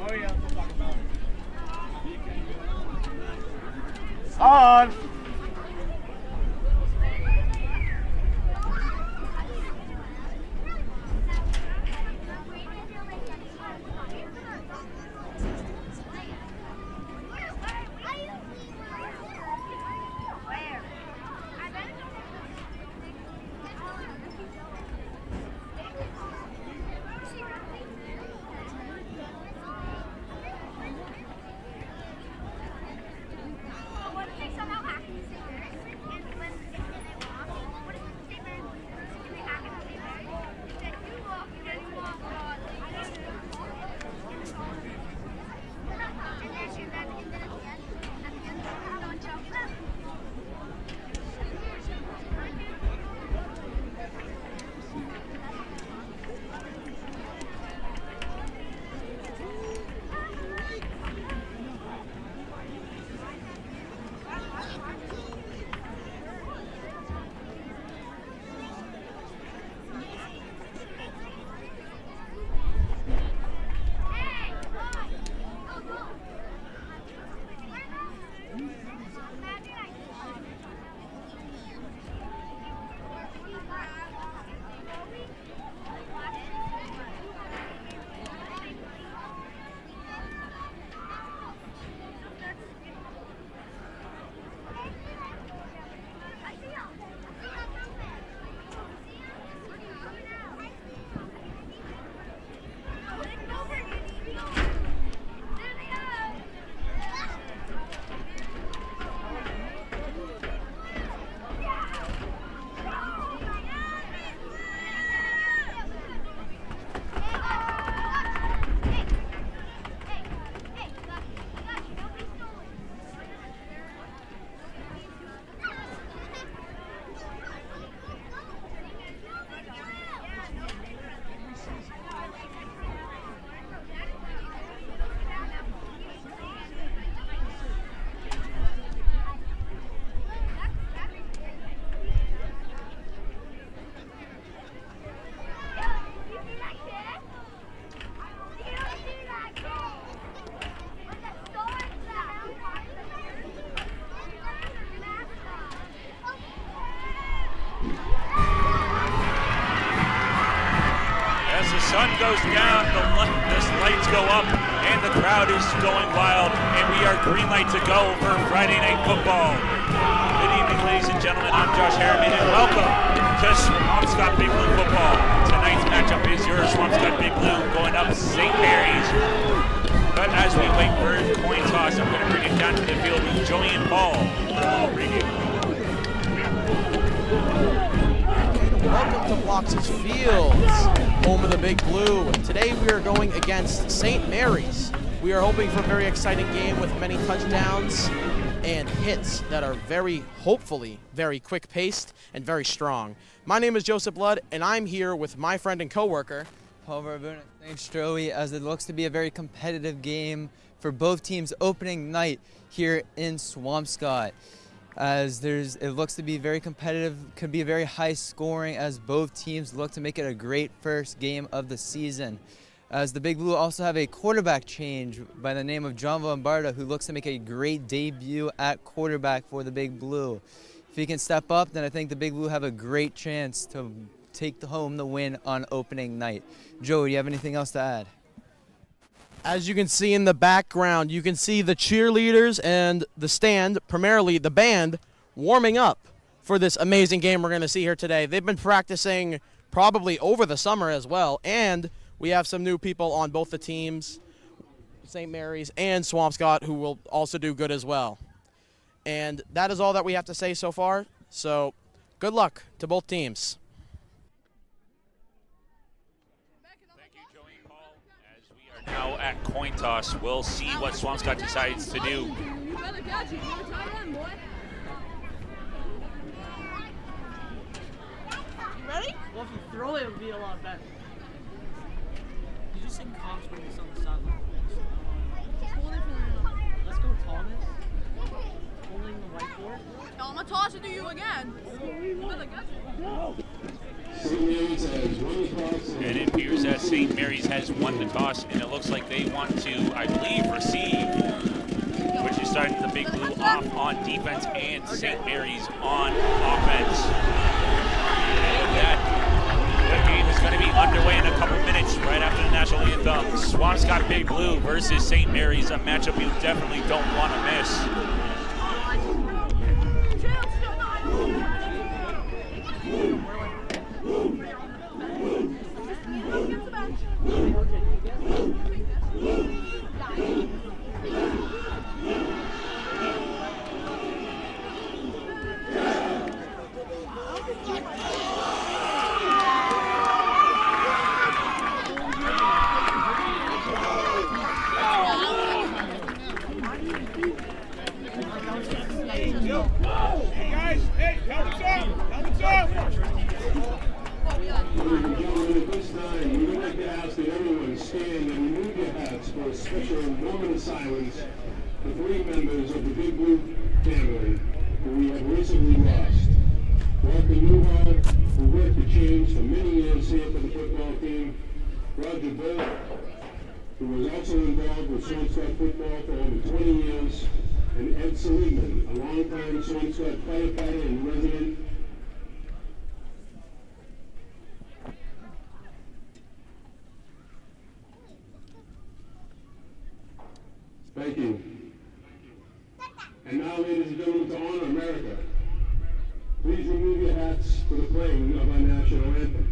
Oh yeah, we'll talk about it. On! Sun goes down, the lights go up, and the crowd is going wild, and we are green light to go for Friday Night Football. Good evening, ladies and gentlemen. I'm Josh Harriman, and welcome to Swampscott Big Blue Football. Tonight's matchup is your Swampscott Big Blue going up St. Mary's. But as we wait for coin toss, I'm going to bring it down to the field with Joey and Paul for a little preview. Welcome to Blox's Fields, home of the Big Blue. Today we are going against St. Mary's. We are hoping for a very exciting game with many touchdowns and hits that are hopefully very quick-paced and very strong. My name is Joseph Blood, and I'm here with my friend and co-worker, Paul Verboon. Thanks, Joey, as it looks to be a very competitive game for both teams opening night here in Swampscott. As it looks to be very competitive, could be very high scoring as both teams look to make it a great first game of the season. As the Big Blue also have a quarterback change by the name of John Lombardo, who looks to make a great debut at quarterback for the Big Blue. If he can step up, then I think the Big Blue have a great chance to take home the win on opening night. Joey, do you have anything else to add? as you can see in the background, you can see the cheerleaders and the stand, primarily the band, warming up for this amazing game we're going to see here today. They've been practicing probably over the summer as well, and we have some new people on both the teams, St. Mary's and Swampscott, who will also do good as well. And that is all that we have to say so far, so good luck to both teams. Thank you, Joey and Paul. As we are now at coin toss, we'll see what Swampscott decides to do. You better catch it. You're a tight end, boy. You ready? Well, if you throw it, it would be a lot better. You just sing comps when it's on the sideline. Let's go Thomas. Holding the whiteboard. No, I'm gonna toss it to you again. You better catch it. And it appears that St. Mary's has won the toss, and it looks like they want to, I believe, receive, which is starting the Big Blue off on defense and St. Mary's on offense. And with that, the game is going to be underway in a couple minutes right after the national anthem. Swampscott Big Blue versus St. Mary's, a matchup you definitely don't want to miss. Hey guys, hey, helmets up! Helmets up! Ladies and gentlemen, at this time, we would like to ask that everyone stand and remove your hats for a special moment of silence for 3 members of the Big Blue family who we have recently lost. Walker Newhart, who worked the change for many years here for the football team. Roger Bull, who was also involved with Swampscott football for over 20 years. And Ed Seligman, a longtime Swampscott firefighter and resident. Thank you. And now, ladies and gentlemen, to honor America, please remove your hats for the playing of our national anthem.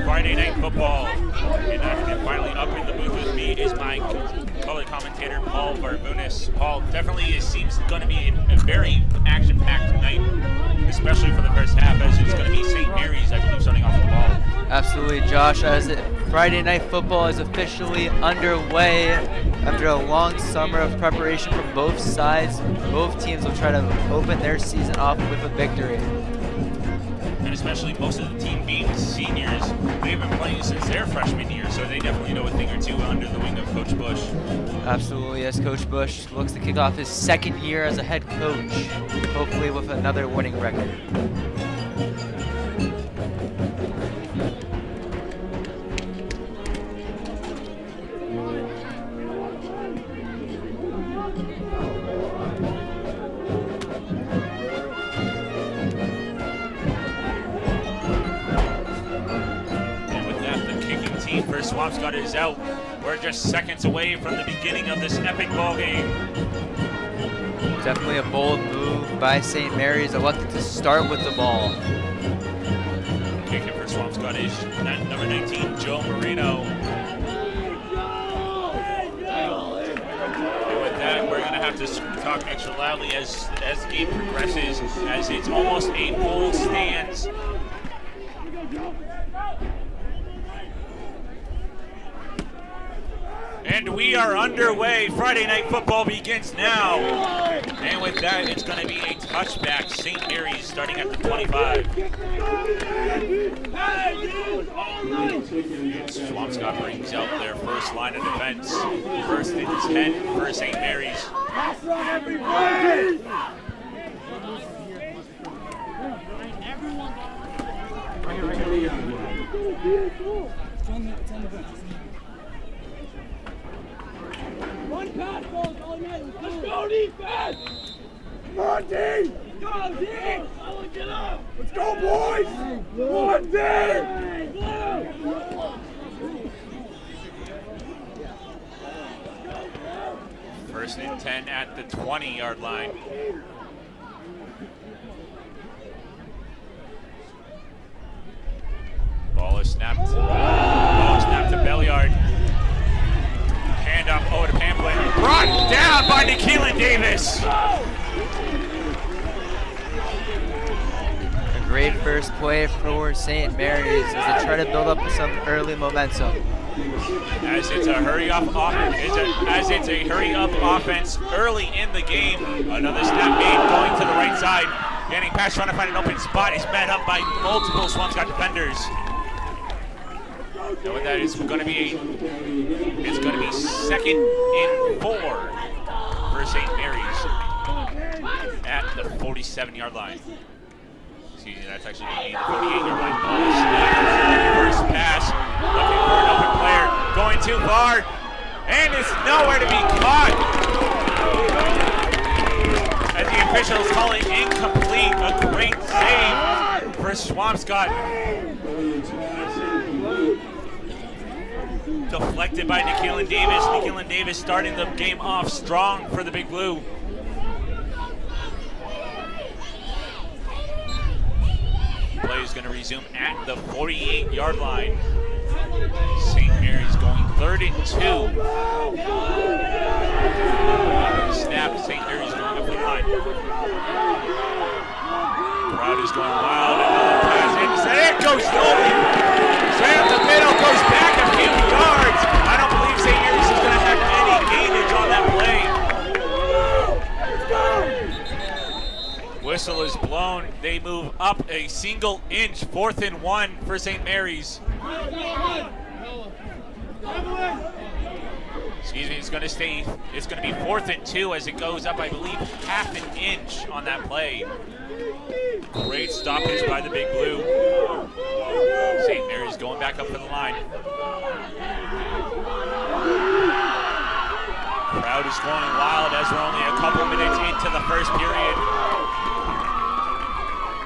Friday Night Football. And finally up in the booth with me is my color commentator, Paul Barbunas. Paul, definitely it seems going to be a very action-packed night, especially for the first half, as it's going to be St. Mary's, I believe, starting off the ball. Absolutely, Josh, as Friday Night Football is officially underway after a long summer of preparation from both sides. Both teams will try to open their season off with a victory. And especially most of the team being seniors, they've been playing since their freshman year, so they definitely know a thing or two under the wing of Coach Bush. Absolutely, as Coach Bush looks to kick off his second year as a head coach, hopefully with another winning record. Swampscott is out. We're just seconds away from the beginning of this epic ball game. Definitely a bold move by St. Mary's, elected to start with the ball. Kicking for Swampscott is number 19, Joe Marino. And with that, we're going to have to talk extra loudly as the game progresses, as it's almost a full stance. And we are underway. Friday Night Football begins now. And with that, it's going to be a touchback. St. Mary's starting at the 25. Swampscott brings out their first line of defense. First and 10 for St. Mary's. One pass, balls, all night. Let's go, defense! Come on, team! Go, team! Get up! Let's go, boys! One, team! First and 10 at the 20-yard line. Ball is snapped. Ball is snapped to Belliard. Hand off over to Pamplin. Brought down by Nikhilin Davis. A great first play for St. Mary's as they try to build up some early momentum. As it's a hurry-up offense early in the game. Another snap made going to the right side. Getting past, trying to find an open spot. Is met up by multiple Swampscott defenders. And with that, it's going to be second and 4 for St. Mary's at the 47-yard line. Excuse me, that's actually going to be the 48-yard line. Ball snap. First pass, looking for an open player, going too far, and it's nowhere to be caught. As the officials call it incomplete, a great save for Swampscott. Deflected by Nikhilin Davis. Nikhilin Davis starting the game off strong for the Big Blue. Play is going to resume at the 48-yard line. St. Mary's going 3rd and 2. Snap. St. Mary's going up the line. Crowd is going wild. Another pass in. There goes Nolan. Straight up the middle, goes back a few yards. I don't believe St. Mary's is going to have any gainage on that play. Whistle is blown. They move up a single inch. 4th and 1 for St. Mary's. Excuse me, it's going to be 4th and 2 as it goes up, I believe, half an inch on that play. Great stoppage by the Big Blue. St. Mary's going back up for the line. Crowd is going wild as we're only a couple minutes into the first period.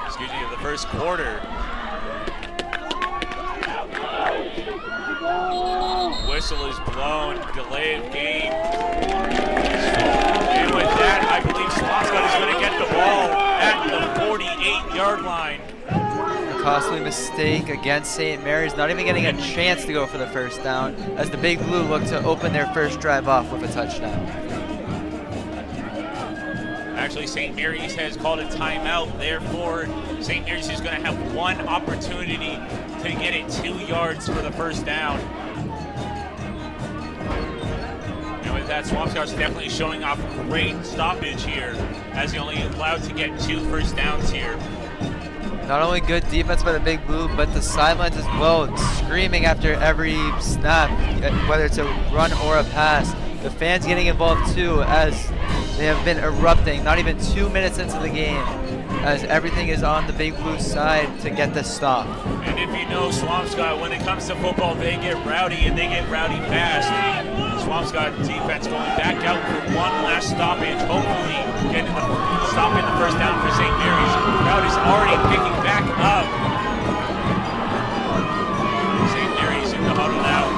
Excuse me, the first quarter. Whistle is blown, delay of game. And with that, I believe Swampscott is going to get the ball at the 48-yard line. A costly mistake against St. Mary's, not even getting a chance to go for the first down as the Big Blue look to open their first drive off with a touchdown. Actually, St. Mary's has called a timeout. Therefore, St. Mary's is going to have one opportunity to get it 2 yards for the first down. And with that, Swampscott's definitely showing off great stoppage here, as he only allowed to get 2 first downs here. Not only good defense by the Big Blue, but the sidelines as well, screaming after every snap, whether it's a run or a pass. The fans getting involved too, as they have been erupting, not even 2 minutes into the game, as everything is on the Big Blue side to get this stop. And if you know Swampscott, when it comes to football, they get rowdy, and they get rowdy fast. Swampscott defense going back out for one last stoppage, hopefully getting stopping the first down for St. Mary's. Crowd is already picking back up. St. Mary's in the huddle now.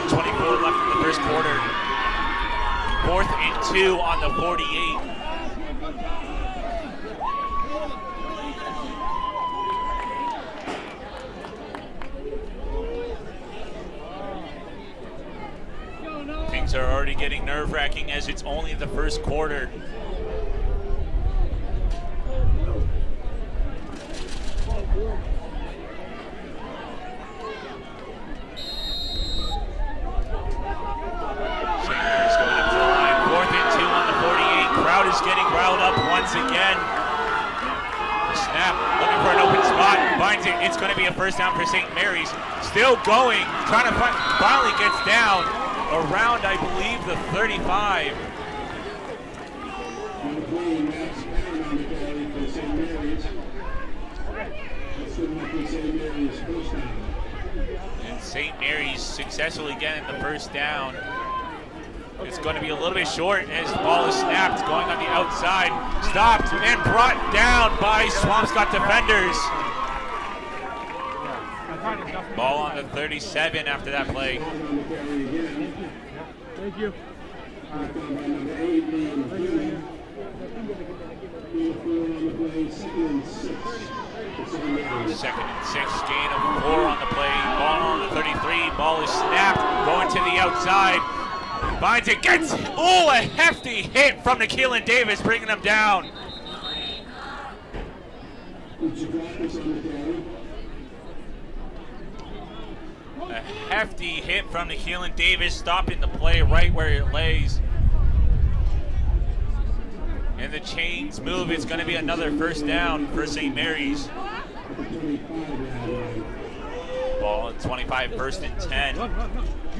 10:24 left in the first quarter. 4th and 2 on the 48. Things are already getting nerve-wracking as it's only the first quarter. again. Snap, looking for an open spot, finds it. It's going to be a first down for St. Mary's. Still going, trying to find, finally gets down around, I believe, the 35. And St. Mary's successfully getting the first down. It's going to be a little bit short as the ball is snapped, going on the outside, stopped and brought down by Swampscott defenders. Ball on the 37 after that play. Thank you. Second and 6, gain of 4 on the play. Ball on the 33, ball is snapped, going to the outside. Finds it, gets, oh, a hefty hit from Keelan Davis, bringing him down. A hefty hit from Keelan Davis, stopping the play right where it lays. And the chains move. It's going to be another first down for St. Mary's. Ball at 25, first and 10.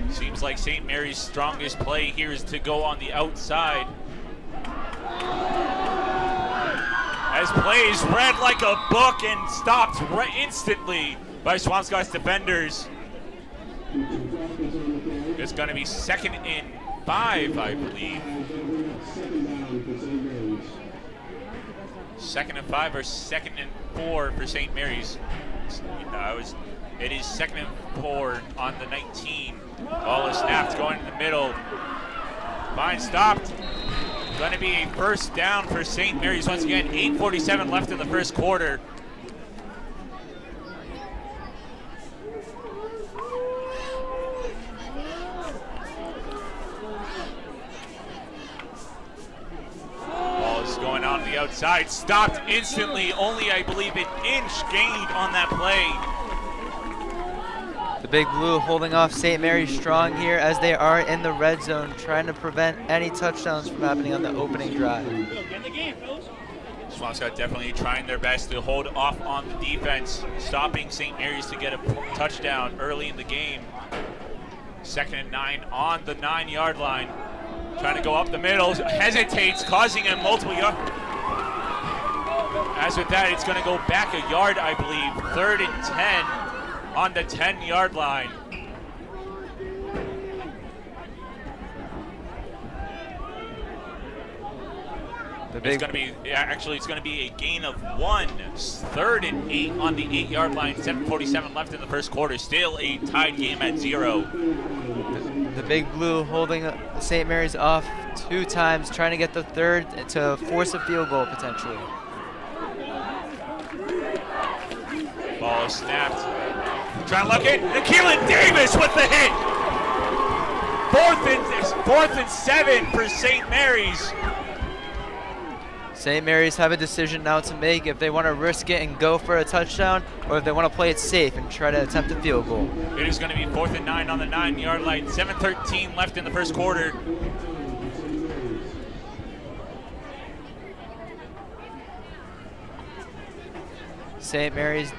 Seems like St. Mary's strongest play here is to go on the outside. As plays read like a book and stopped right instantly by Swampscott's defenders. It's going to be 2nd and 5, I believe. 2nd and 5 or 2nd and 4 for St. Mary's. It is 2nd and 4 on the 19. Ball is snapped, going in the middle. Fine, stopped. Going to be a first down for St. Mary's once again. 8:47 left in the first quarter. Ball is going on the outside, stopped instantly. Only, I believe, an inch gained on that play. The Big Blue holding off St. Mary's strong here as they are in the red zone, trying to prevent any touchdowns from happening on the opening drive. Swampscott definitely trying their best to hold off on the defense, stopping St. Mary's to get a touchdown early in the game. 2nd and 9 on the 9-yard line. Trying to go up the middle, hesitates, causing him multiple yards. As with that, it's going to go back a yard, I believe. 3rd and 10. On the 10-yard line. It's going to be, actually, it's going to be a gain of 1. 3rd and 8 on the 8-yard line. 7:47 left in the first quarter. Still a tied game at 0. The Big Blue holding St. Mary's off 2 times, trying to get the 3rd to force a field goal potentially. Ball is snapped. Trying to look it. Keelan Davis with the hit. 4th and 7 for St. Mary's. St. Mary's have a decision now to make if they want to risk it and go for a touchdown, or if they want to play it safe and try to attempt a field goal. It is going to be 4th and 9 on the 9-yard line. 7:13 left in the first quarter. St. Mary's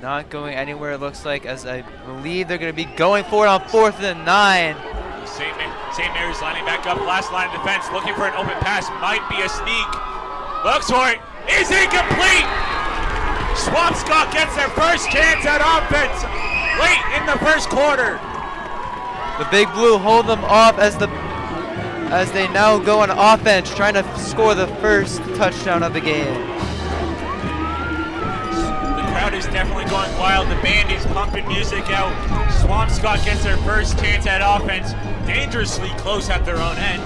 not going anywhere, it looks like, as I believe they're going to be going for it on 4th and 9. St. Mary's lining back up, last line of defense, looking for an open pass, might be a sneak. Looks for it, is incomplete! Swampscott gets their first chance at offense late in the first quarter. The Big Blue hold them off as they now go on offense, trying to score the first touchdown of the game. Crowd is definitely going wild. The band is pumping music out. Swampscott gets their first chance at offense, dangerously close at their own end.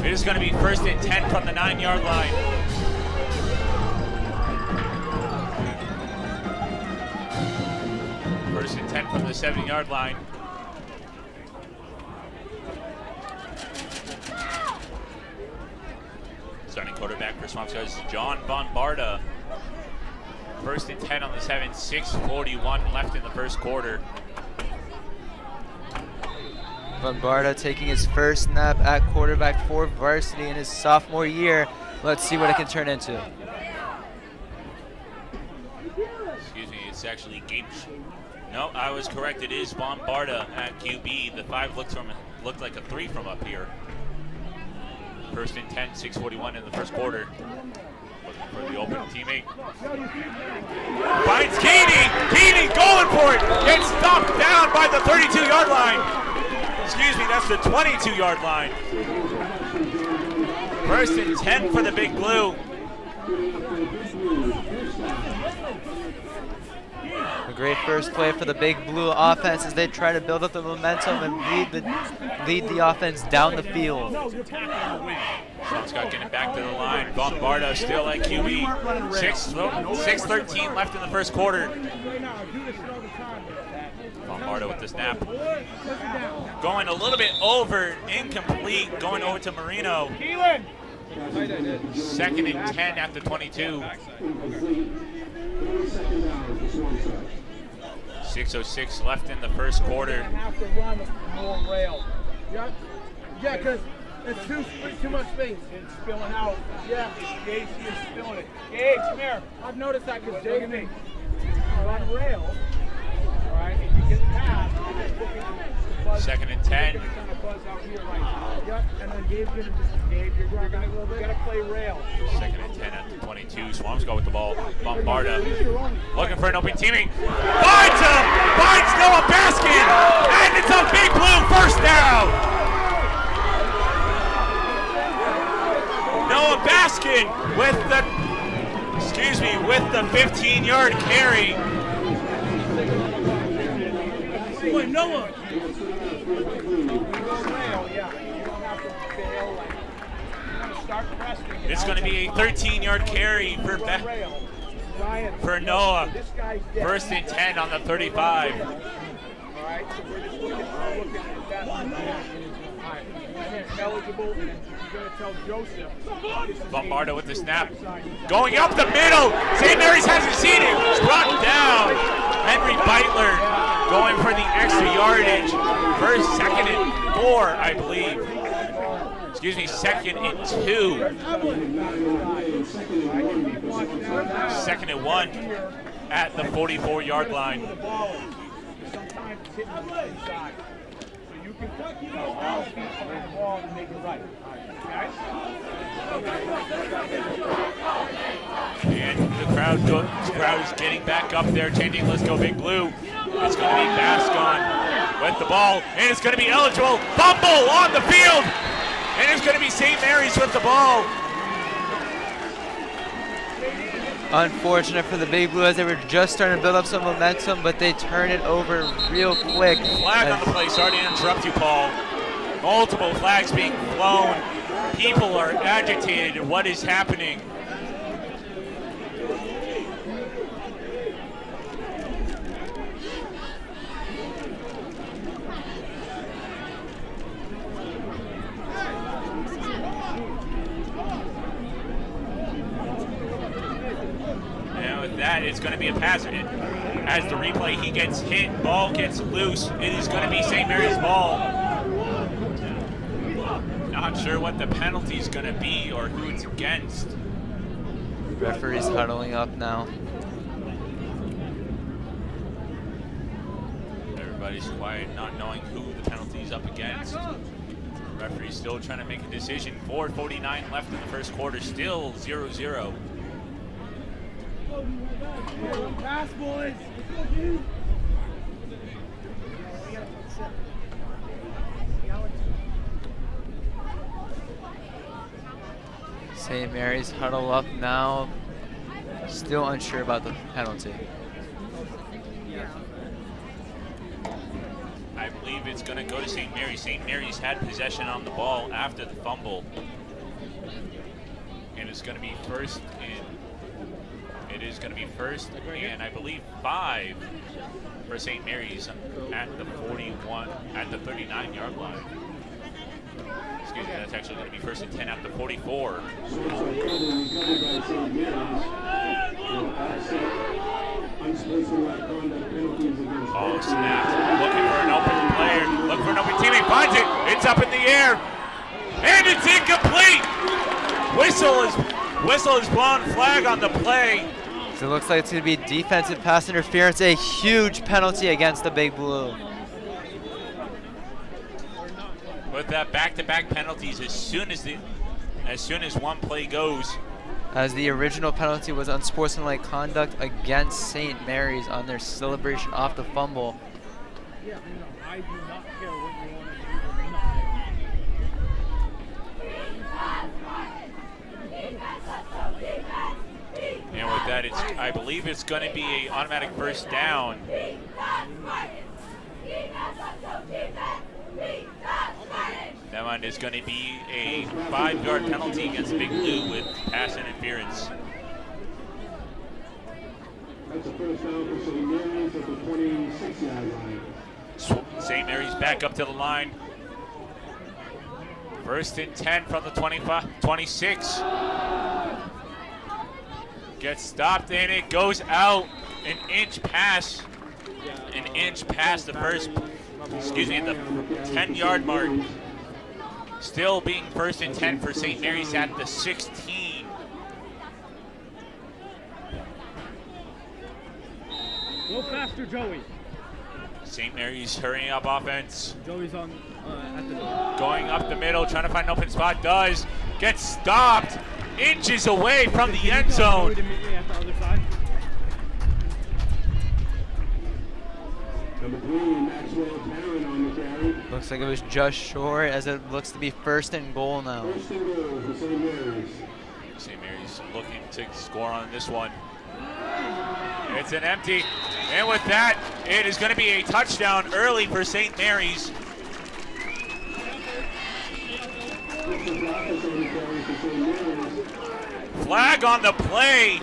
It is going to be 1st and 10 from the 9-yard line. First and 10 from the 7-yard line. Starting quarterback for Swampscott is John Bombarda. 1st and 10 on the 7, 6:41 left in the first quarter. Lombardo taking his first snap at quarterback for Varsity in his sophomore year. Let's see what it can turn into. Excuse me, it's actually Gabe. No, I was correct. It is Bombarda at QB. The 5 looked like a 3 from up here. First and 10, 6:41 in the first quarter. Looking for the open teammate. Finds Keeney. Keeney going for it. Gets stopped down by the 32-yard line. Excuse me, that's the 22-yard line. First and 10 for the Big Blue. A great first play for the Big Blue offense as they try to build up the momentum and lead the offense down the field. Swampscott getting back to the line. Bombarda still at QB. 6:13 left in the first quarter. Bombarda with the snap. Going a little bit over, incomplete, going over to Marino. Second and 10 at the 22. 6:06 left in the first quarter. Have to run more rail. Yeah, because it's too much space. It's spilling out. Yeah, Gage is spilling it. Gage, come here. I've noticed that because Jay and me run rail. All right, if you get past, you're just looking to buzz. Second and 10. You're kind of buzz out here right now. Yep, and then Gabe's going to just, Gabe, you're dragging it a little bit. You got to play rail. Second and 10 at the 22. Swampscott with the ball. Bombarda looking for an open teammate. Finds him! Finds Noah Baskin! And it's a Big Blue first down! Noah Baskin with the 15-yard carry. Wait, Noah. It's going to be a 13-yard carry for Noah. First and 10 on the 35. Bombarda with the snap. Going up the middle. St. Mary's hasn't seen it. Struck down. Henry Beitler going for the extra yardage. First, second and 4, I believe. Excuse me, second and 2. Second and 1 at the 44-yard line. And the crowd is getting back up there, chanting, "Let's go Big Blue." It's going to be Bascon with the ball, and it's going to be eligible. Fumble on the field, and it's going to be St. Mary's with the ball. Unfortunate for the Big Blue as they were just starting to build up some momentum, but they turn it over real quick. Flag on the play. Sorry to interrupt you, Paul. Multiple flags being flown. People are agitated. What is happening? That it's going to be a pass. As the replay, he gets hit, ball gets loose. It is going to be St. Mary's ball. Not sure what the penalty is going to be or who it's against. Referee's huddling up now. Everybody's quiet, not knowing who the penalty is up against. Referee's still trying to make a decision. 4:49 left in the first quarter, still 0-0. Pass, boys. St. Mary's huddle up now. Still unsure about the penalty. I believe it's going to go to St. Mary's. St. Mary's had possession on the ball after the fumble. And it's going to be first and I believe 5 for St. Mary's at the 39-yard line. Excuse me, that's actually going to be first and 10 at the 44. Oh, snap. Looking for an open player. Looking for an open teammate. finds it. It's up in the air, and it's incomplete. Whistle is blown. Flag on the play. So it looks like it's going to be defensive pass interference, a huge penalty against the Big Blue. With that back-to-back penalties, as soon as one play goes. As the original penalty was unsportsmanlike conduct against St. Mary's on their celebration off the fumble. Yeah, I do not care what you want to do. And with that, I believe it's going to be an automatic first down. That one is going to be a 5-yard penalty against Big Blue with pass interference. That's a first down for St. Mary's at the 26-yard line. St. Mary's back up to the line. First and 10 from the 26. Gets stopped and it goes out an inch past the the 10-yard mark. Still being first and 10 for St. Mary's at the 16. Go faster, Joey. St. Mary's hurrying up offense. Joey's on at the door. Going up the middle, trying to find an open spot. Does. Gets stopped. Inches away from the end zone. Immediately at the other side. Number 3, Maxwell Tarrant on the carry. Looks like it was just short, as it looks to be first and goal now. First and goal for St. Mary's. St. Mary's looking to score on this one. It's an empty. And with that, it is going to be a touchdown early for St. Mary's. Flag on the play.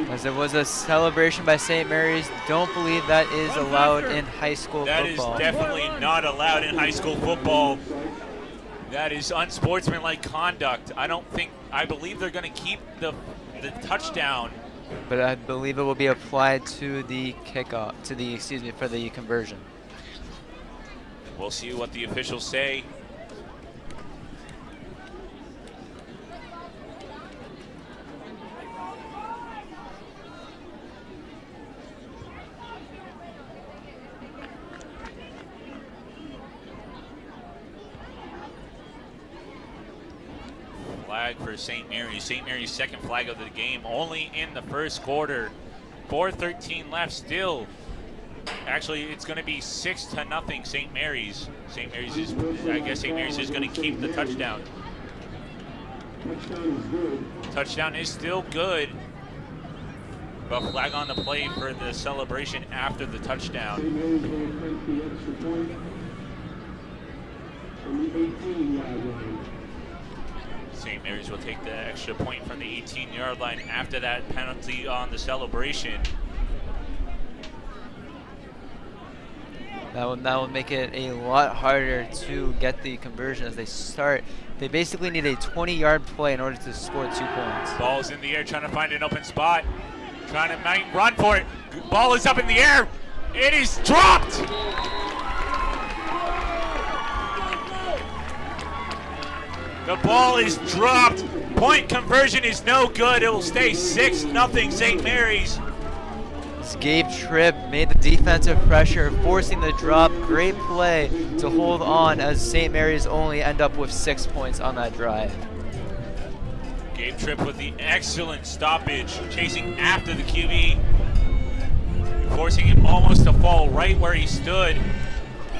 As it was a celebration by St. Mary's, don't believe that is allowed in high school football. That is definitely not allowed in high school football. That is unsportsmanlike conduct. I believe they're going to keep the touchdown. But I believe it will be applied to the kickoff, for the conversion. We'll see what the officials say. Flag for St. Mary's. St. Mary's second flag of the game, only in the first quarter. 4:13 left still. Actually, it's going to be 6-0 St. Mary's. St. Mary's is going to keep the touchdown. Touchdown is still good. But flag on the play for the celebration after the touchdown. St. Mary's will take the extra point from the 18-yard line. St. Mary's will take the extra point from the 18-yard line after that penalty on the celebration. That will make it a lot harder to get the conversion as they start. They basically need a 20-yard play in order to score 2 points. Ball's in the air, trying to find an open spot. Trying to run for it. Ball is up in the air. It is dropped. The ball is dropped. Point conversion is no good. It will stay 6-0 St. Mary's. Gabe Tripp made the defensive pressure, forcing the drop. Great play to hold on as St. Mary's only end up with 6 points on that drive. Gabe Tripp with the excellent stoppage, chasing after the QB, forcing him almost to fall right where he stood.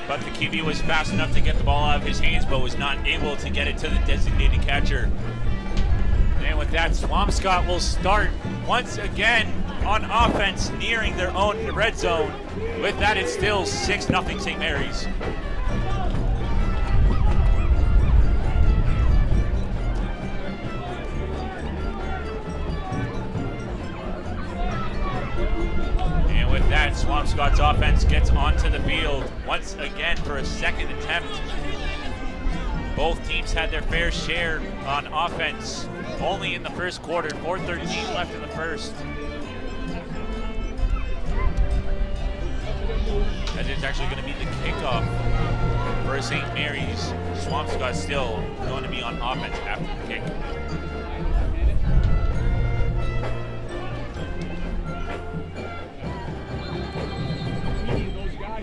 But the QB was fast enough to get the ball out of his hands, but was not able to get it to the designated catcher. And with that, Swampscott will start once again on offense, nearing their own red zone. With that, it's still 6-0 St. Mary's. And with that, Swampscott's offense gets onto the field once again for a second attempt. Both teams had their fair share on offense only in the first quarter. 4:13 left in the first. As it's actually going to be the kickoff for St. Mary's. Swampscott still going to be on offense after the kick.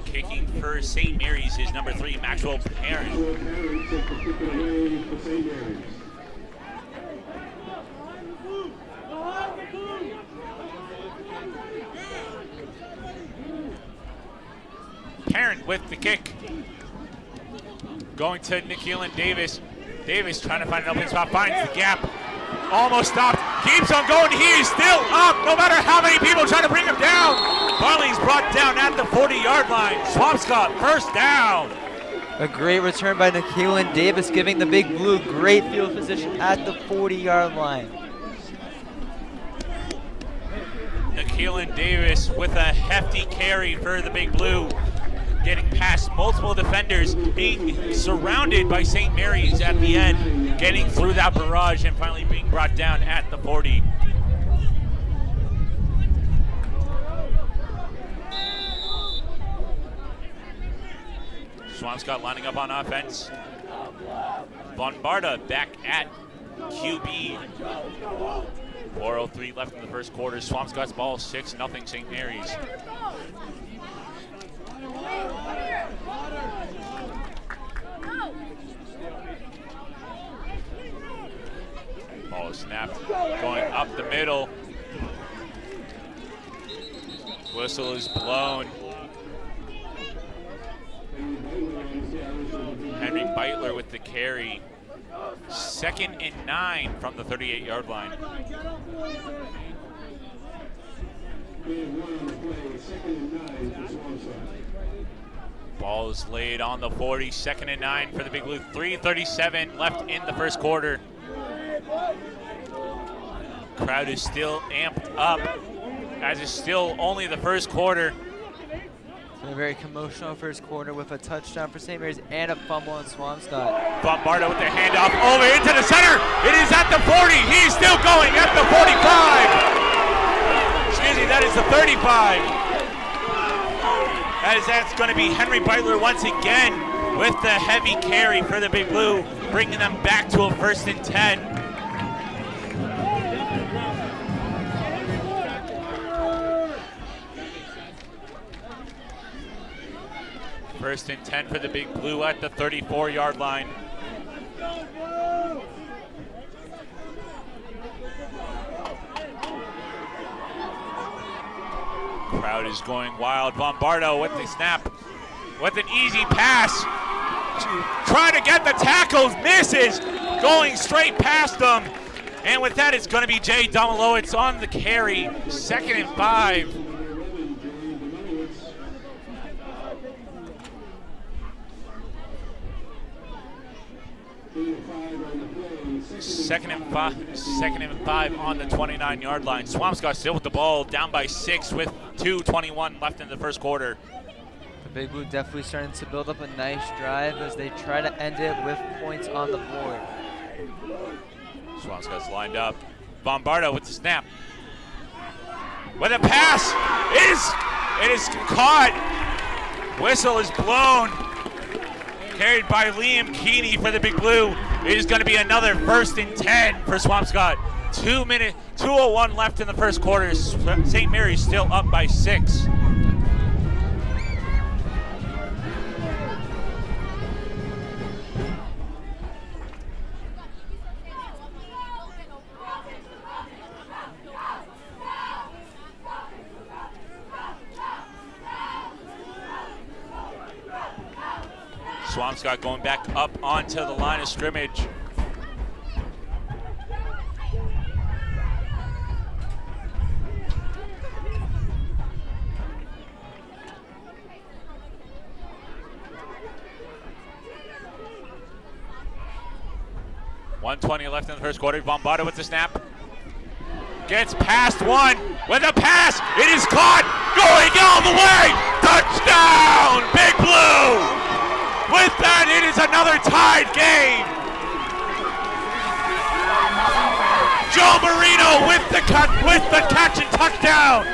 Kicking for St. Mary's is number 3, Maxwell Parent. Parent with the kick. Going to Nikhil Davis. Davis trying to find an open spot, finds the gap. Almost stopped, keeps on going, he is still up, no matter how many people try to bring him down. Farley's brought down at the 40-yard line. Swampscott, first down. A great return by Nikhil Davis, giving the Big Blue great field position at the 40-yard line. Nikhil Davis with a hefty carry for the Big Blue, getting past multiple defenders, being surrounded by St. Mary's at the end, getting through that barrage and finally being brought down at the 40. Swampscott lining up on offense. Bombarda back at QB. 4:03 left in the first quarter. Swampscott's ball 6-0 St. Mary's. Ball is snapped, going up the middle. Whistle is blown. Henry Beitler with the carry. 2nd and 9 from the 38-yard line. Ball is laid on the 40, 2nd and 9 for the Big Blue. 3:37 left in the first quarter. Crowd is still amped up, as it's still only the first quarter. A very commotional first quarter with a touchdown for St. Mary's and a fumble on Swampscott. Bombarda with the handoff over into the center. It is at the 40. He's still going at the 45. Excuse me, that is the 35. As that's going to be Henry Beitler once again with the heavy carry for the Big Blue, bringing them back to a 1st and 10. First and 10 for the Big Blue at the 34-yard line. Crowd is going wild. Bombardo with the snap, with an easy pass. Trying to get the tackles, misses, going straight past them. And with that, it's going to be Jay Domilowitz on the carry. 2nd and 5. Second and five on the 29-yard line. Swampscott still with the ball, down by 6 with 2:21 left in the first quarter. The Big Blue definitely starting to build up a nice drive as they try to end it with points on the board. Swampscott's lined up. Bombardo with the snap. With a pass, it is caught. Whistle is blown. Carried by Liam Keeney for the Big Blue. It is going to be another 1st and 10 for Swampscott. 2:01 left in the first quarter. St. Mary's still up by 6. Swampscott going back up onto the line of scrimmage. .120 left in the first quarter. Bombarda with the snap. Gets past one with a pass. It is caught, going all the way. Touchdown, Big Blue. With that, it is another tied game. Joe Marino with the catch and touchdown.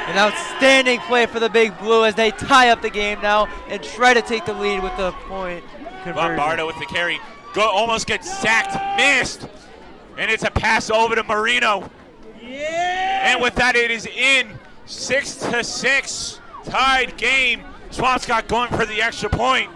An outstanding play for the Big Blue as they tie up the game now and try to take the lead with the point conversion. Bombardo with the carry. Almost gets sacked, missed. And it's a pass over to Marino. Yeah! And with that, it is in. 6-6, tied game. Swampscott going for the extra point.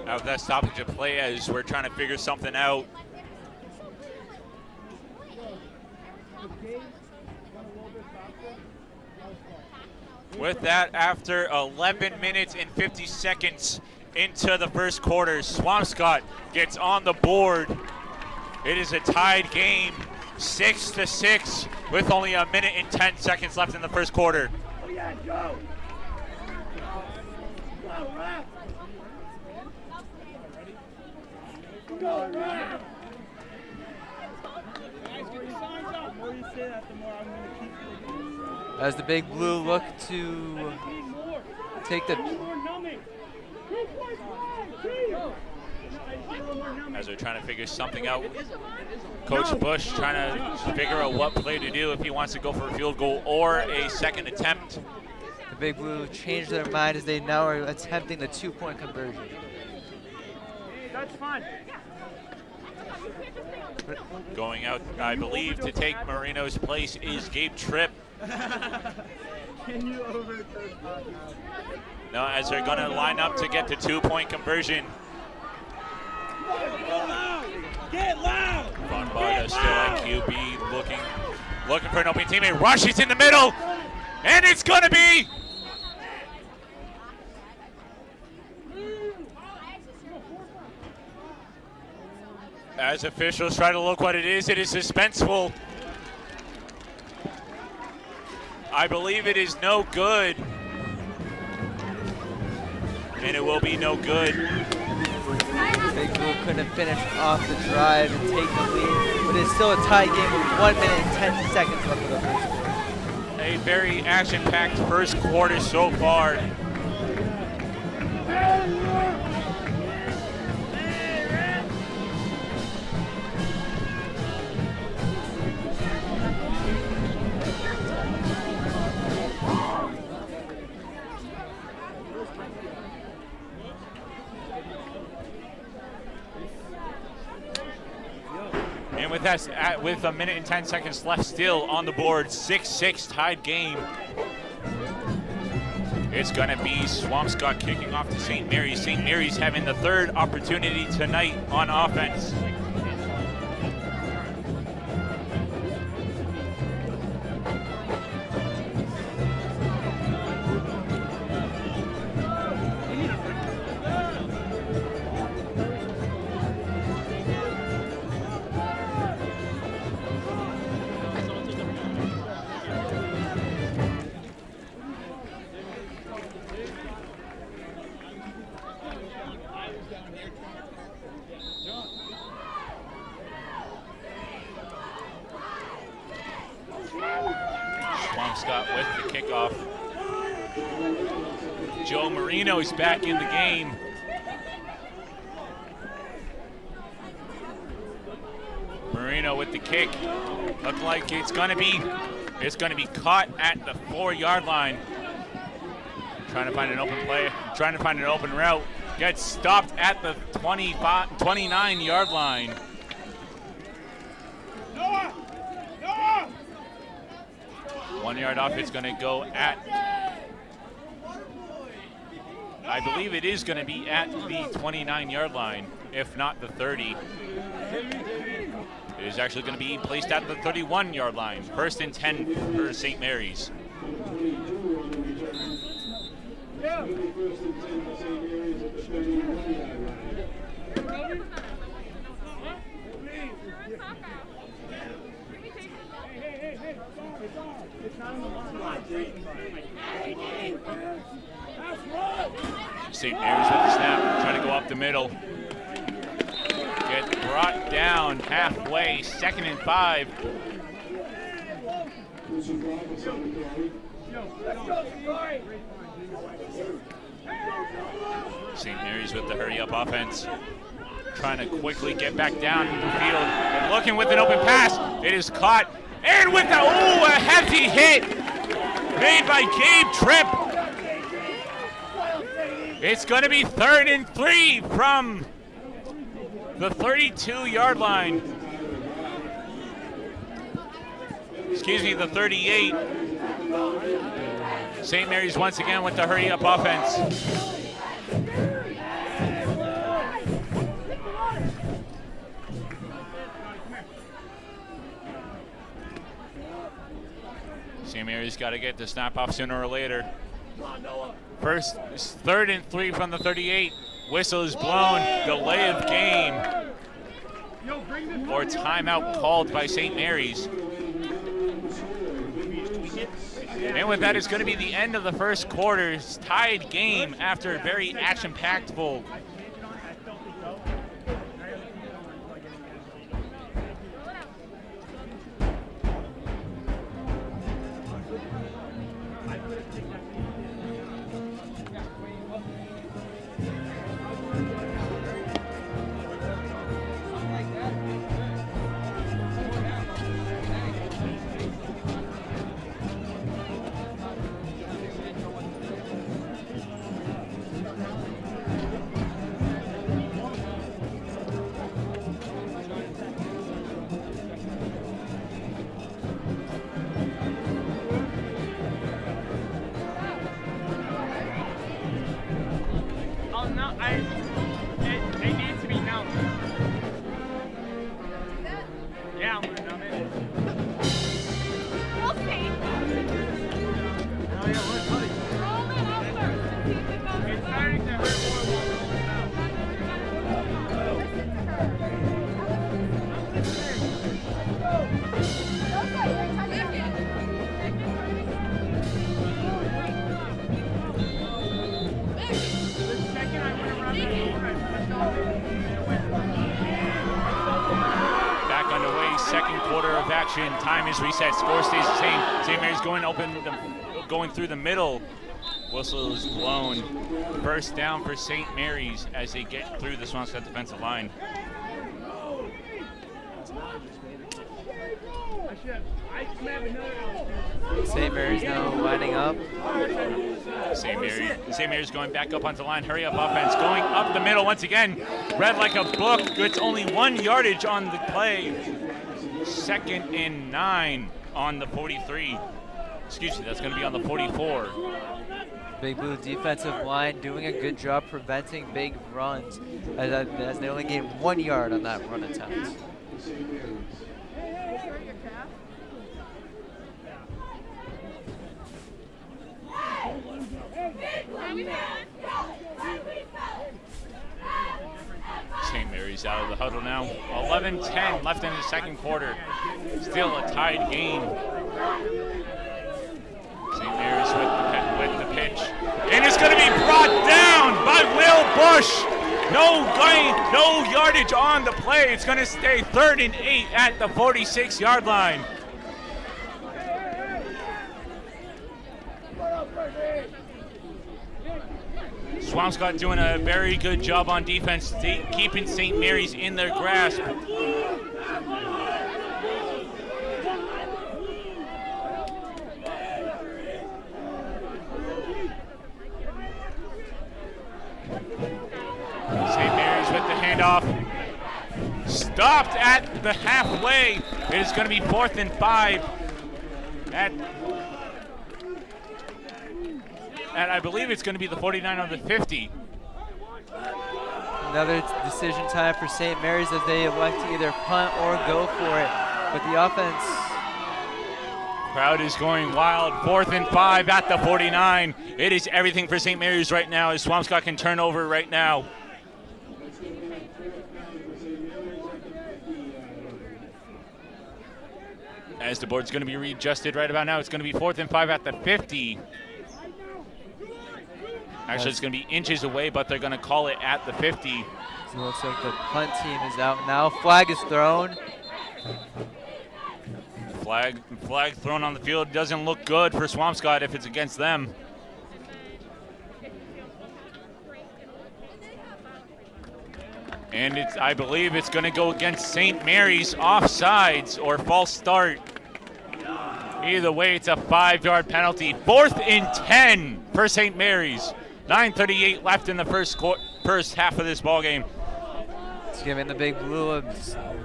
Out that stoppage of play as we're trying to figure something out. With that, after 11 minutes and 50 seconds into the first quarter, Swampscott gets on the board. It is a tied game, 6-6, with only 1 minute and 10 seconds left in the first quarter. As the Big Blue look to take the... As they're trying to figure something out. Coach Bush trying to figure out what play to do, if he wants to go for a field goal or a second attempt. The Big Blue changed their mind as they now are attempting the 2-point conversion. That's fine. Going out, I believe, to take Marino's place is Gabe Tripp. Can you overcoach? No, as they're going to line up to get the 2-point conversion. Get loud! Bombardo still at QB, looking for an open teammate. Rushes in the middle, and it's going to be. As officials try to look what it is suspenseful. I believe it is no good. And it will be no good. Big Blue couldn't finish off the drive and take the lead, but it's still a tie game with 1 minute and 10 seconds left of the first quarter. A very action-packed first quarter so far. And with that, with 1 minute and 10 seconds left still on the board, 6-6 tied game. It's gonna be Swampscott kicking off to St. Mary's. St. Mary's having the third opportunity tonight on offense. Swampscott with the kickoff. Joe Marino's back in the game. Marino with the kick. Look like it's gonna be caught at the 4-yard line. Trying to find an open play, trying to find an open route. Gets stopped at the 29-yard line. Noah! Noah! 1 yard off, it's gonna go at, I believe it is gonna be at the 29-yard line, if not the 30. It is actually gonna be placed at the 31-yard line. 1st and 10 for St. Mary's. Yeah. St. Mary's with the snap. middle. Get brought down halfway, 2nd and 5. St. Mary's with the hurry-up offense. Trying to quickly get back down the field. And looking with an open pass. It is caught. And with a hefty hit made by Gabe Tripp. It's going to be 3rd and 3 from the 32-yard line. Excuse me, the 38. St. Mary's once again with the hurry-up offense. St. Mary's got to get the snap off sooner or later. First, 3rd and 3 from the 38. Whistle is blown. Delay of game. Or timeout called by St. Mary's. And with that, it's going to be the end of the first quarter's tied game after a very action-packed full. It needs to be known. Yeah, I'm gonna numb it. We'll see. Oh yeah, we're cutting. Roll it out first. It's starting to hurt more while rolling out. The second I went around the corner, I pushed off and it went. Back underway, 2nd quarter of action. Time is reset. Score stays the same. St. Mary's going through the middle. Whistle is blown. First down for St. Mary's as they get through the Swampscott defensive line. St. Mary's now lining up. St. Mary's going back up onto the line. Hurry up offense. Going up the middle once again. Read like a book. It's only 1 yardage on the play. 2nd and 9 on the 43. Excuse me, that's going to be on the 44. Big Blue defensive line doing a good job preventing big runs as they only gained 1 yard on that run attempt. St. Mary's out of the huddle now. 11-10 left in the 2nd quarter. Still a tied game. St. Mary's with the pitch. And it's going to be brought down by Will Bush. No yardage on the play. It's going to stay 3rd and 8 at the 46-yard line. Swampscott doing a very good job on defense, keeping St. Mary's in their grasp. St. Mary's with the handoff. Stopped at the halfway. It is going to be 4th and 5 and I believe it's going to be the 49 on the 50. Another decision time for St. Mary's as they elect to either punt or go for it. But the offense. Crowd is going wild. 4th and 5 at the 49. It is everything for St. Mary's right now as Swampscott can turn over right now. As the board's going to be readjusted right about now, it's going to be 4th and 5 at the 50. Actually, it's going to be inches away, but they're going to call it at the 50. So it looks like the punt team is out now. Flag is thrown. Flag thrown on the field. Doesn't look good for Swampscott if it's against them. And I believe it's going to go against St. Mary's, offsides or false start. Either way, it's a 5-yard penalty. 4th and 10 for St. Mary's. 9:38 left in the first half of this ball game. It's giving the Big Blue a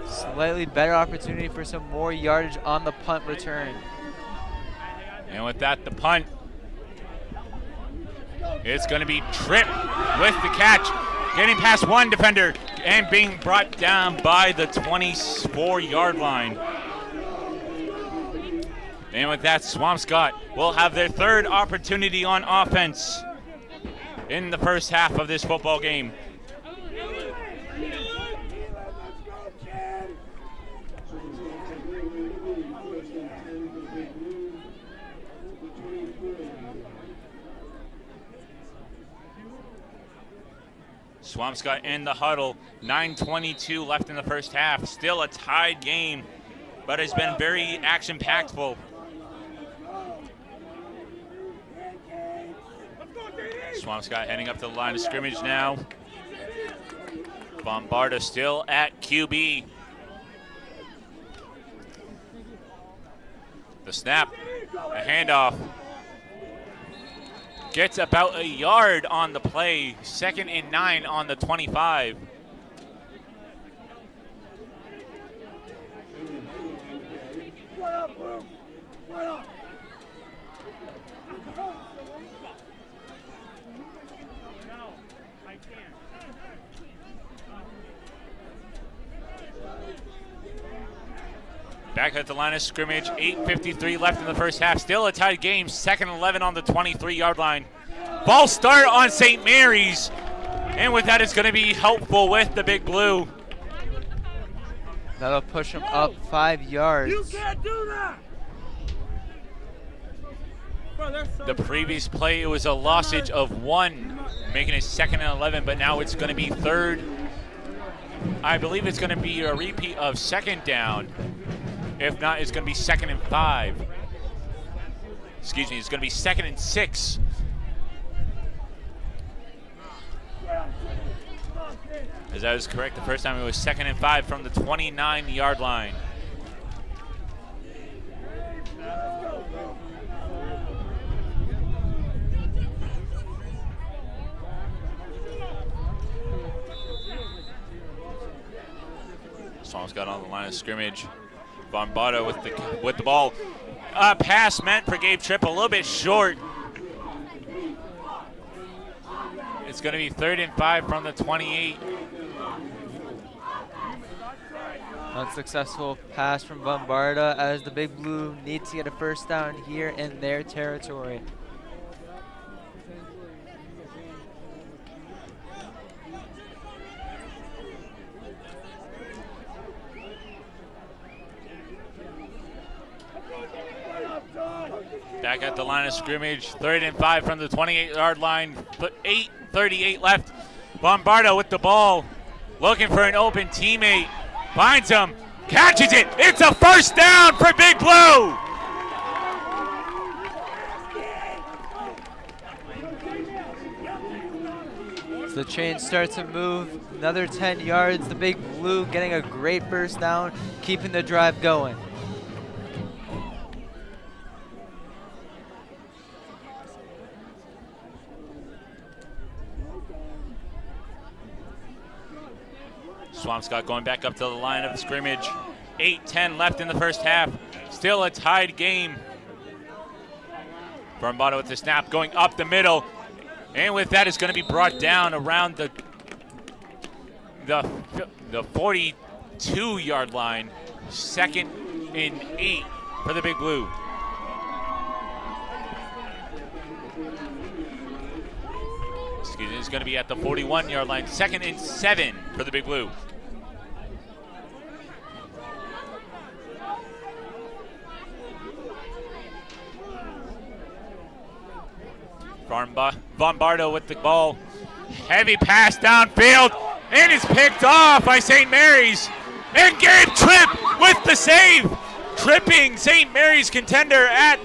slightly better opportunity for some more yardage on the punt return. And with that, the punt. It's going to be tripped with the catch. Getting past one defender and being brought down by the 24-yard line. And with that, Swampscott will have their 3rd opportunity on offense in the first half of this football game. Swampscott in the huddle. 9:22 left in the first half. Still a tied game, but it's been very action-packful. Swampscott heading up to the line of scrimmage now. Bombarda still at QB. The snap, a handoff. Gets about a yard on the play. 2nd and 9 on the 25. Back at the line of scrimmage, 8:53 left in the first half. Still a tied game, 2nd and 11 on the 23-yard line. Ball start on St. Mary's. And with that, it's going to be helpful with the Big Blue. That'll push them up 5 yards. You can't do that! Bro, The previous play, it was a lossage of 1, making it 2nd and 11, but now it's going to be 3rd. I believe it's going to be a repeat of 2nd down. If not, it's going to be 2nd and 5. Excuse me, it's going to be 2nd and 6. As I was correct, the first time it was 2nd and 5 from the 29-yard line. Swampscott on the line of scrimmage. Bombarda with the ball. Pass meant for Gabe Tripp, a little bit short. It's going to be 3rd and 5 from the 28. Unsuccessful pass from Bombarda as the Big Blue need to get a first down here in their territory. Back at the line of scrimmage, 3rd and 5 from the 28-yard line. 8:38 left. Bombarda with the ball, looking for an open teammate. Finds him, catches it. It's a first down for Big Blue. So the chains start to move. Another 10 yards. The Big Blue getting a great first down, keeping the drive going. Swampscott going back up to the line of scrimmage. 8:10 left in the first half. Still a tied game. Bombarda with the snap, going up the middle. And with that, it's going to be brought down around the 42-yard line. 2nd and 8 for the Big Blue. Excuse me, it's going to be at the 41-yard line. 2nd and 7 for the Big Blue. Bombardo with the ball. Heavy pass downfield, and it's picked off by St. Mary's. And Gabe Tripp with the save, tripping St. Mary's contender at,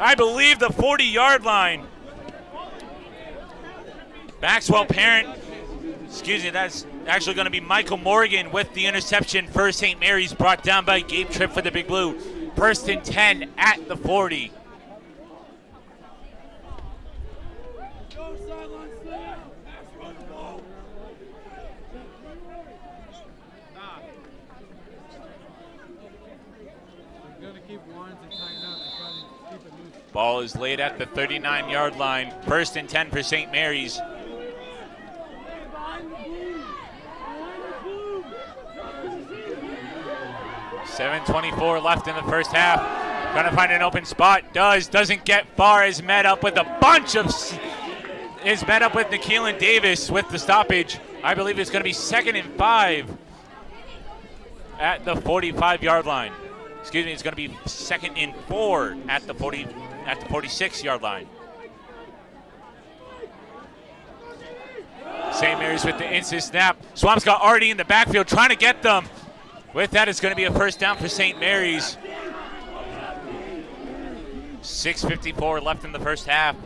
I believe, the 40-yard line. Maxwell Parent, that's actually going to be Michael Morgan with the interception for St. Mary's, brought down by Gabe Tripp for the Big Blue. First and 10 at the 40. Ball is laid at the 39-yard line. First and 10 for St. Mary's. $7:24 left in the first half. Trying to find an open spot. Doesn't get far. Is met up with Nikeelan Davis with the stoppage. I believe it's going to be 2nd and 5 at the 45-yard line. Excuse me, it's going to be 2nd and 4 at the 46-yard line. St. Mary's with the instant snap. Swampscott already in the backfield trying to get them. With that, it's going to be a first down for St. Mary's. 6:54 left in the first half.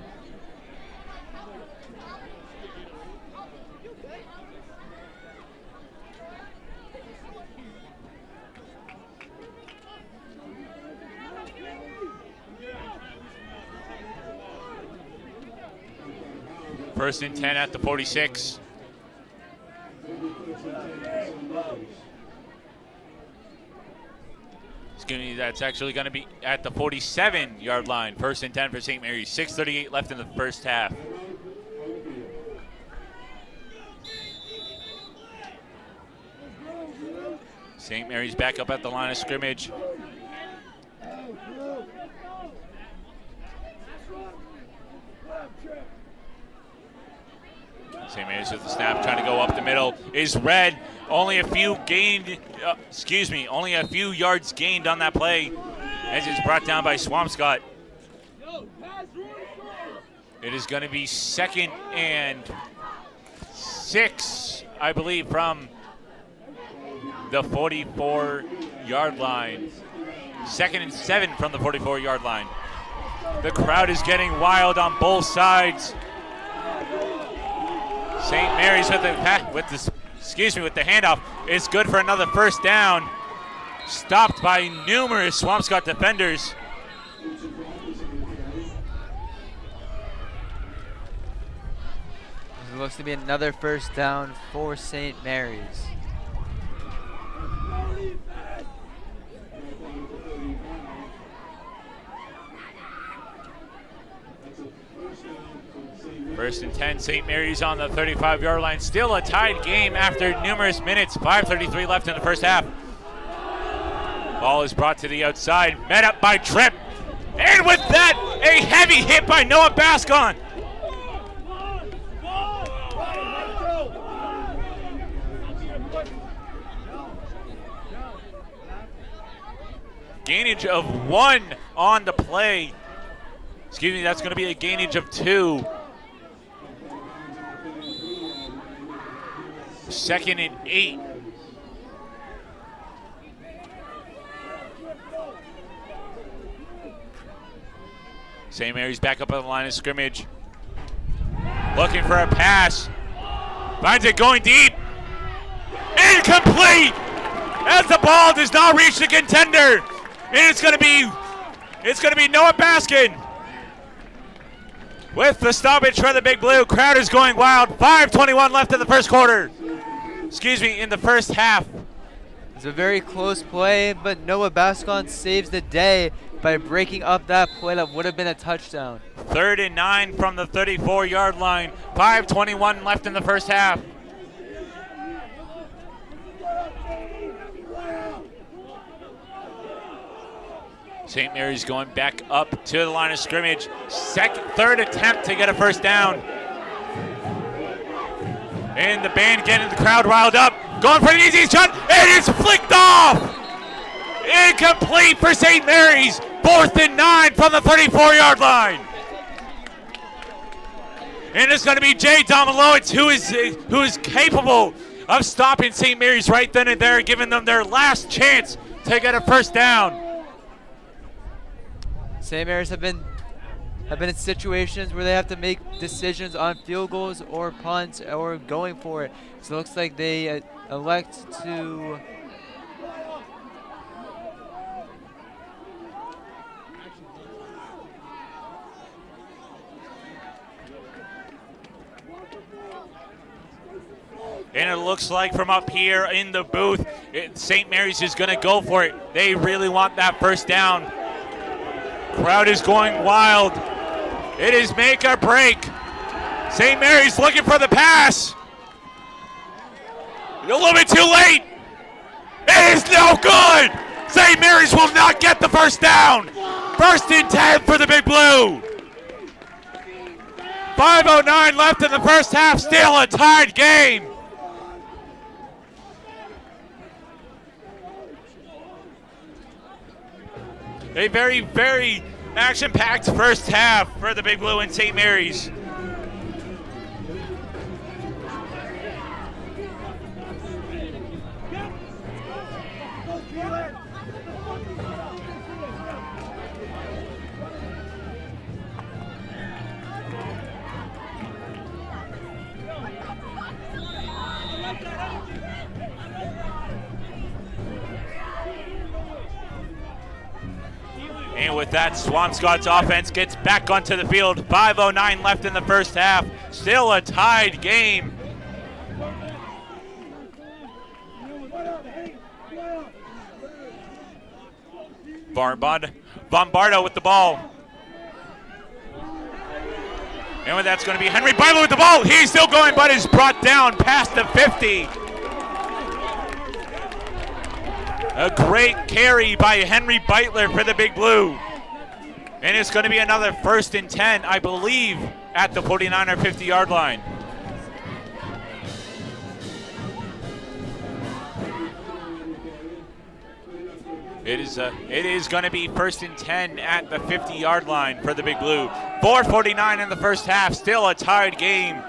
First and 10 at the 46. That's actually going to be at the 47-yard line. First and 10 for St. Mary's. 6:38 left in the first half. St. Mary's back up at the line of scrimmage. St. Mary's with the snap, trying to go up the middle. Is read. Only a few yards gained on that play as it's brought down by Swampscott. It is going to be 2nd and 6, I believe, from the 44-yard line. 2nd and 7 from the 44-yard line. The crowd is getting wild on both sides. St. Mary's with the handoff. It's good for another first down. Stopped by numerous Swampscott defenders. It looks to be another first down for St. Mary's. First and 10, St. Mary's on the 35-yard line. Still a tied game after numerous minutes. 5:33 left in the first half. Ball is brought to the outside, met up by Tripp. And with that, a heavy hit by Noah Bascon. Gainage of 1 on the play. Excuse me, that's going to be a gainage of 2. 2nd and 8. St. Mary's back up on the line of scrimmage. Looking for a pass. Finds it going deep. Incomplete! As the ball does not reach the contender. And it's going to be Noah Baskin with the stoppage for the Big Blue. Crowd is going wild. 5:21 left in the first quarter. In the first half. It's a very close play, but Noah Bascon saves the day by breaking up that play that would have been a touchdown. 3rd and 9 from the 34-yard line. 5:21 left in the first half. St. Mary's going back up to the line of scrimmage. Third attempt to get a first down. And the band getting the crowd riled up. Going for an easy shot, and it's flicked off. Incomplete for St. Mary's. 4th and 9 from the 34-yard line. And it's going to be Jay Domilowitz who is capable of stopping St. Mary's right then and there, giving them their last chance to get a first down. St. Mary's have been in situations where they have to make decisions on field goals or punts or going for it. So it looks like they elect to And it looks like from up here in the booth, St. Mary's is going to go for it. They really want that first down. Crowd is going wild. It is make or break. St. Mary's looking for the pass. A little bit too late. It is no good. St. Mary's will not get the first down. 1st and 10 for the Big Blue. 5:09 left in the first half. Still a tied game. A very, very action-packed first half for the Big Blue and St. Mary's. And with that, Swampscott's offense gets back onto the field. 5:09 left in the first half. Still a tied game. Bombardo with the ball. And with that's going to be Henry Beitler with the ball. He's still going, but is brought down past the 50. A great carry by Henry Beitler for the Big Blue. And it's going to be another 1st and 10, I believe, at the 49 or 50-yard line. It is going to be 1st and 10 at the 50-yard line for the Big Blue. 4:49 in the first half, still a tied game.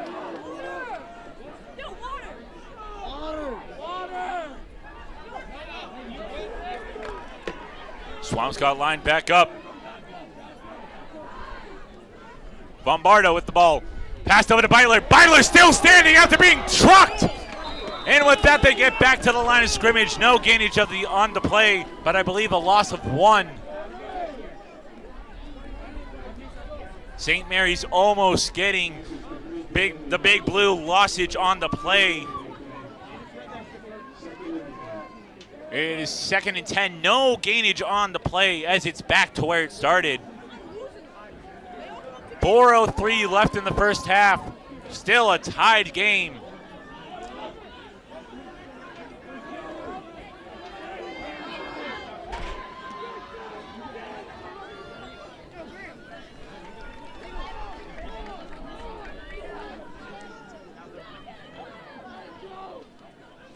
Swampscott line back up. Bombardo with the ball. Passed over to Beitler. Beitler still standing after being trucked. And with that, they get back to the line of scrimmage. No gainage on the play, but I believe a loss of 1. St. Mary's almost getting the Big Blue lossage on the play. It is 2nd and 10. No gainage on the play as it's back to where it started. 4:03 left in the first half. Still a tied game.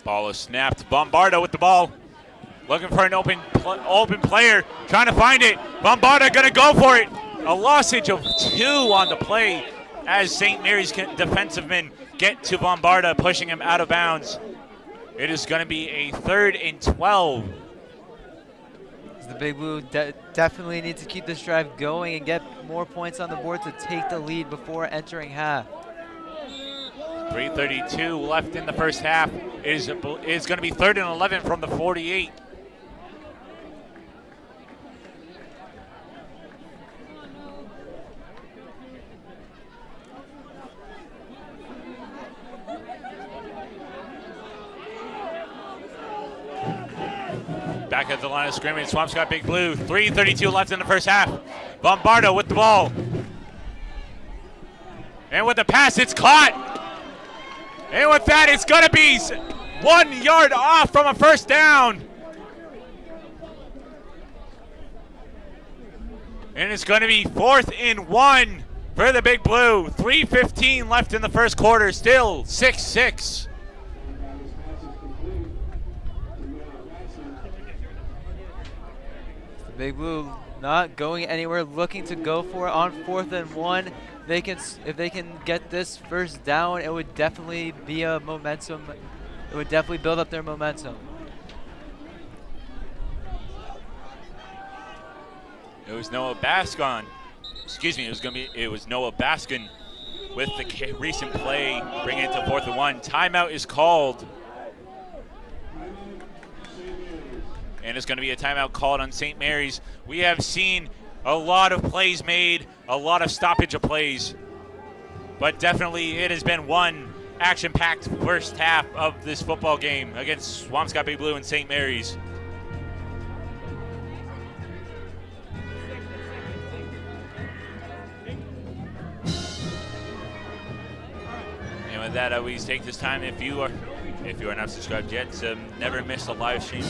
Ball is snapped. Bombardo with the ball. Looking for an open player. Trying to find it. Bombardo going to go for it. A lossage of 2 on the play as St. Mary's defensive men get to Bombardo, pushing him out of bounds. It is going to be a 3rd and 12. The Big Blue definitely need to keep this drive going and get more points on the board to take the lead before entering half. 3:32 left in the first half. It is going to be 3rd and 11 from the 48. Back at the line of scrimmage, Swampscott Big Blue. 3:32 left in the first half. Bombardo with the ball. And with the pass, it's caught. And with that, it's going to be 1 yard off from a first down. And it's going to be 4th and 1 for the Big Blue. 3:15 left in the first quarter, still 6-6. The Big Blue not going anywhere, looking to go for it on 4th and 1. if they can get this first down, it would definitely be a momentum. It would definitely build up their momentum. It was Noah Baskin. Excuse me. It was Noah Baskin with the recent play, bringing it to 4th and 1. Timeout is called. And it's going to be a timeout called on St. Mary's. We have seen a lot of plays made, a lot of stoppage of plays. But definitely it has been one action-packed first half of this football game against Swampscott Big Blue and St. Mary's. And with that, I always take this time, if you are not subscribed yet, to never miss a live stream,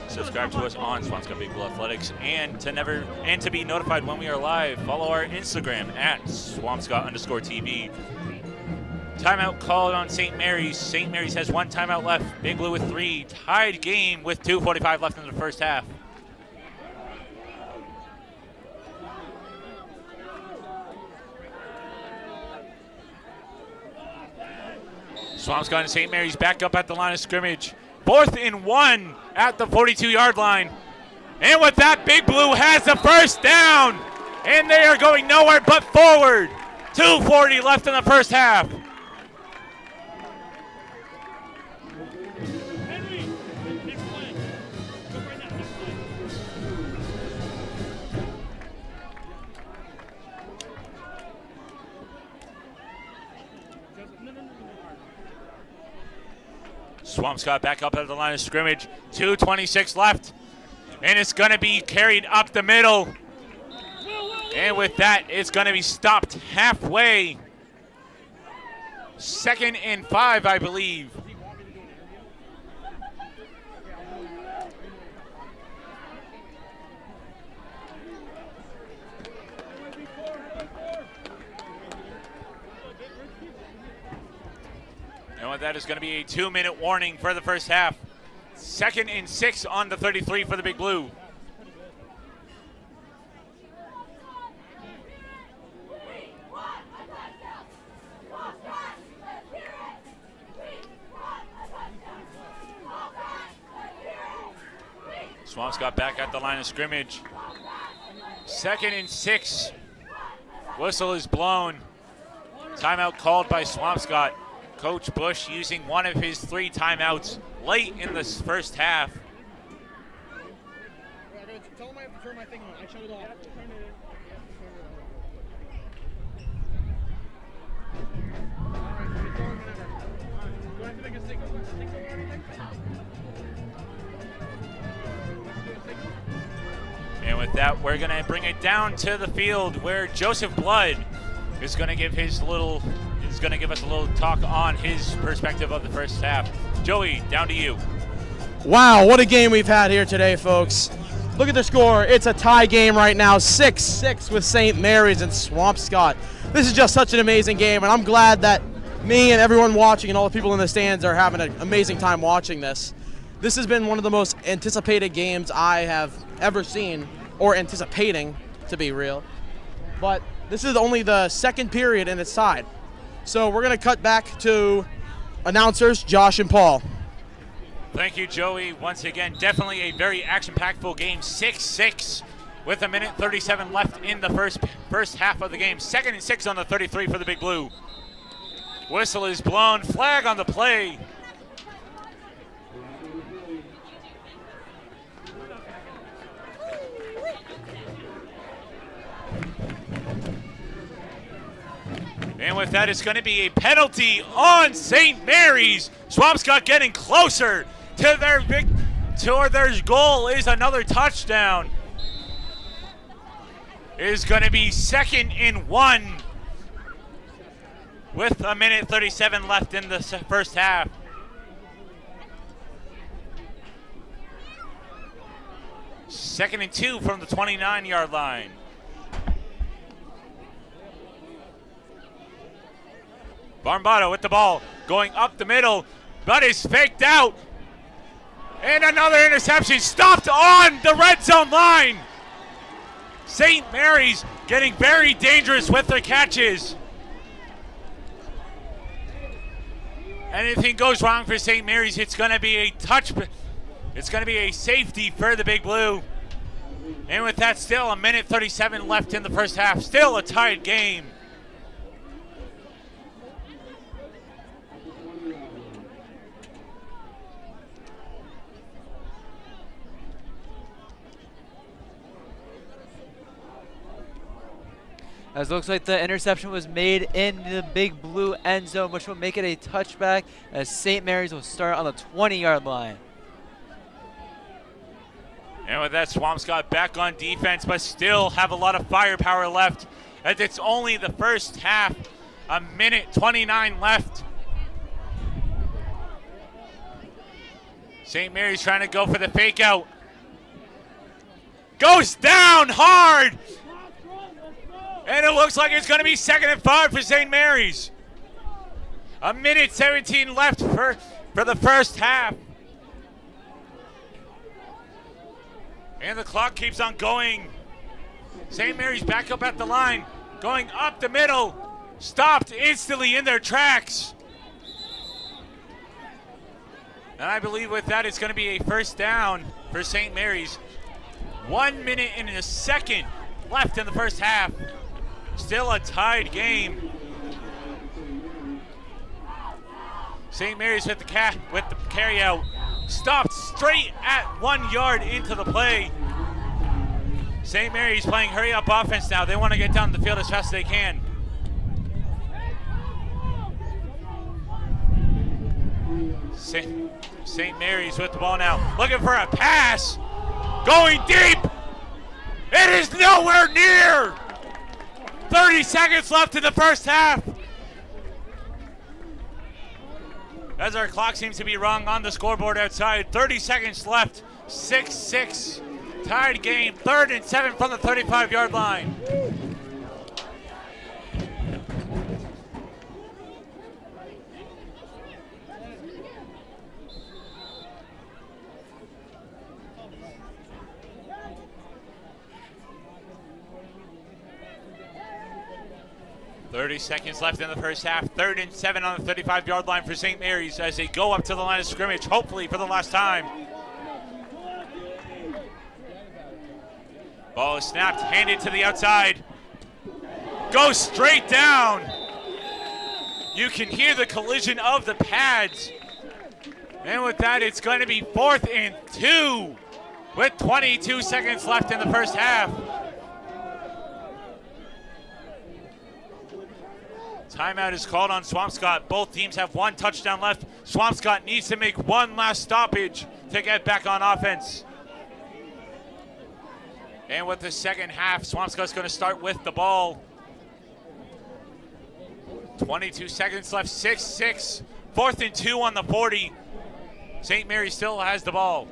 subscribe to us on Swampscott Big Blue Athletics, and to be notified when we are live, follow our Instagram at Swampscott_TV. Timeout called on St. Mary's. St. Mary's has 1 timeout left. Big Blue with 3. Tied game with 2:45 left in the first half. Swampscott and St. Mary's back up at the line of scrimmage. 4th and 1 at the 42-yard line. And with that, Big Blue has the first down. And they are going nowhere but forward. 2:40 left in the first half. Swampscott back up at the line of scrimmage. 2:26 left. And it's going to be carried up the middle. And with that, it's going to be stopped halfway. 2nd and 5, I believe. And with that, is going to be a 2-minute warning for the first half. 2nd and 6 on the 33 for the Big Blue. Swampscott back at the line of scrimmage. 2nd and 6. Whistle is blown. Timeout called by Swampscott. Coach Bush using one of his 3 timeouts late in the first half. Tell him I have to turn my thing on. I shut it off. And with that, we're going to bring it down to the field where Joseph Blood is going to give us a little talk on his perspective of the first half. Joey, down to you. Wow, what a game we've had here today, folks. Look at the score. It's a tie game right now, 6-6 with St. Mary's and Swampscott. This is just such an amazing game, and I'm glad that me and everyone watching and all the people in the stands are having an amazing time watching this. This has been one of the most anticipated games I have ever seen, or anticipating, to be real. But this is only the 2nd period and it's tied. So we're going to cut back to announcers Josh and Paul. Thank you, Joey. Once again, definitely a very action-packed game. 6-6 with 1:37 left in the first half of the game. 2nd and 6 on the 33 for the Big Blue. Whistle is blown. Flag on the play. And with that, it's going to be a penalty on St. Mary's. Swampscott getting closer to their goal is another touchdown. It is going to be 2nd and 1 with 1:37 left in the first half. Second and 2 from the 29-yard line. Barmbado with the ball, going up the middle, but is faked out. And another interception stopped on the red zone line. St. Mary's getting very dangerous with their catches. Anything goes wrong for St. Mary's, it's going to be a touch. It's going to be a safety for the Big Blue. And with that, still 1:37 left in the first half. Still a tied game. As it looks like the interception was made in the Big Blue end zone, which will make it a touchback as St. Mary's will start on the 20-yard line. And with that, Swampscott back on defense, but still have a lot of firepower left as it's only the first half. 1:29 left. St. Mary's trying to go for the fake out. Goes down hard. And it looks like it's going to be 2nd and 5 for St. Mary's. 1:17 left for the first half. And the clock keeps on going. St. Mary's back up at the line. Going up the middle. Stopped instantly in their tracks. And I believe with that, it's going to be a first down for St. Mary's. 1 minute and a second left in the first half. Still a tied game. St. Mary's with the carry out. Stopped straight at 1 yard into the play. St. Mary's playing hurry up offense now. They want to get down the field as fast as they can. St. Mary's with the ball now. Looking for a pass. Going deep. It is nowhere near. 30 seconds left in the first half. As our clock seems to be wrong on the scoreboard outside. 30 seconds left. 6-6. Tied game. 3rd and 7 from the 35-yard line. Seconds left in the first half. 3rd and 7 on the 35-yard line for St. Mary's as they go up to the line of scrimmage, hopefully for the last time. Ball is snapped, handed to the outside. Goes straight down. You can hear the collision of the pads. And with that, it's going to be 4th and 2 with 22 seconds left in the first half. Timeout is called on Swampscott. Both teams have 1 touchdown left. Swampscott needs to make 1 last stoppage to get back on offense. And with the second half, Swampscott's going to start with the ball. 22 seconds left, 6-6. 4th and 2 on the 40. St. Mary still has the ball.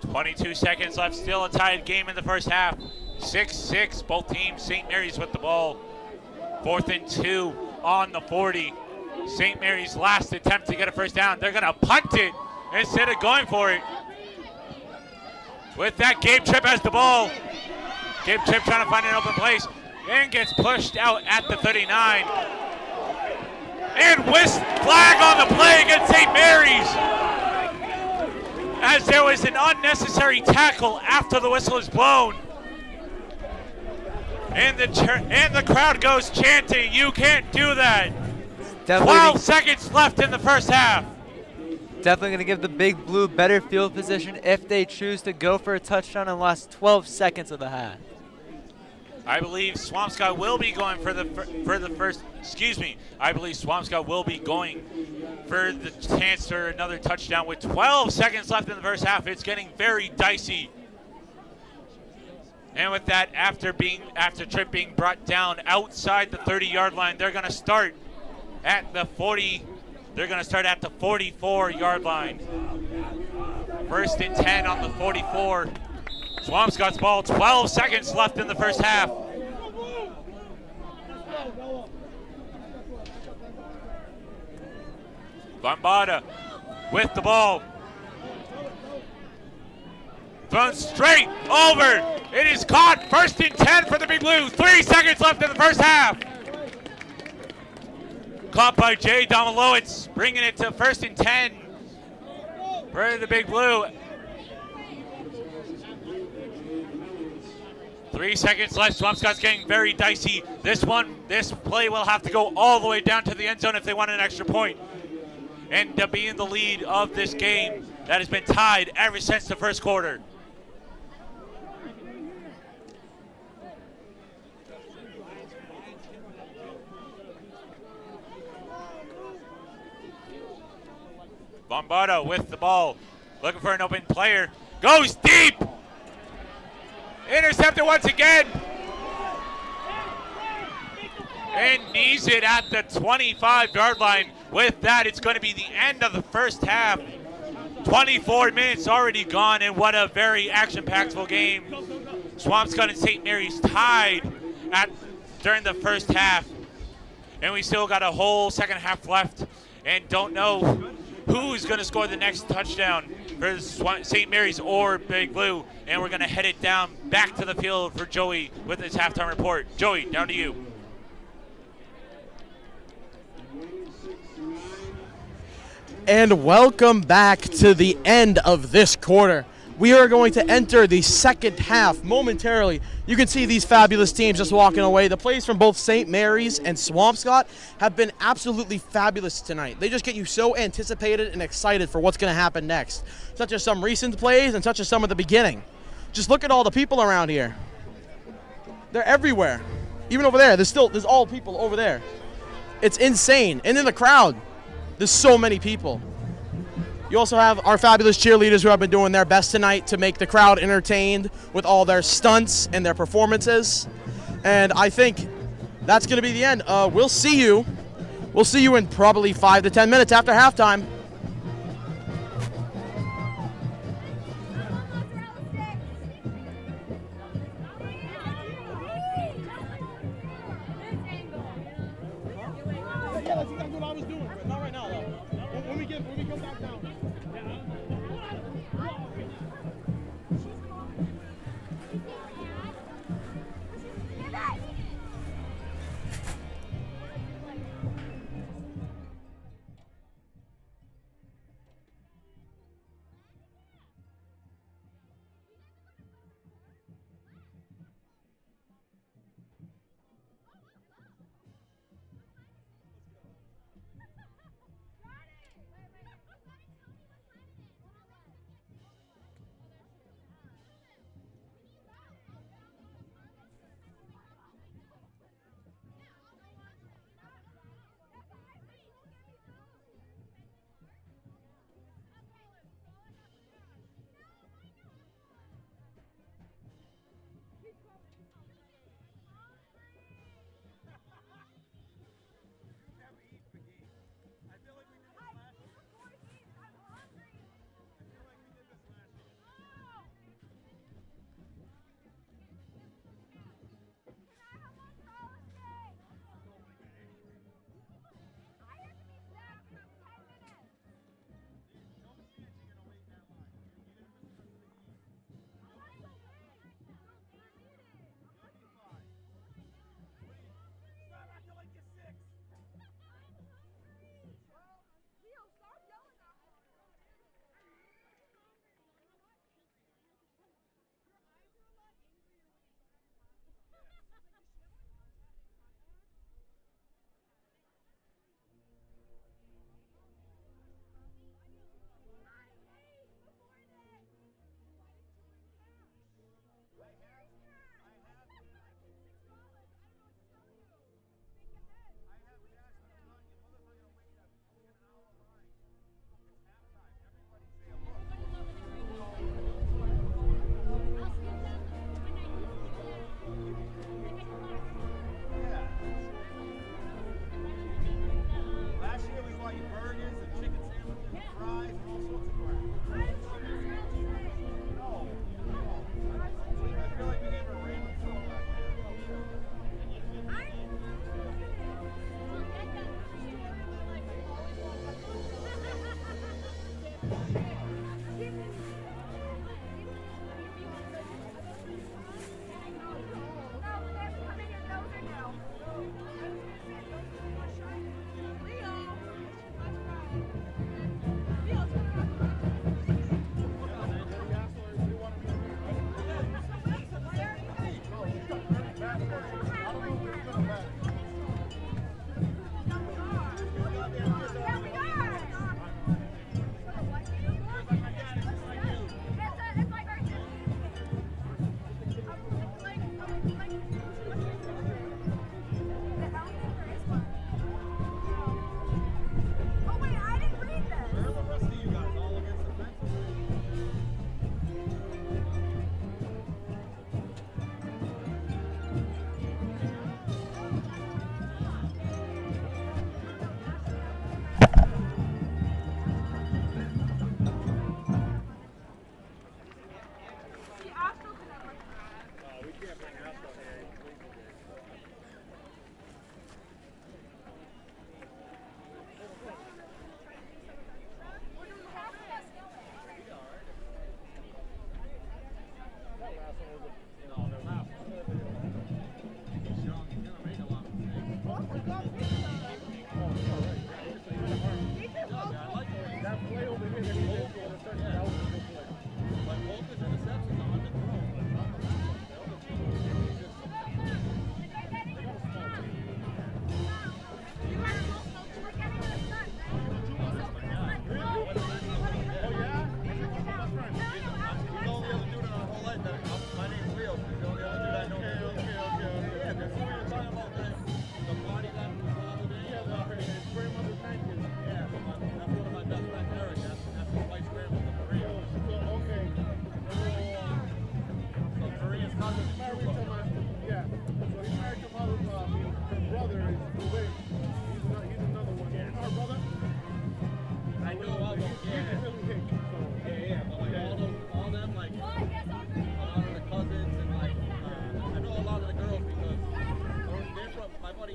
.22 seconds left, still a tied game in the first half. 6-6, both teams. St. Mary's with the ball. 4th and 2 on the 40. St. Mary's last attempt to get a first down. They're gonna punt it instead of going for it. With that, Gabe Tripp has the ball. Gabe Tripp trying to find an open place and gets pushed out at the 39. And whist flag on the play against St. Mary's, as there was an unnecessary tackle after the whistle is blown. And the crowd goes chanting, "You can't do that." 12 seconds left in the first half. Definitely going to give the Big Blue better field position if they choose to go for a touchdown in the last 12 seconds of the half. I believe Swampscott will be going for the first. Excuse me. I believe Swampscott will be going for the chance for another touchdown with 12 seconds left in the first half. It's getting very dicey. And with that, after Trip being brought down outside the 30-yard line, they're going to start at the 40. They're going to start at the 44-yard line. First and 10 on the 44. Swampscott's ball, 12 seconds left in the first half. Bombada with the ball. Thrown straight over. It is caught. First and 10 for the Big Blue. 3 seconds left in the first half. Caught by Jay Domilowitz, bringing it to first and 10 for the Big Blue. 3 seconds left. Swampscott's getting very dicey. This play will have to go all the way down to the end zone if they want an extra point. And to be in the lead of this game that has been tied ever since the first quarter. Bombado with the ball, looking for an open player. Goes deep! Intercepted once again. And knees it at the 25-yard line. With that, it's going to be the end of the first half. 24 minutes already gone, and what a very action-packed game. Swampscott and St. Mary's tied during the first half. And we still got a whole second half left and don't know who's going to score the next touchdown for St. Mary's or Big Blue. And we're going to head it down back to the field for Joey with his halftime report. Joey, down to you. And welcome back to the end of this quarter. We are going to enter the second half momentarily. You can see these fabulous teams just walking away. The plays from both St. Mary's and Swampscott have been absolutely fabulous tonight. They just get you so anticipated and excited for what's going to happen next, such as some recent plays and such as some at the beginning. Just look at all the people around here. They're everywhere. Even over there, there's all people over there. It's insane. And in the crowd, there's so many people. You also have our fabulous cheerleaders who have been doing their best tonight to make the crowd entertained with all their stunts and their performances. And I think that's going to be the end. We'll see you in probably 5 to 10 minutes after halftime.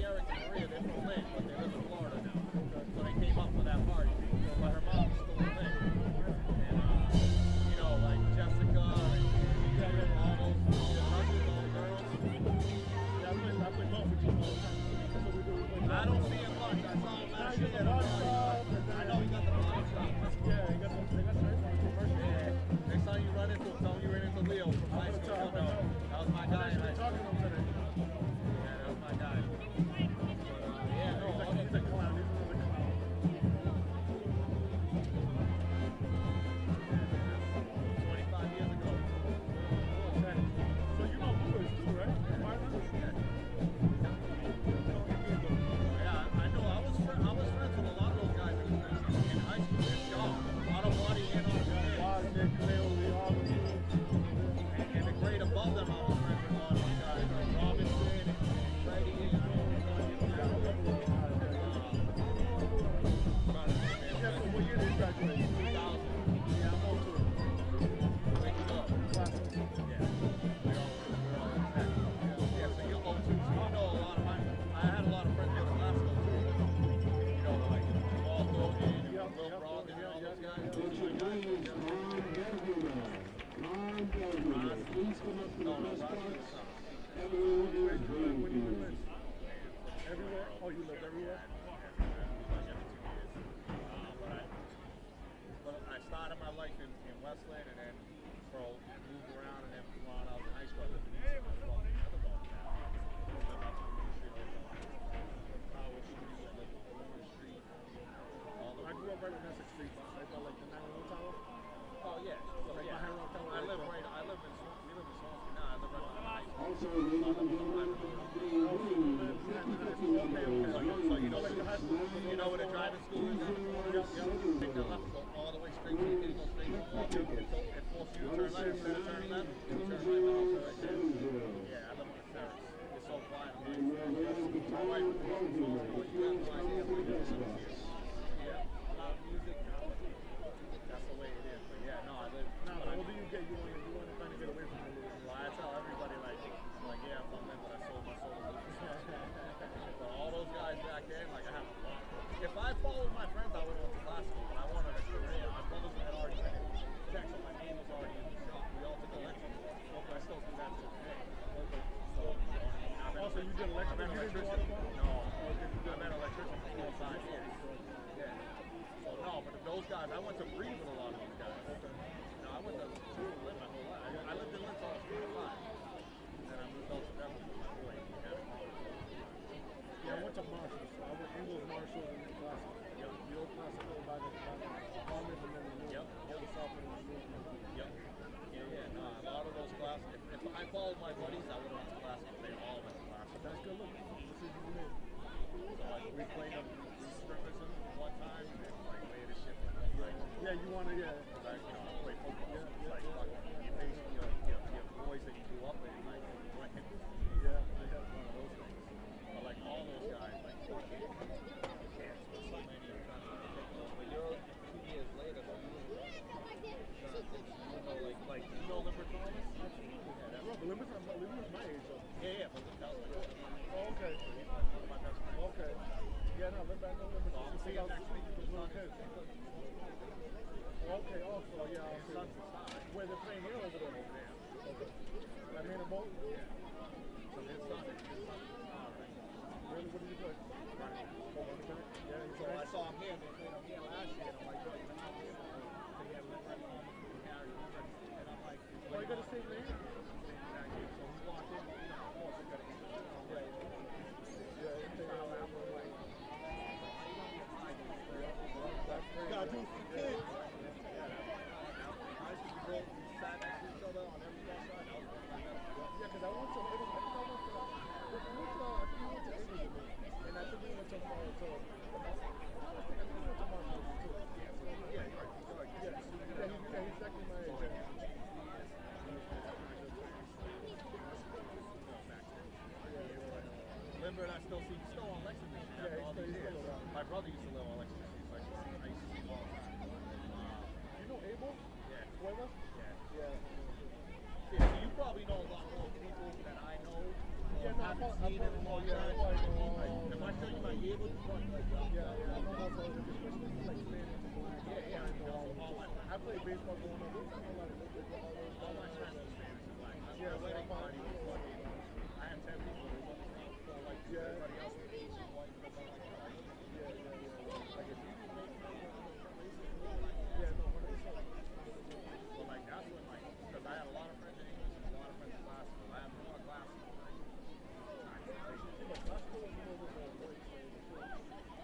Eric and Maria, they're from Lynn, but they live in Florida now. So they came up for that party. But her mom's still in Lynn. And, you know, like Jessica and all those husbands, all the girls. Yeah, I play golf with you all the time. That's what we do. We play golf. I don't see him much. I saw him last year. I know he got the body shop. Yeah, they got the first. Yeah. Next time you run into him, tell him you ran into Leo from high school. No, that was my guy in high school. Talking to him today. Yeah, that was my guy. But, yeah, no, He's a clown. He's another clown. 25 years ago. Okay. So you know Lewis too, right? Yeah, I know. I was friends with a lot of those guys in high school. They're sharp. A lot of money in on and the grade above them, I was friends with a lot of these guys like Robinson and Freddie and Yeah, so what year did you graduate? 2000. Yeah, I'm old too. Wake it up. Classic. Yeah. We're all yeah, so you're old too. So you know a lot of mine. I had a lot of friends in Glasgow too. You know, like Paul Logan, Will Brogdon, and all those guys. Yeah. Those are my guys. Please come up to the press box. Everywhere? Oh, you lived everywhere? But I started my life in Westland and then moved around, and then while I was in high school, I lived in East. I lived in another dog town. I lived out to the street, Howard Street, I lived on the street. I grew up right in Essex Street, right by like the 911 Tower. Oh yeah, so Like yeah. behind Rock Tower. We live in Swampscott now. I live right by high school. Also, ladies and gentlemen, So you know, like the high school, you know where the driving school is? Take the left, go all the way straight to the go straight to it forces you to turn left instead of turning left. You turn right, but also right there. Yeah, I live on the terrace. It's so quiet. My wife was born in Swampscott. You have no idea what it is. Yeah, loud music. That's the way it is. But yeah, no, I live. Now, the older you get, you want to kind of get away from the movie. Well, I tell everybody, like yeah, I'm from Lynn, but I sold my soul to lose. But all those guys back then, like, I have a lot. If I followed my friends, I would have went to classical, but I wanted a career. My brothers had already been in tech, so my name was already in the shop. We all took electrical. I still do that to today. So, Also, you did electrical? I'm an electrician. No, I'm an electrician for 4 or 5 years. Yeah. So, no, but those guys, I went to breed with a lot of those guys. No, I went to school and lived my whole life. I lived in Lynn till I was 25. And I moved out to Beverly with my boy. Yeah, I went to Marshall. So I went Ingles, Marshall, and then Classic. The old Classic over by the Palmers and then the new. Yep. All the South and the new. Yep. Yeah. No, a lot of those classes. If I followed my buddies, I would have went to class. They all went to class. That's good look. This is you made. So like we played them strippers one time and like laid a shit. Like, Yeah, you want to, yeah. like, you know, I play football. Yeah, It's yeah, like yeah. fucking you face your boys that you grew up with, like what hit this. Yeah. One of those things. But like all those guys, like so many are trying to take those. But you're 2 years later, but like you know Limber Thomas? Yeah, that's But Limber's my age, though. yeah, but that was like Oh, okay. one of my best friends. Okay. Yeah, no, Limber, I know Limber. So I'm seeing next week. Just little kids. Okay, also, yeah, I'll see. Where they're playing here over there? Okay. Like in a boat? So his son is Really, what did you play? Yeah, he's So I right. saw him here, they played him here last year, and I'm like, yo, you're not here. So he had Limber and Harry Limber, and I'm like, Oh, you got to stay there? so he walked in, you know, of course, I got to get Gotta do it for the kids. I used to go sat next to each other on every bus ride. That was one of my best friends. Yeah, because I went to England. I think we went to England, and I think we went to Marshall too. Yeah, you're right. Yeah, he's exactly my age. Limber and I still see, he's still on Lexington. Yeah, All these he's years. still around. My brother used to live on Lexington. So I used to see him all the time. You know Abel? Yeah. Cueva? Yeah. Yeah. Yeah, so you probably know a lot more people than I know. Yeah, no, Haven't I seen him in a long yeah, time. I know, I played baseball growing up. All my friends are Spanish and black. Yeah, wedding party. I have 10 people. So like everybody else is Asian, white, stuff like that. Like if you do make yeah, no, 100%. But like that's when like, because I had a lot of friends in English and a lot of friends in classical. I have more classical.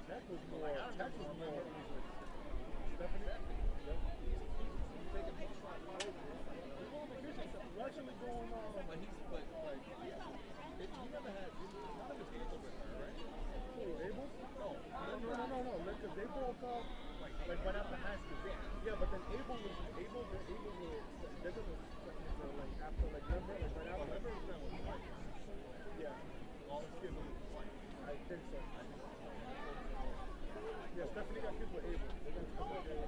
That was more. That was more. We're actually going on, but he's like, he never had, none of his Abel with her, right? Who, Abel? No, because they broke up, like right after high school. Yeah, but then Abel was, they're gonna, like, after, like, remember, like, right after, yeah. All his kids were white. I think so. Yeah, Stephanie got kids with Abel. They're gonna come over there.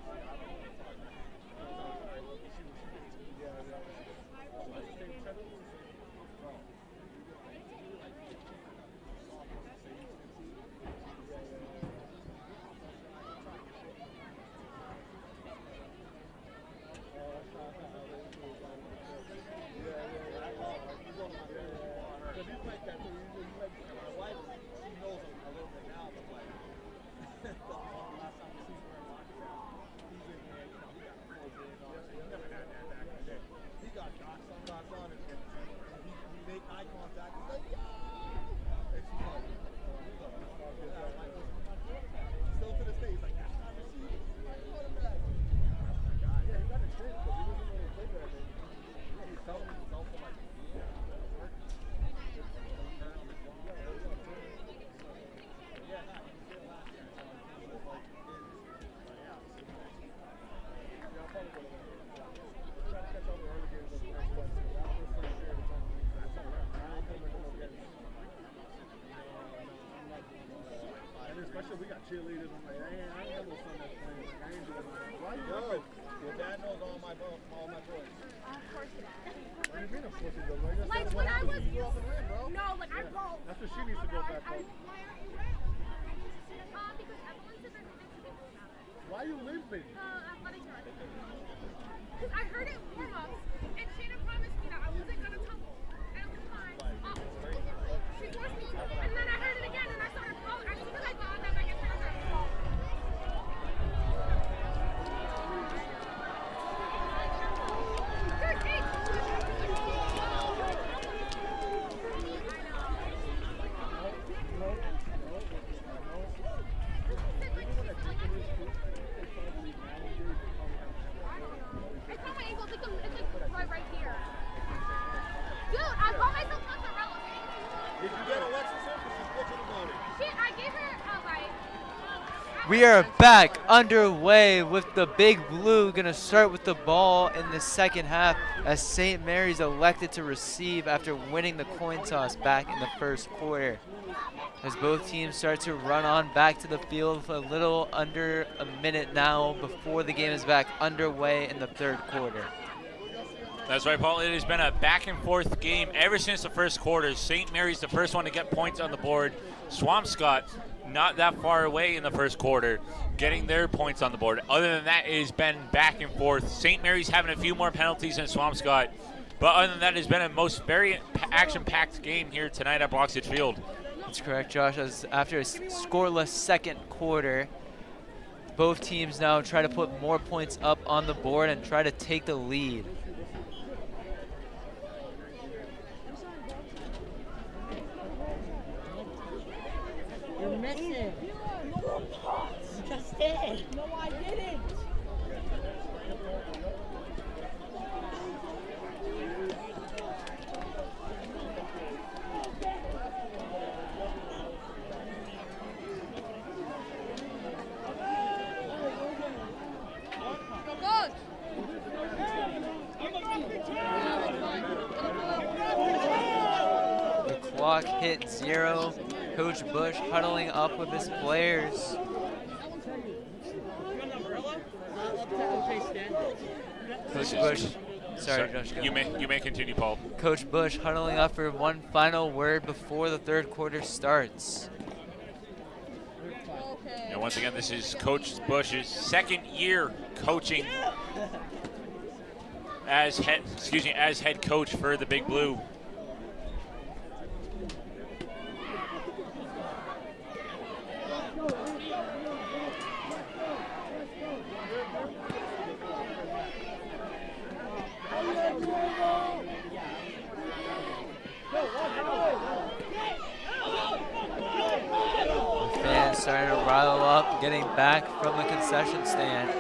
We got cheerleaders. I'm like, I ain't got no son that's playing. Like, I ain't doing that. Why you your dad knows all my boys. Of course it is. What do you mean, of course he does? Like when I was you off the rim, bro. No, like I broke. That's what she needs to go back up. Why aren't you wearing? Because everyone's been listening about it. Why are you limping? Athletic director. Because I heard it warm-ups, and Shannon promised me that I wasn't gonna tumble, and it was fine. She forced me to, and then I heard it again, and I started falling. As soon as I thought that I get hurt, I fall. We are back underway with the Big Blue gonna start with the ball in the second half as St. Mary's elected to receive after winning the coin toss back in the first quarter. As both teams start to run on back to the field for a little under a minute now before the game is back underway in the third quarter. That's right, Paul. It has been a back and forth game ever since the first quarter. St. Mary's the first one to get points on the board. Swampscott not that far away in the first quarter, getting their points on the board. Other than that, it has been back and forth. St. Mary's having a few more penalties than Swampscott, but other than that, it's been a most very action-packed game here tonight at Bloxage Field. That's correct, Josh. As after a scoreless second quarter, both teams now try to put more points up on the board and try to take the lead. You're missing. You just did. No, I didn't. The clock hit 0. Coach Bush huddling up with his players. Coach Bush, sorry, Josh, go. You may continue, Paul. Coach Bush huddling up for one final word before the third quarter starts. And once again, this is Coach Bush's second year coaching as head coach for the Big Blue. Fans starting to rile up, getting back from the concession stand.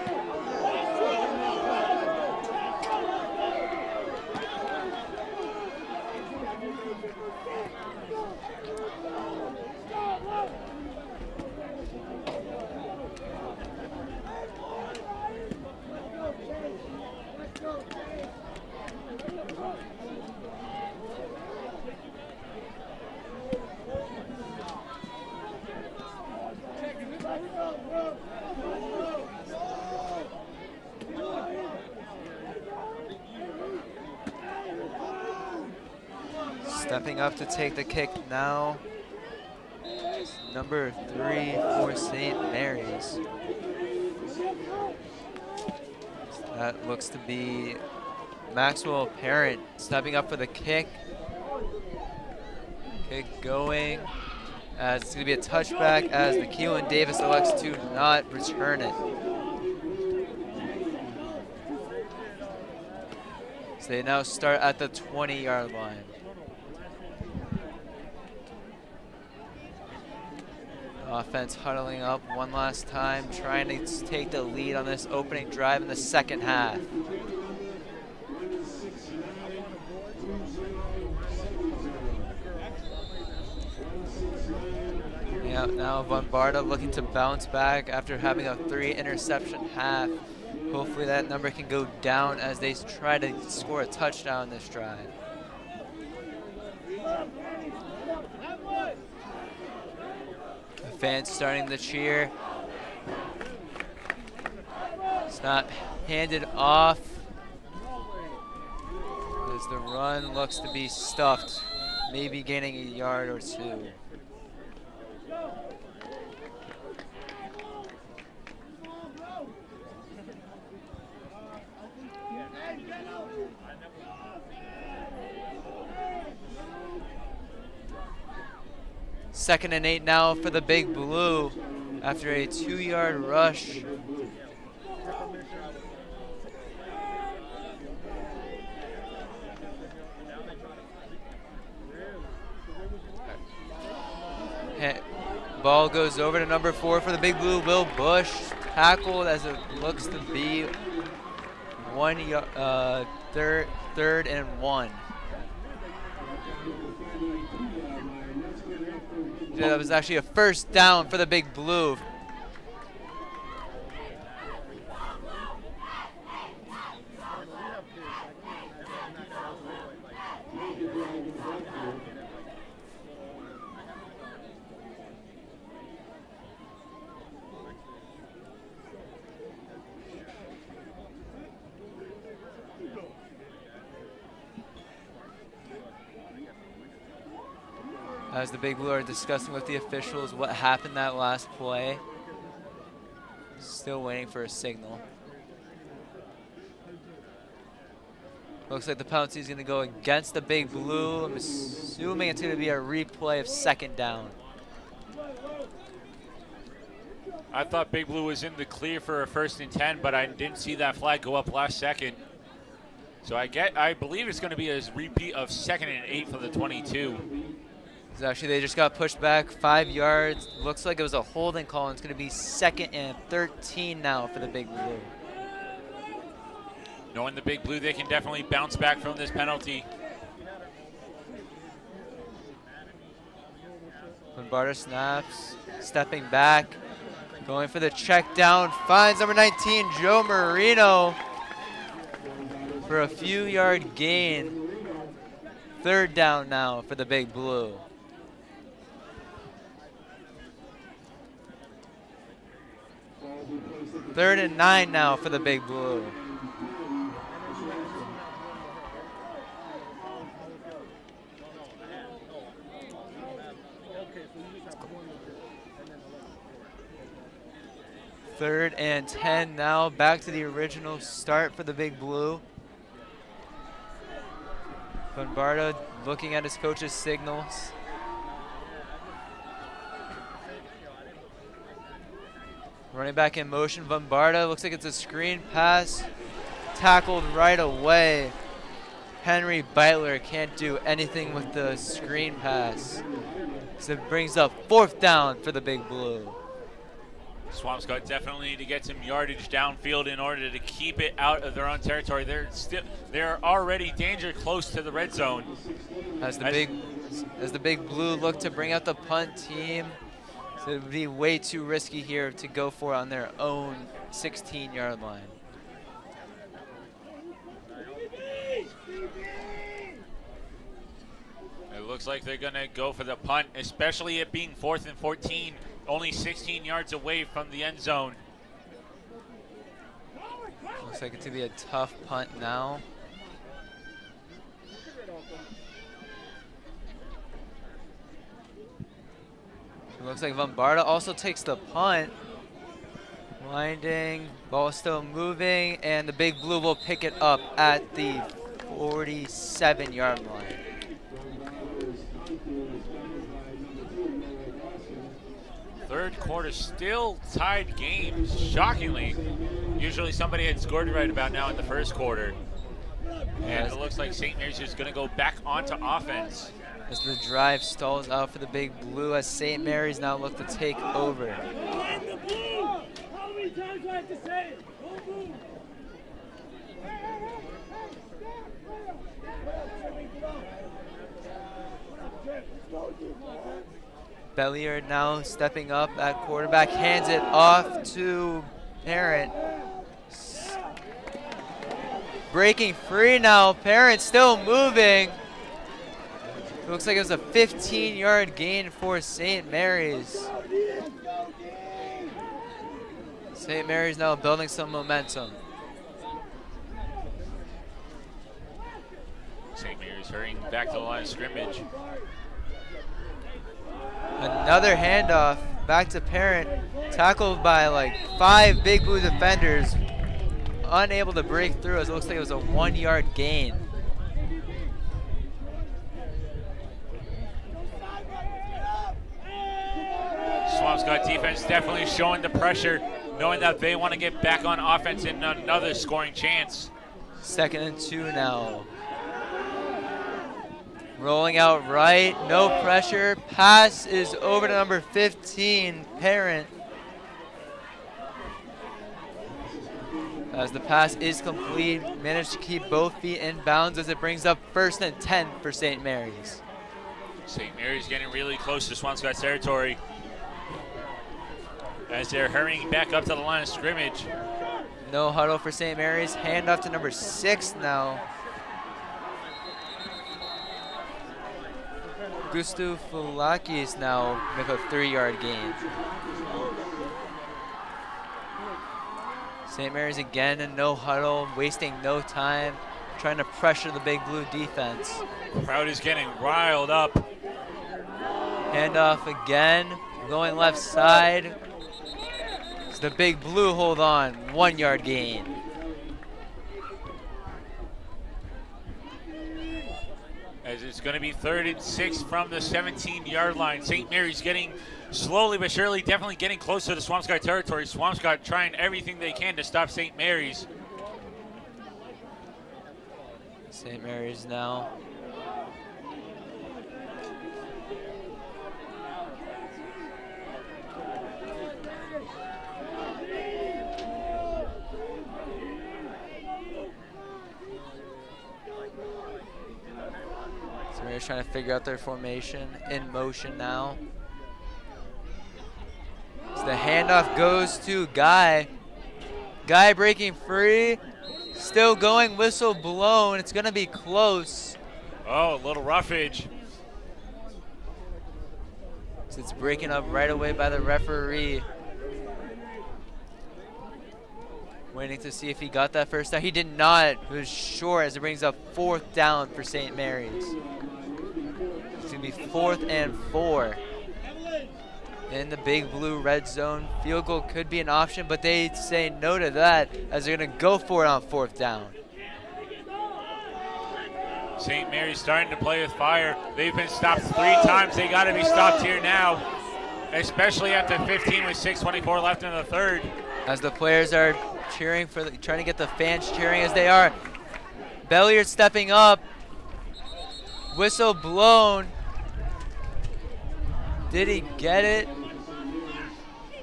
Stepping up to take the kick now, number 3 for St. Mary's. That looks to be Maxwell Parent stepping up for the kick. Kick going, as it's going to be a touchback as the Keelan Davis elects to not return it. So they now start at the 20-yard line. Offense huddling up one last time, trying to take the lead on this opening drive in the second half. Yeah, now Bombarda looking to bounce back after having a 3-interception half. Hopefully that number can go down as they try to score a touchdown this drive. Fans starting the cheer. Snap handed off as the run looks to be stuffed, maybe gaining a yard or two. Second and 8 now for the Big Blue after a 2-yard rush. Ball goes over to number 4 for the Big Blue, Will Bush, tackled as it looks to be third and 1. That was actually a first down for the Big Blue. As the Big Blue are discussing with the officials what happened that last play. Still waiting for a signal. Looks like the penalty is going to go against the Big Blue. I'm assuming it's going to be a replay of second down. I thought Big Blue was in the clear for a 1st and 10, but I didn't see that flag go up last second. So I believe it's going to be a repeat of 2nd and 8 for the 22. Actually, they just got pushed back 5 yards. Looks like it was a holding call, and it's going to be 2nd and 13 now for the Big Blue. Knowing the Big Blue, they can definitely bounce back from this penalty. Bombarda snaps, stepping back, going for the check down, finds number 19, Joe Marino, for a few-yard gain. 3rd down now for the Big Blue. Third and 9 now for the Big Blue. 3rd and 10 now. Back to the original start for the Big Blue. Bombardo looking at his coach's signals. Running back in motion, Bombardo. Looks like it's a screen pass. Tackled right away. Henry Beitler can't do anything with the screen pass. So it brings up 4th down for the Big Blue. Swampscott definitely need to get some yardage downfield in order to keep it out of their own territory. They're already danger close to the red zone. As the Big Blue look to bring out the punt team, so it would be way too risky here to go for it on their own 16-yard line. It looks like they're going to go for the punt, especially it being 4th and 14, only 16 yards away from the end zone. Looks like it's going to be a tough punt now. It looks like Bombardo also takes the punt. Winding, ball still moving, and the Big Blue will pick it up at the 47-yard line. Third quarter, still tied games, shockingly. Usually somebody had scored right about now in the first quarter. And it looks like St. Mary's is going to go back onto offense. As the drive stalls out for the Big Blue, as St. Mary's now look to take over. How many times do I have to say it? Belliard now stepping up at quarterback, hands it off to Parent. Breaking free now, Parent still moving. It looks like it was a 15-yard gain for St. Mary's. St. Mary's now building some momentum. St. Mary's hurrying back to the line of scrimmage. Another handoff back to Parent, tackled by like 5 Big Blue defenders, unable to break through as it looks like it was a 1-yard gain. Swampscott defense definitely showing the pressure, knowing that they want to get back on offense in another scoring chance. 2nd and 2 now. Rolling out right, no pressure. Pass is over to number 15, Parent. As the pass is complete, managed to keep both feet in bounds as it brings up 1st and 10 for St. Mary's. St. Mary's getting really close to Swampscott territory as they're hurrying back up to the line of scrimmage. No huddle for St. Mary's. Handoff to number 6 now. Gustu Fulakis now make a 3-yard gain. St. Mary's again in no huddle, wasting no time, trying to pressure the Big Blue defense. Crowd is getting riled up. Handoff again, going left side. It's the Big Blue hold on, 1-yard gain. As it's going to be 3rd and 6 from the 17-yard line. St. Mary's getting slowly but surely, definitely getting close to the Swampscott territory. Swampscott trying everything they can to stop St. Mary's. St. Mary's now. St. Mary's trying to figure out their formation, in motion now. As the handoff goes to Guy. Guy breaking free. Still going, whistle blown. It's going to be close. Oh, a little roughage. So it's breaking up right away by the referee. Waiting to see if he got that first down. He did not. It was short as it brings up 4th down for St. Mary's. It's going to be 4th and 4. in the big blue red zone. Field goal could be an option, but they say no to that as they're going to go for it on 4th down. St. Mary's starting to play with fire. They've been stopped 3 times. They got to be stopped here now, especially at the 15 with 6:24 left in the 3rd. As the players are cheering trying to get the fans cheering as they are. Belliard stepping up. Whistle blown. Did he get it?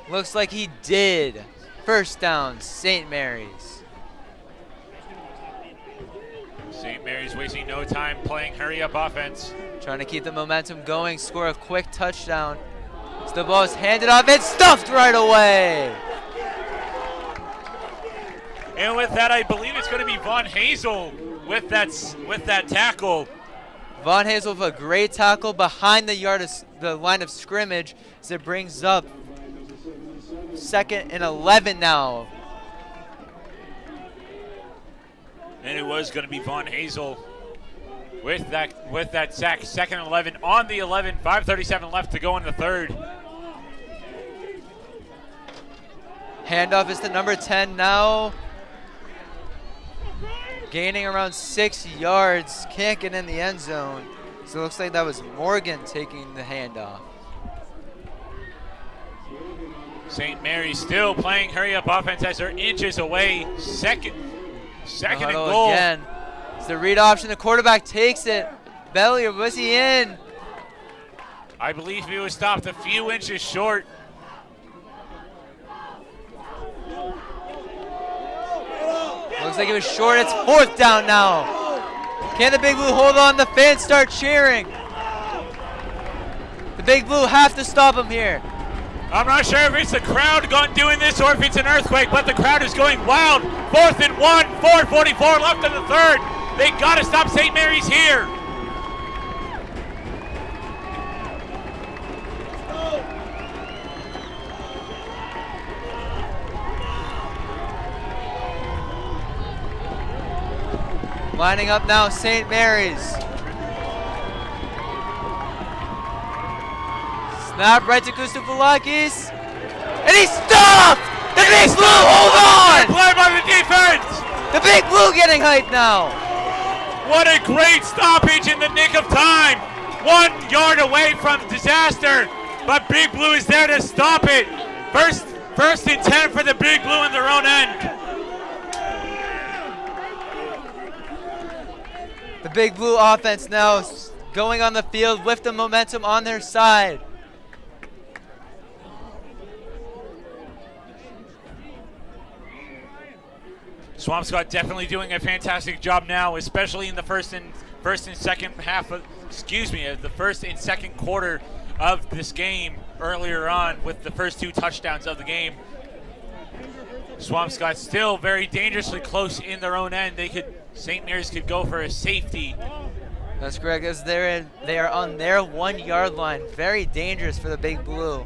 Looks like he did. 1st down, St. Mary's. St. Mary's wasting no time playing hurry-up offense. Trying to keep the momentum going, score a quick touchdown. So the ball is handed off and stuffed right away. And with that, I believe it's going to be Von Hazel with that tackle. Von Hazel with a great tackle behind the line of scrimmage as it brings up 2nd and 11 now. And it was going to be Von Hazel with that sack. 2nd and 11 on the 11. 5:37 left to go in the 3rd. Handoff is to number 10 now. Gaining around 6 yards. Can't get in the end zone. So it looks like that was Morgan taking the handoff. St. Mary's still playing hurry-up offense as they're inches away. Second and goal. Again. It's the read option. The quarterback takes it. Belliard, was he in? I believe he was stopped a few inches short. Looks like it was short. It's 4th down now. Can the Big Blue hold on? The fans start cheering. The Big Blue have to stop him here. I'm not sure if it's the crowd doing this or if it's an earthquake, but the crowd is going wild. 4th and 1, 4:44 left in the 3rd. They got to stop St. Mary's here. Lining up now, St. Mary's. Snap right to Kustufulakis. And he's stopped! The Big Blue, hold on! Play by the defense! The Big Blue getting hyped now. What a great stoppage in the nick of time. 1 yard away from disaster, but Big Blue is there to stop it. First and 10 for the Big Blue in their own end. The Big Blue offense now going on the field with the momentum on their side. Swampscott definitely doing a fantastic job now, especially in the first and second half of, the first and second quarter of this game earlier on with the first 2 touchdowns of the game. Swampscott still very dangerously close in their own end. St. Mary's could go for a safety. That's correct, as they are on their 1 yard line. Very dangerous for the Big Blue.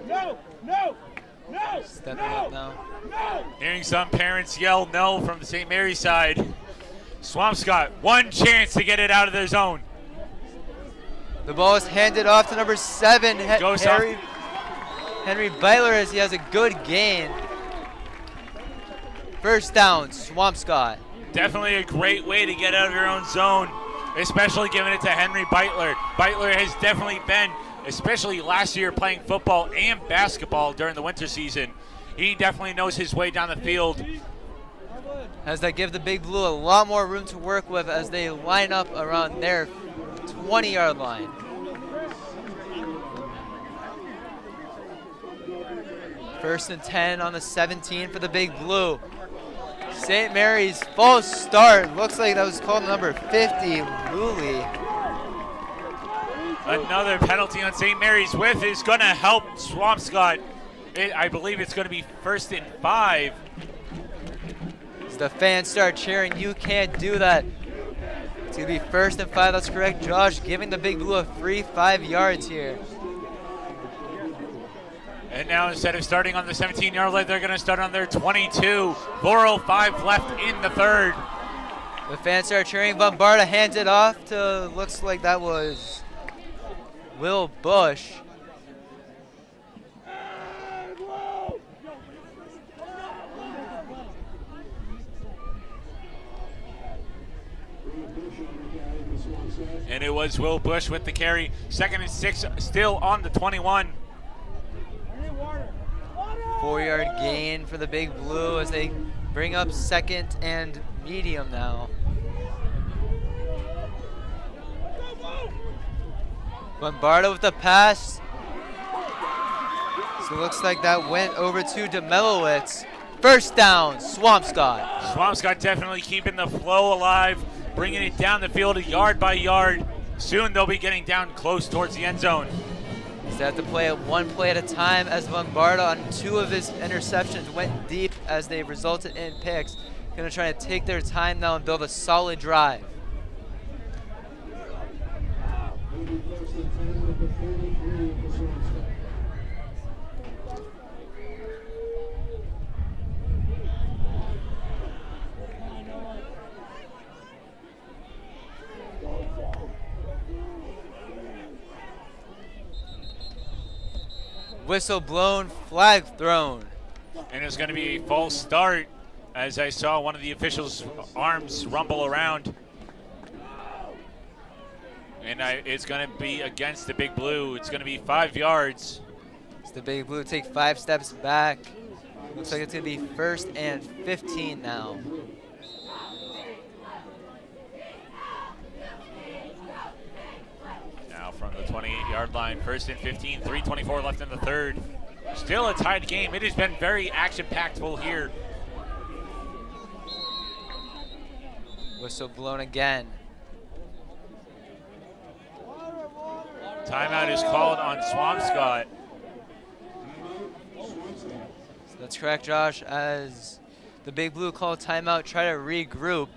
No! Stepping up now. Hearing some parents yell no from the St. Mary's side. Swampscott, 1 chance to get it out of their zone. The ball is handed off to number 7, Henry Beitler, as he has a good gain. 1st down, Swampscott. Definitely a great way to get out of your own zone, especially giving it to Henry Beitler. Beitler has definitely been, especially last year playing football and basketball during the winter season. He definitely knows his way down the field. As they give the Big Blue a lot more room to work with as they line up around their 20-yard line. First and 10 on the 17 for the Big Blue. St. Mary's false start. Looks like that was called number 50, Luli. Another penalty on St. Mary's with is going to help Swampscott. I believe it's going to be 1st and 5. As the fans start cheering, you can't do that. It's going to be 1st and 5. That's correct, Josh, giving the Big Blue a free 5 yards here. And now instead of starting on the 17-yard line, they're going to start on their 22. 4:05 left in the 3rd. The fans start cheering. Bombarda hands it off to, looks like that was Will Bush. And it was Will Bush with the carry. 2nd and 6, still on the 21. 4-yard gain for the Big Blue as they bring up 2nd and medium now. Lombardo with the pass. So it looks like that went over to Demelowitz. First down, Swampscott. Swampscott definitely keeping the flow alive, bringing it down the field yard by yard. Soon they'll be getting down close towards the end zone. So they have to play it one play at a time as Lombardo on 2 of his interceptions went deep as they resulted in picks. Going to try to take their time now and build a solid drive. Whistle blown, flag thrown. And it's going to be a false start as I saw one of the officials' arms rumble around. And it's going to be against the Big Blue. It's going to be 5 yards. So the Big Blue take 5 steps back. Looks like it's going to be 1st and 15 now. Now from the 28-yard line, 1st and 15, 3:24 left in the 3rd. Still a tied game. It has been very action-packed here. Whistle blown again. Timeout is called on Swampscott. So that's correct, Josh, as the Big Blue call timeout, try to regroup.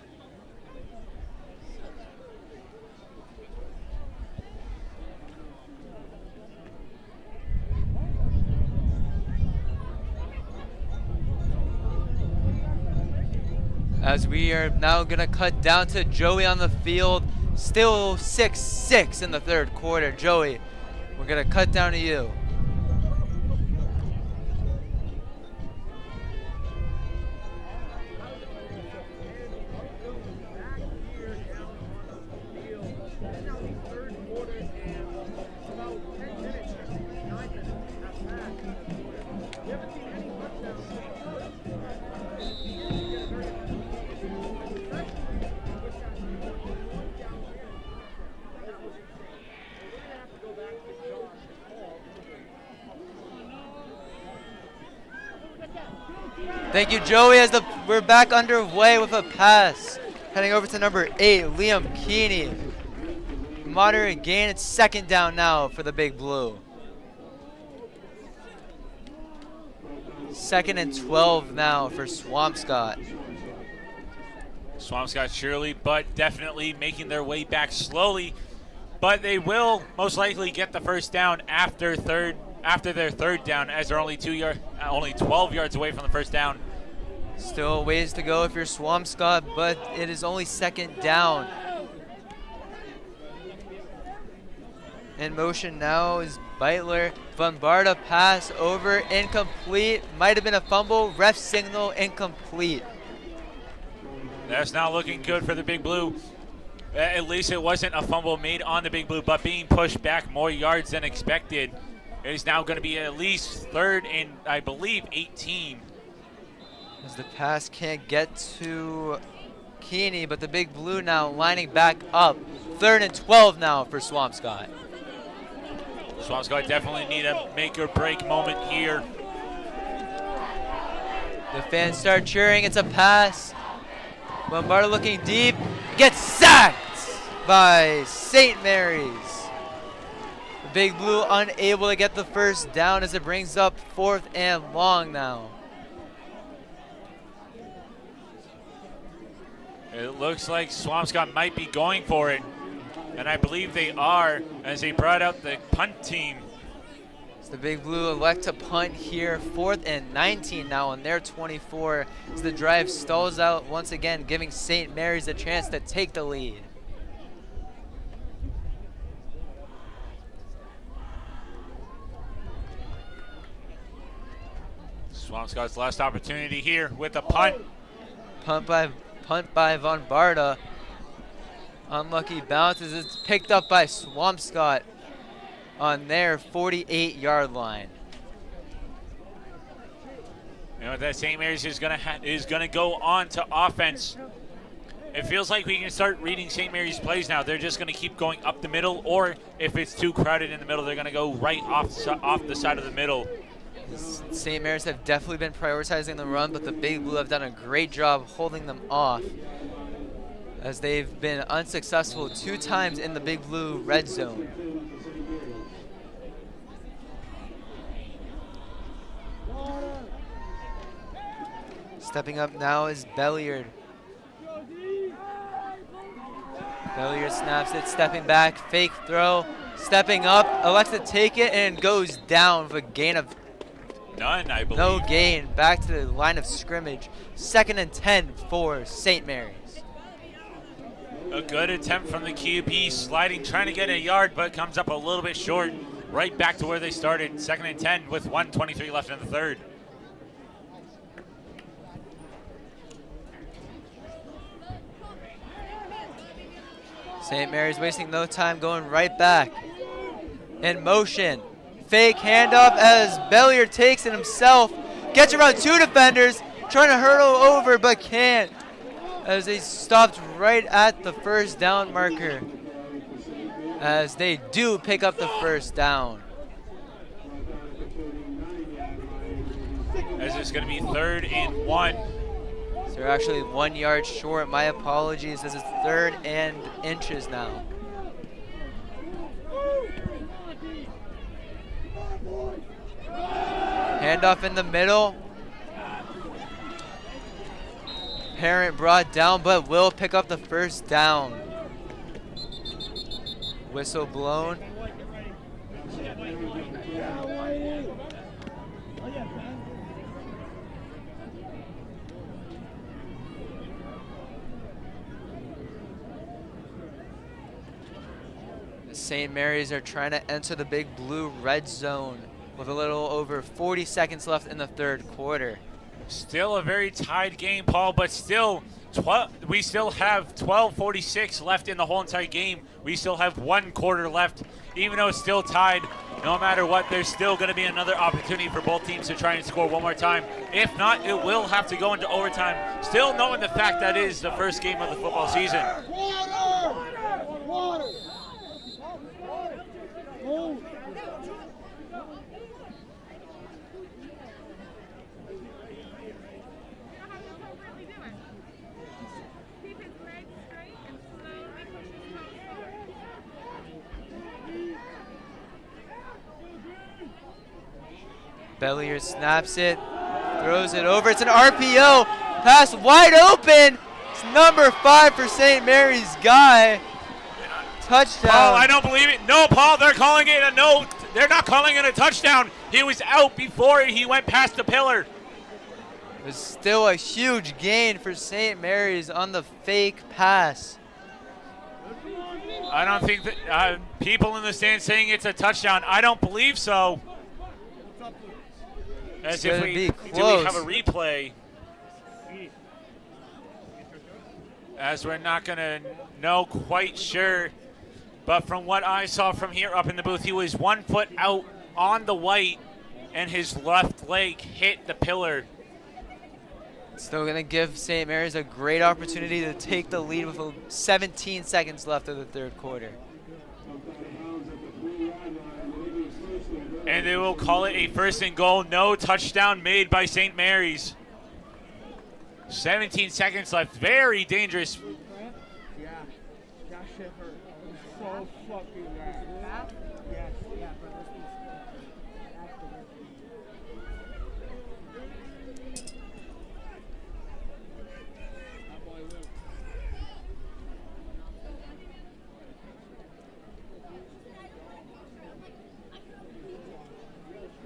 As we are now gonna cut down to Joey on the field. Still 6-6 in the 3rd quarter. Joey, we're gonna cut down to you. Thank you, Joey, as we're back underway with a pass. Heading over to number 8, Liam Keeney. Moderate gain, it's 2nd down now for the Big Blue. 2nd and 12 now for Swampscott. Swampscott surely, but definitely making their way back slowly. But they will most likely get the 1st down after their 3rd down, as they're only 12 yards away from the 1st down. Still a ways to go if you're Swampscott, but it is only 2nd down. In motion now is Beitler. Bombarda pass over, incomplete. Might have been a fumble. Ref signal incomplete. That's not looking good for the Big Blue. At least it wasn't a fumble made on the Big Blue, but being pushed back more yards than expected. It is now going to be at least 3rd and, I believe, 18. As the pass can't get to Keeney, but the Big Blue now lining back up. 3rd and 12 now for Swampscott. Swampscott definitely need a make or break moment here. The fans start cheering. It's a pass. Bombarda looking deep. Gets sacked by St. Mary's. The Big Blue unable to get the 1st down as it brings up 4th and long now. It looks like Swampscott might be going for it, and I believe they are, as they brought out the punt team. So the Big Blue elect to punt here, 4th and 19 now on their 24, as the drive stalls out once again, giving St. Mary's a chance to take the lead. Swampscott's last opportunity here with a punt. Punt by Von Barta. Unlucky bounces. It's picked up by Swampscott on their 48-yard line. You know that St. Mary's is gonna go on to offense. It feels like we can start reading St. Mary's plays now. They're just gonna keep going up the middle, or if it's too crowded in the middle, they're gonna go right off the side of the middle. St. Mary's have definitely been prioritizing the run, but the Big Blue have done a great job holding them off, as they've been unsuccessful 2 times in the Big Blue red zone. Stepping up now is Belliard. Belliard snaps it, stepping back, fake throw, stepping up, elects to take it, and goes down for a gain of none, I believe. no gain. Back to the line of scrimmage. 2nd and 10 for St. Mary's. A good attempt from the QB, sliding, trying to get a yard, but comes up a little bit short. Right back to where they started. 2nd and 10 with 1:23 left in the third. St. Mary's wasting no time, going right back. In motion. Fake handoff as Belliard takes it himself. Gets around 2 defenders. Trying to hurdle over, but can't. As they stopped right at the first down marker. As they do pick up the first down. As it's going to be 3rd and 1. So they're actually 1 yard short. My apologies, as it's 3rd and inches now. Handoff in the middle. Parent brought down, but will pick up the first down. Whistle blown. St. Mary's are trying to enter the Big Blue red zone with a little over 40 seconds left in the 3rd quarter. Still a very tied game, Paul, but still, we still have 12:46 left in the whole entire game. We still have 1 quarter left. Even though it's still tied, no matter what, there's still going to be another opportunity for both teams to try and score one more time. If not, it will have to go into overtime. Still knowing the fact that it is the first game of the football season. Water! Belliard snaps it, throws it over. It's an RPO. Pass wide open. It's number 5 for St. Mary's guy. Touchdown. Paul, I don't believe it. No, Paul, they're calling it a no. They're not calling it a touchdown. He was out before he went past the pillar. It was still a huge gain for St. Mary's on the fake pass. I don't think that people in the stands saying it's a touchdown. I don't believe so. As if we have a replay. As we're not going to know quite sure. But from what I saw from here up in the booth, he was 1 foot out on the white, and his left leg hit the pillar. Still going to give St. Mary's a great opportunity to take the lead with 17 seconds left of the 3rd quarter. And they will call it a 1st and goal. No touchdown made by St. Mary's. 17 seconds left. Very dangerous. Yeah, that shit hurt so fucking bad. Yes, yeah, bro.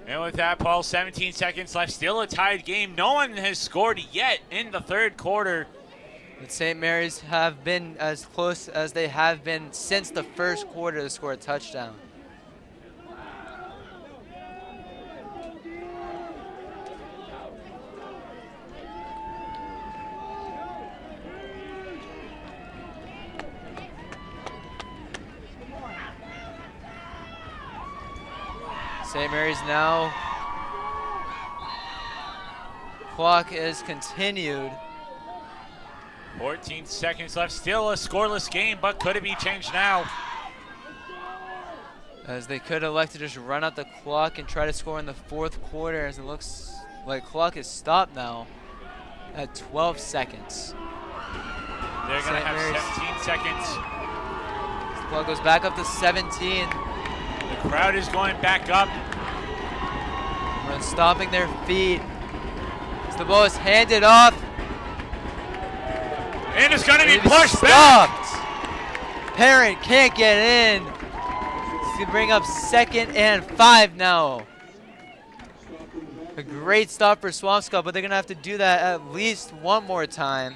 And with that, Paul, 17 seconds left. Still a tied game. No one has scored yet in the 3rd quarter. But St. Mary's have been as close as they have been since the 1st quarter to score a touchdown. St. Mary's now. Clock is continued. 14 seconds left. Still a scoreless game, but could it be changed now? As they could elect to just run out the clock and try to score in the fourth quarter, as it looks like clock is stopped now at 12 seconds. They're going to have 17 seconds. The clock goes back up to 17. The crowd is going back up. Everyone's stomping their feet. As the ball is handed off. And it's going to be It is pushed back. stopped. Parent can't get in. He's going to bring up 2nd and 5 now. A great stop for Swampscott, but they're going to have to do that at least one more time.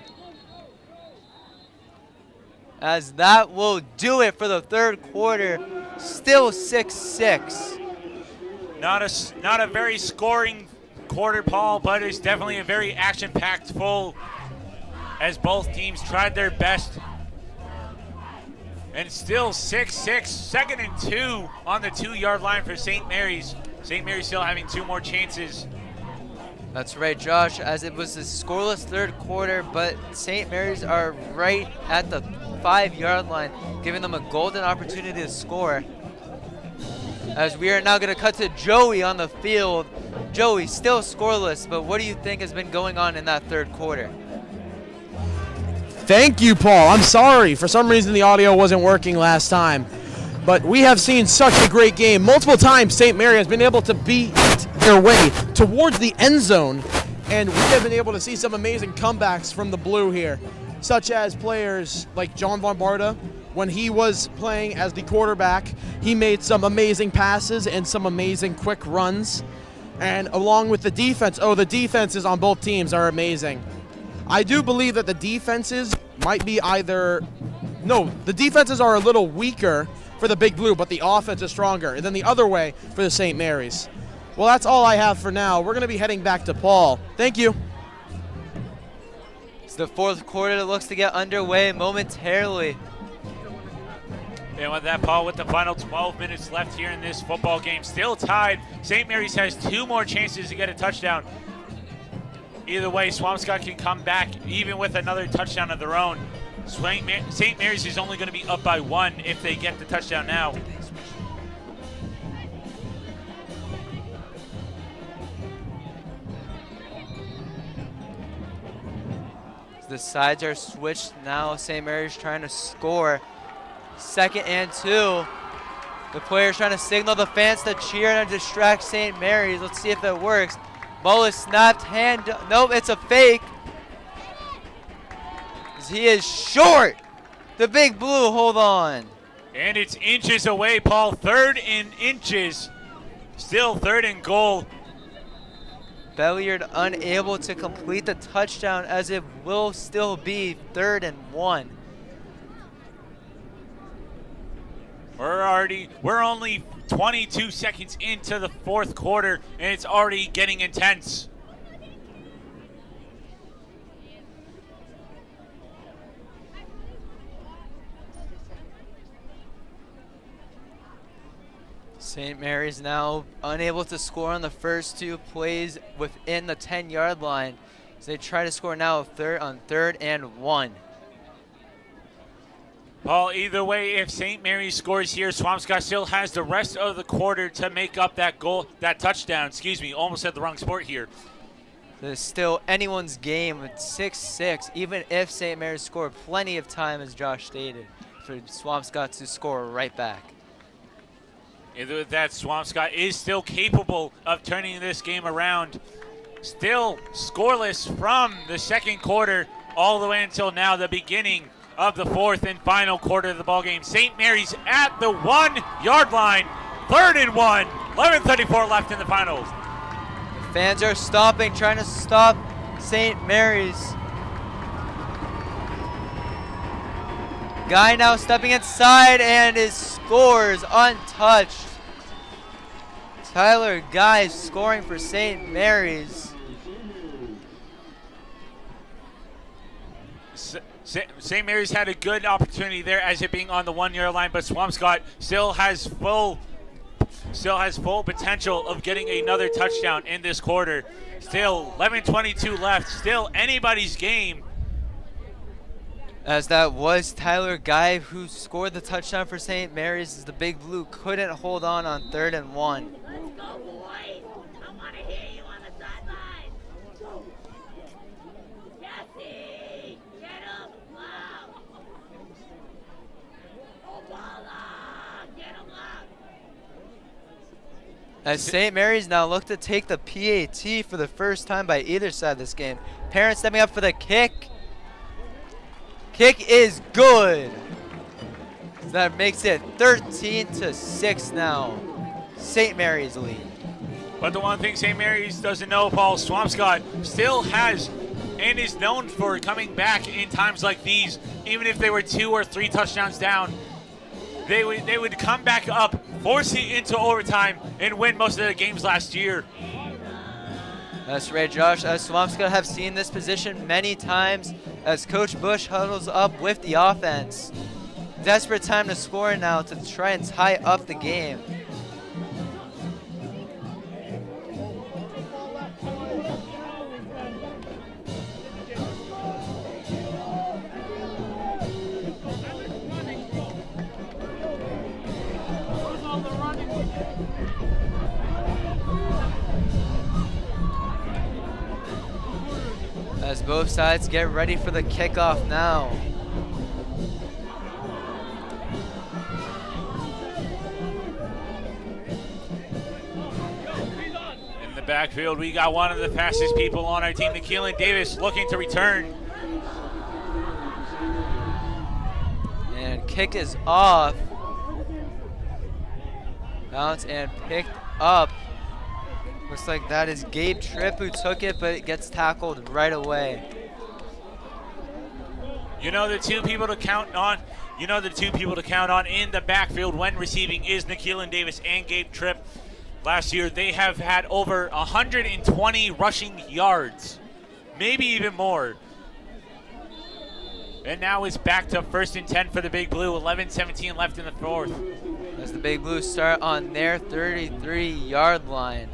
As that will do it for the third quarter. Still 6-6. Not a very scoring quarter, Paul, but it's definitely a very action-packed full as both teams tried their best. And still 6-6, 2nd and 2 on the 2-yard line for St. Mary's. St. Mary's still having 2 more chances. That's right, Josh, as it was a scoreless third quarter, but St. Mary's are right at the 5-yard line, giving them a golden opportunity to score. As we are now going to cut to Joey on the field. Joey, still scoreless, but what do you think has been going on in that third quarter? Thank you, Paul. I'm sorry. For some reason, the audio wasn't working last time. But we have seen such a great game. Multiple times, St. Mary has been able to beat their way towards the end zone. And we have been able to see some amazing comebacks from the Blue here, such as players like John Von Barta. When he was playing as the quarterback, he made some amazing passes and some amazing quick runs. And along with the defense, the defenses on both teams are amazing. I do believe that the defenses might be the defenses are a little weaker for the Big Blue, but the offense is stronger. And then the other way for the St. Mary's. Well, that's all I have for now. We're going to be heading back to Paul. Thank you. It's the fourth quarter that looks to get underway momentarily. And with that, Paul, with the final 12 minutes left here in this football game, still tied. St. Mary's has 2 more chances to get a touchdown. Either way, Swampscott can come back even with another touchdown of their own. St. Mary's is only going to be up by 1 if they get the touchdown now. The sides are switched now. St. Mary's trying to score. 2nd and 2. The players trying to signal the fans to cheer and distract St. Mary's. Let's see if it works. Ball is snapped. Nope, it's a fake. He is short. The Big Blue, hold on. And it's inches away, Paul. 3rd and inches. Still 3rd and goal. Belliard unable to complete the touchdown, as it will still be 3rd and 1. We're only 22 seconds into the fourth quarter, and it's already getting intense. St. Mary's now unable to score on the first 2 plays within the 10-yard line. So they try to score now on 3rd and 1. Paul, either way, if St. Mary's scores here, Swampscott still has the rest of the quarter to make up that touchdown. Excuse me, almost said the wrong sport here. There's still anyone's game with 6-6, even if St. Mary's scored plenty of time, as Josh stated, for Swampscott to score right back. Either with that, Swampscott is still capable of turning this game around. Still scoreless from the second quarter all the way until now, the beginning of the fourth and final quarter of the ballgame. St. Mary's at the 1-yard line, 3rd and 1, 11:34 left in the finals. Fans are stopping, trying to stop St. Mary's. Guy now stepping inside and scores untouched. Tyler Guy scoring for St. Mary's. St. Mary's had a good opportunity there as it being on the 1-yard line, but Swampscott still has full still has full potential of getting another touchdown in this quarter. Still 11:22 left, still anybody's game. As that was Tyler Guy who scored the touchdown for St. Mary's, as the Big Blue couldn't hold on 3rd and 1. Let's go, boys. I want to hear you on the sideline. Jesse, get him up. Obala, get him up. As St. Mary's now look to take the PAT for the first time by either side of this game. Parents stepping up for the kick. Kick is good. That makes it 13-6 now. St. Mary's lead. But the one thing St. Mary's doesn't know, Paul, Swampscott still has and is known for coming back in times like these. Even if they were 2 or 3 touchdowns down, they would come back up, force it into overtime, and win most of their games last year. That's right, Josh. As Swampscott have seen this position many times as Coach Bush huddles up with the offense. Desperate time to score now to try and tie up the game. As both sides get ready for the kickoff now. In the backfield, we got one of the fastest people on our team, Nikhilin Davis, looking to return. And kick is off. Bounce and picked up. Looks like that is Gabe Tripp who took it, but it gets tackled right away. You know the two people to count on. You know the two people to count on in the backfield when receiving is Nikhilin Davis and Gabe Tripp. Last year they have had over 120 rushing yards, maybe even more. And now it's back to 1st and 10 for the Big Blue. 11:17 left in the 4th. As the Big Blues start on their 33-yard line.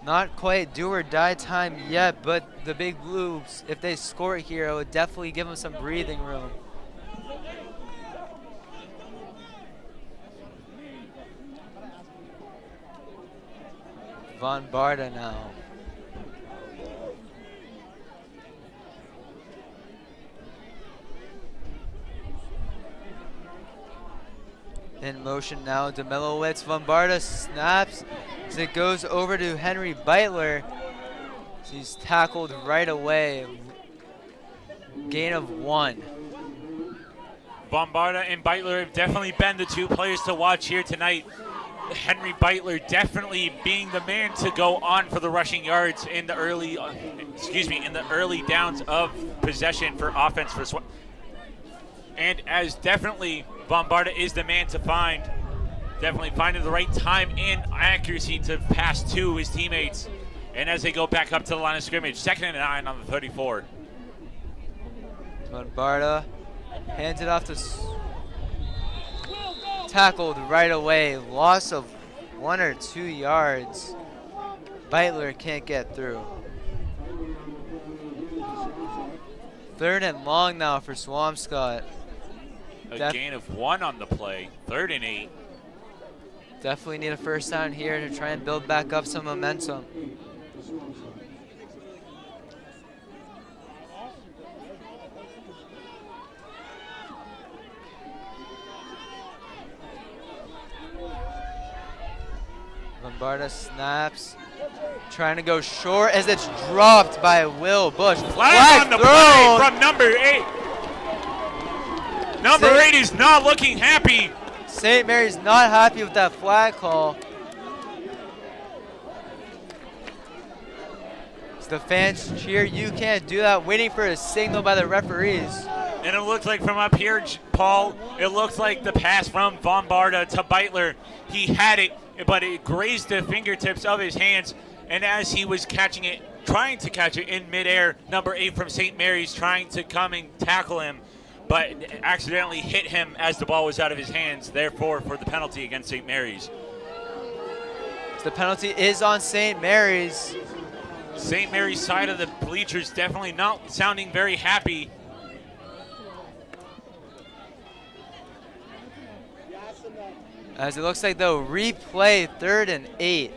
Not quite do or die time yet, but the Big Blues, if they score here, it would definitely give them some breathing room. Von Barda now. In motion now, Demilowitz. Von Barda snaps as it goes over to Henry Beitler. He's tackled right away. Gain of 1. Bombarda and Beitler have definitely been the two players to watch here tonight. Henry Beitler definitely being the man to go on for the rushing yards in the early, in the early downs of possession for offense for Swampscott. And as definitely Bombarda is the man to find, definitely finding the right time and accuracy to pass to his teammates. And as they go back up to the line of scrimmage, 2nd and 9 on the 34. Bombarda hands it off to tackled right away. Loss of 1 or 2 yards. Beitler can't get through. 3rd and long now for Swampscott. A gain of 1 on the play. 3rd and 8. Definitely need a first down here to try and build back up some momentum. Bombarda snaps, trying to go short as it's dropped by Will Bush. Flag on the play from number 8. Number 8 is not looking happy. St. Mary's not happy with that flag call. As the fans cheer, you can't do that, waiting for a signal by the referees. And it looked like from up here, Paul, it looks like the pass from Bombarda to Beitler. He had it, but it grazed the fingertips of his hands. And as he was catching it, trying to catch it in midair, number 8 from St. Mary's trying to come and tackle him. but accidentally hit him as the ball was out of his hands, therefore for the penalty against St. Mary's. So the penalty is on St. Mary's. St. Mary's side of the bleachers definitely not sounding very happy. As it looks like they'll replay 3rd and 8.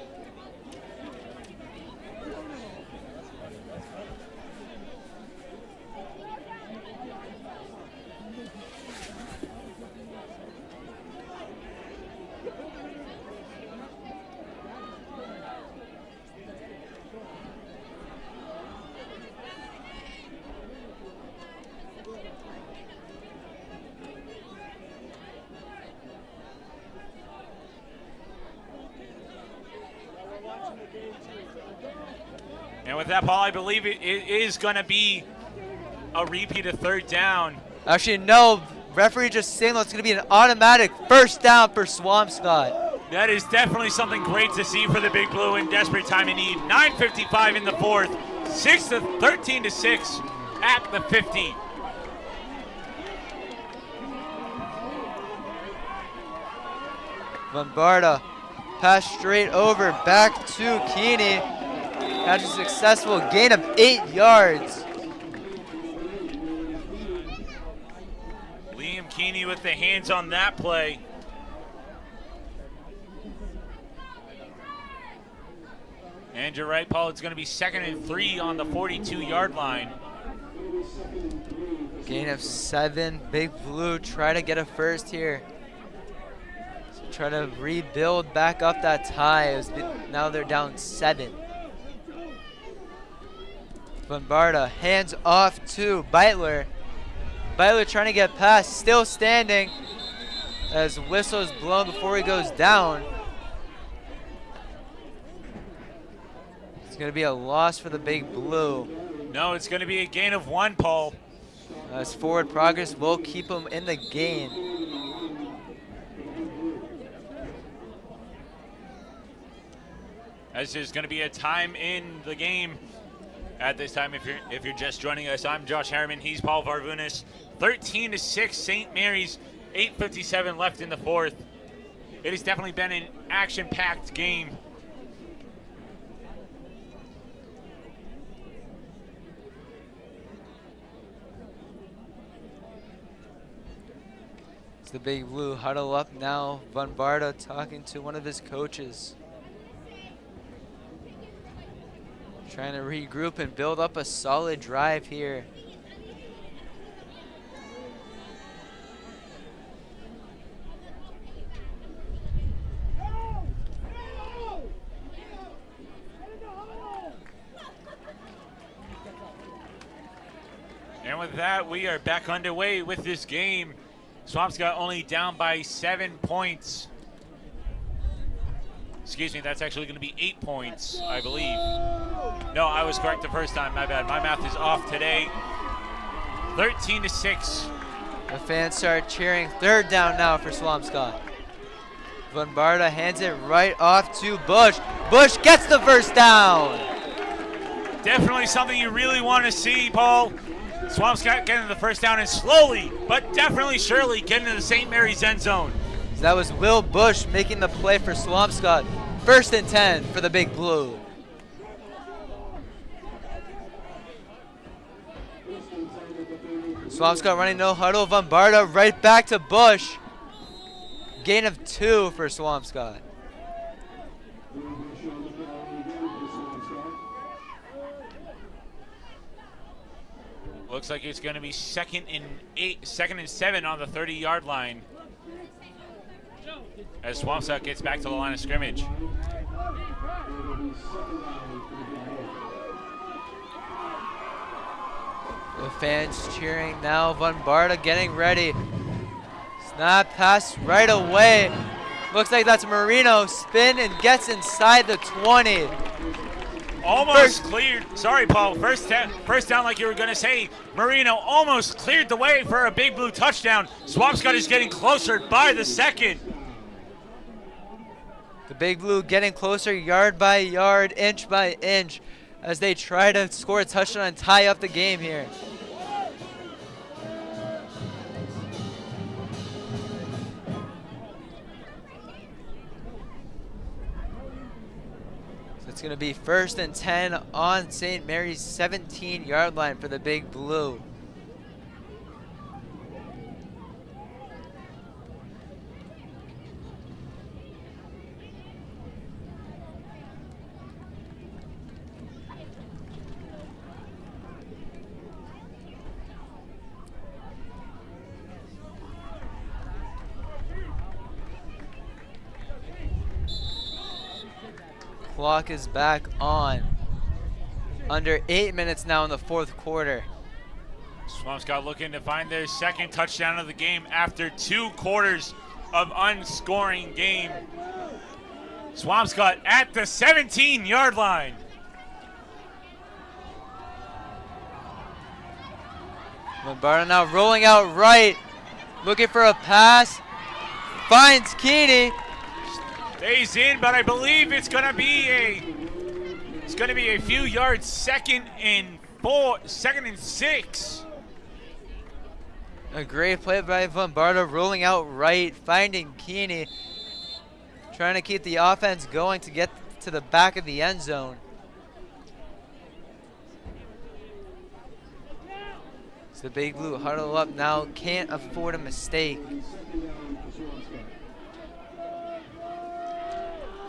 And with that, Paul, I believe it is going to be a repeat of 3rd down. Actually, no. Referee just signaled it's going to be an automatic 1st down for Swampscott. That is definitely something great to see for the Big Blue in desperate time of need. 9:55 in the 4th, 13-6 at the 50. Lombarda pass straight over back to Keeney. That's a successful gain of 8 yards. Liam Keeney with the hands on that play. And you're right, Paul, it's going to be 2nd and 3 on the 42-yard line. Gain of 7. Big Blue try to get a first here. So try to rebuild back up that tie. Now they're down 7. Bombarda hands off to Beitler. Beitler trying to get past, still standing as whistle is blown before he goes down. It's going to be a loss for the Big Blue. No, it's going to be a gain of 1, Paul. As forward progress will keep him in the game. As there's going to be a time in the game. At this time, if you're just joining us, I'm Josh Harriman. He's Paul Varvunas. 13-6, St. Mary's. 8:57 left in the 4th. It has definitely been an action-packed game. It's the Big Blue huddle up now. Bombarda talking to one of his coaches. Trying to regroup and build up a solid drive here. And with that, we are back underway with this game. Swampscott only down by 7 points. Excuse me, that's actually going to be 8 points, I believe. No, I was correct the first time. My bad. My math is off today. 13-6. The fans start cheering. 3rd down now for Swampscott. Bombarda hands it right off to Bush. Bush gets the 1st down. Definitely something you really want to see, Paul. Swampscott getting the 1st down and slowly, but definitely surely getting to the St. Mary's end zone. So that was Will Bush making the play for Swampscott. 1st and 10 for the Big Blue. Swampscott running no huddle. Bombarda right back to Bush. Gain of 2 for Swampscott. Looks like it's going to be 2nd and 7 on the 30-yard line. As Swampscott gets back to the line of scrimmage. The fans cheering now. Bombarda getting ready. Snap pass right away. Looks like that's Marino. Spin and gets inside the 20. Almost cleared. Sorry, Paul. First down like you were going to say. Marino almost cleared the way for a Big Blue touchdown. Swampscott is getting closer by the 2nd. The Big Blue getting closer yard by yard, inch by inch, as they try to score a touchdown and tie up the game here. It's going to be 1st and 10 on St. Mary's 17-yard line for the Big Blue. Clock is back on. Under 8 minutes now in the 4th quarter. Swampscott looking to find their second touchdown of the game after 2 quarters of unscoring game. Swampscott at the 17-yard line. Lombardo now rolling out right, looking for a pass. Finds Keeney. Stays in, but I believe it's gonna be a few yards. 2nd and 6. A great play by Lombardo, rolling out right, finding Keeney, trying to keep the offense going to get to the back of the end zone. So the Big Blue huddle up now, can't afford a mistake.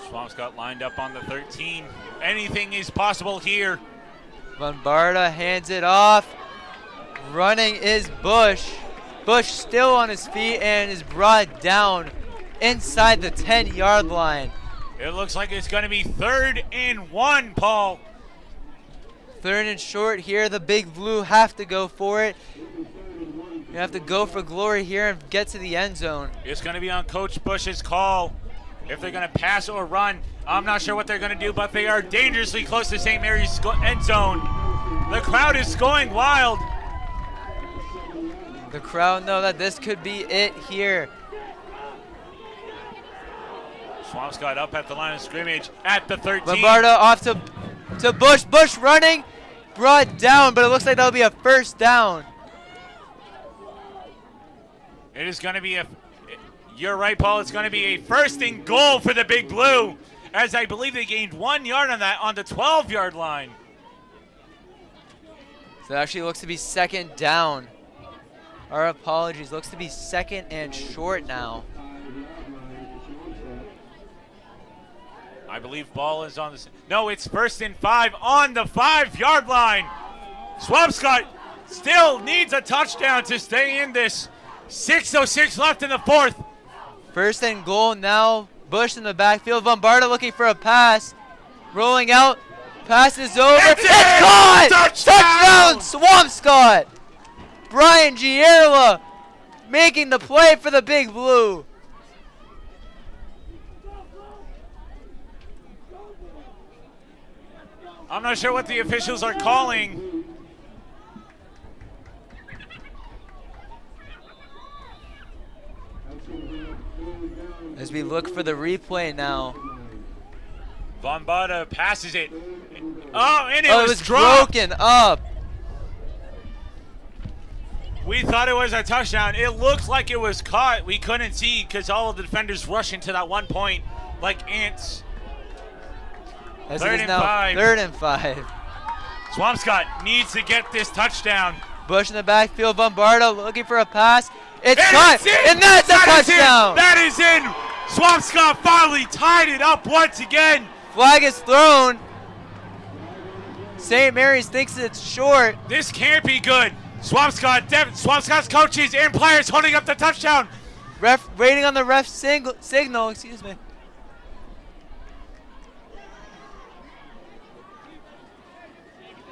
Swampscott lined up on the 13. Anything is possible here. Lombardo hands it off. Running is Bush. Bush still on his feet and is brought down inside the 10-yard line. It looks like it's going to be 3rd and 1, Paul. 3rd and short here. The Big Blue have to go for it. You have to go for glory here and get to the end zone. It's going to be on Coach Bush's call. If they're going to pass or run, I'm not sure what they're going to do, but they are dangerously close to St. Mary's end zone. The crowd is going wild. The crowd know that this could be it here. Swampscott up at the line of scrimmage at the 13. Lombardo off to Bush. Bush running, brought down, but it looks like that'll be a 1st down. It is going to be you're right, Paul. It's going to be a 1st and goal for the Big Blue, as I believe they gained 1 yard on that on the 12-yard line. So it actually looks to be 2nd down. Our apologies. Looks to be 2nd and short now. I believe ball is on the... No, it's 1st and 5 on the 5-yard line. Swampscott still needs a touchdown to stay in this. 6:06 left in the 4th. 1st and goal now. Bush in the backfield. Lombardo looking for a pass. Rolling out. Pass is over. It's caught! Touchdown, Swampscott! Brian Gierla making the play for the Big Blue. I'm not sure what the officials are calling. As we look for the replay now. Lombardo passes it. Oh, and it was broken up. We thought it was a touchdown. It looked like it was caught. We couldn't see because all of the defenders rushed into that one point like ants. As 3rd and 5. 3rd and 5. Swampscott needs to get this touchdown. Bush in the backfield. Lombardo looking for a pass. It's And caught, it's in. and that's a touchdown. That is in. Swampscott finally tied it up once again. Flag is thrown. St. Mary's thinks it's short. This can't be good. Swampscott's coaches and players holding up the touchdown. Ref waiting on the ref signal. Excuse me.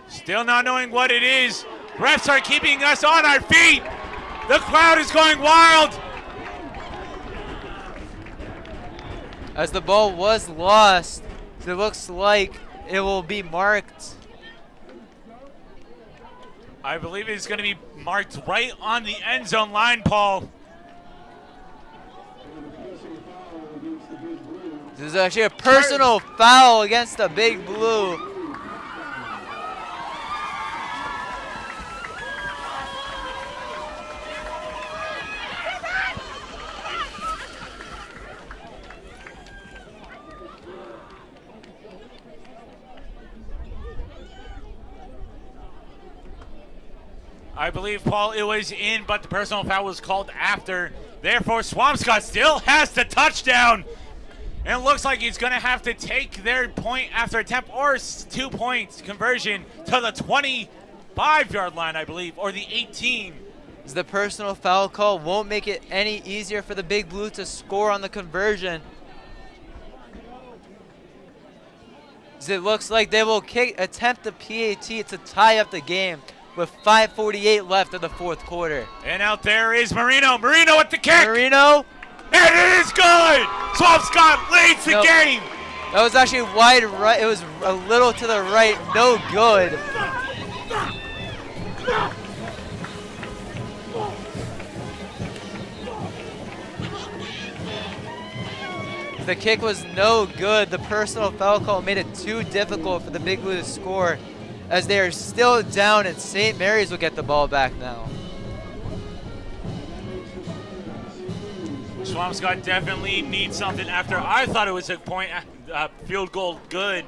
Still not knowing what it is. Refs are keeping us on our feet. The crowd is going wild. As the ball was lost, it looks like it will be marked. I believe it's going to be marked right on the end zone line, Paul. This is actually a personal foul against the Big Blue. I believe, Paul, it was in, but the personal foul was called after. Therefore, Swampscott still has the touchdown. And it looks like he's going to have to take their point after attempt or 2 points conversion to the 25-yard line, I believe, or the 18. The personal foul call won't make it any easier for the Big Blue to score on the conversion. As it looks like they will attempt the PAT to tie up the game with 5:48 left of the fourth quarter. And out there is Marino. Marino at the kick. Marino. And it is good. Swampscott leads the game. That was actually wide right. It was a little to the right. No good. The kick was no good. The personal foul call made it too difficult for the Big Blue to score, as they are still down, and St. Mary's will get the ball back now. Swampscott definitely needs something after I thought it was a field goal good,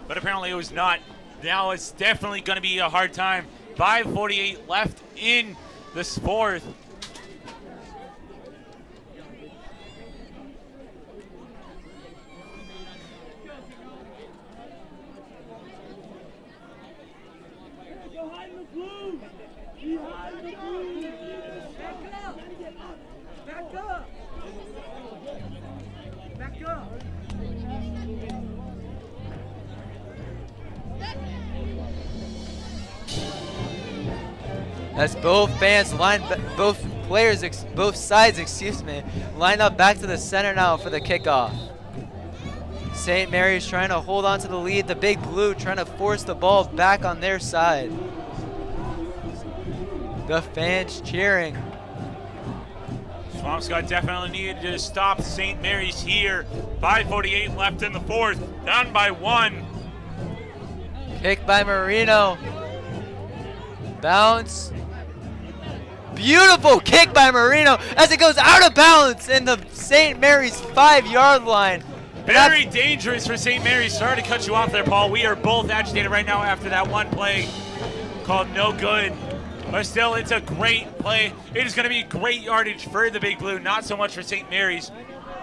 but apparently it was not. Now it's definitely going to be a hard time. 5:48 left in this fourth. As both sides line up back to the center now for the kickoff. St. Mary's trying to hold on to the lead. The Big Blue trying to force the ball back on their side. The fans cheering. Swampscott definitely needed to stop St. Mary's here. 5:48 left in the fourth, down by 1. Kick by Marino. Bounce. Beautiful kick by Marino as it goes out of bounds in the St. Mary's 5-yard line. Very dangerous for St. Mary's. Sorry to cut you off there, Paul. We are both agitated right now after that one play called no good. But still, it's a great play. It is going to be great yardage for the Big Blue, not so much for St. Mary's.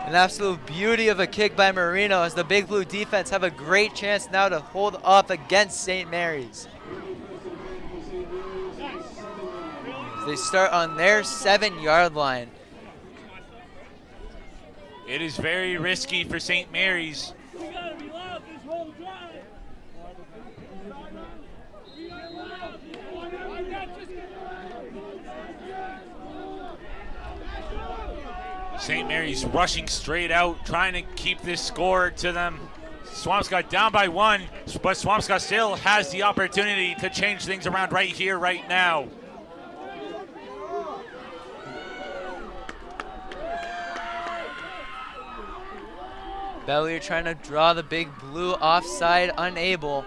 An absolute beauty of a kick by Marino, as the Big Blue defense have a great chance now to hold up against St. Mary's. They start on their 7-yard line. It is very risky for St. Mary's. St. Mary's rushing straight out, trying to keep this score to them. Swampscott down by 1, but Swampscott still has the opportunity to change things around right here, right now. Bellier trying to draw the Big Blue offside, unable.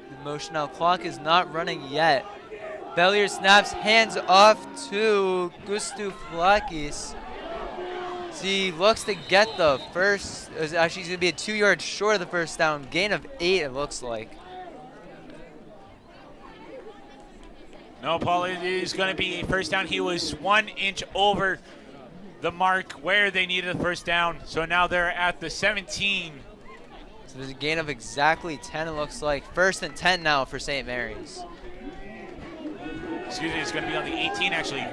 The motion now clock is not running yet. Bellier snaps, hands off to Gustaflakis. He looks to get the first. Actually, he's going to be a 2 yards short of the first down. Gain of 8, it looks like. No, Paul, it is going to be a first down. He was 1 inch over the mark where they needed the first down. So now they're at the 17. So there's a gain of exactly 10, it looks like. 1st and 10 now for St. Mary's. Excuse me, it's going to be on the 18, actually.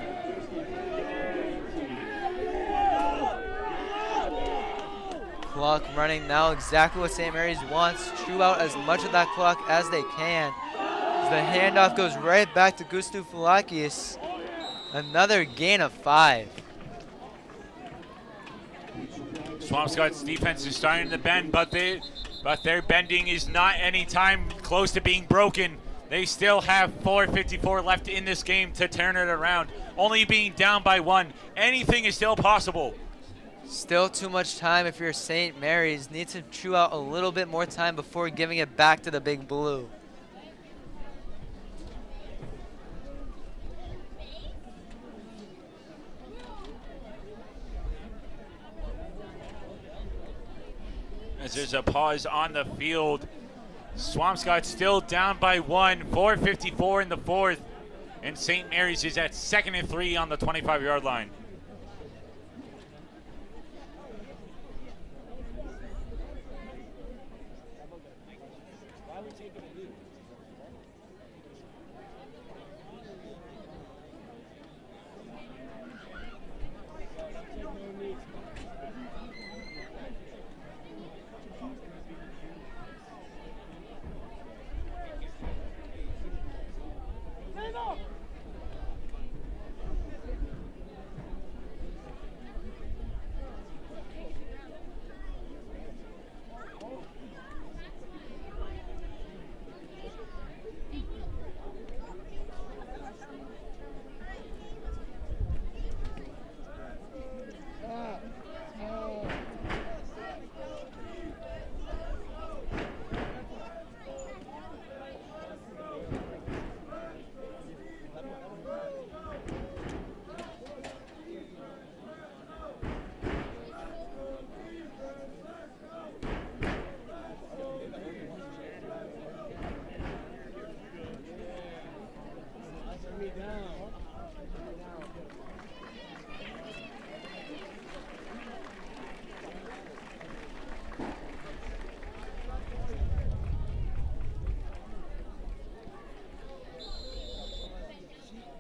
Clock running now, exactly what St. Mary's wants. Chew out as much of that clock as they can. As the handoff goes right back to Gustaflakis. Another gain of 5. Swampscott's defense is starting to bend, but their bending is not any time close to being broken. They still have 4:54 left in this game to turn it around. Only being down by 1. Anything is still possible. Still too much time if you're St. Mary's. Need to chew out a little bit more time before giving it back to the Big Blue. As there's a pause on the field. Swampscott still down by 1, 4:54 in the fourth, and St. Mary's is at 2nd and 3 on the 25-yard line.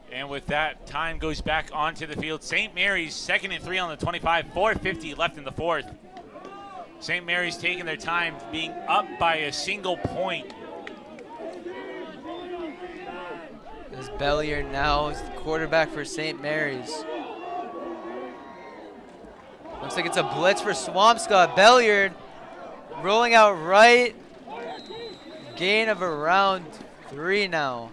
And with that, time goes back onto the field. St. Mary's 2nd and 3 on the 25, 4:50 left in the fourth. St. Mary's taking their time, being up by a single point. As Bellier now is the quarterback for St. Mary's. Looks like it's a blitz for Swampscott. Bellier rolling out right. Gain of around 3 now.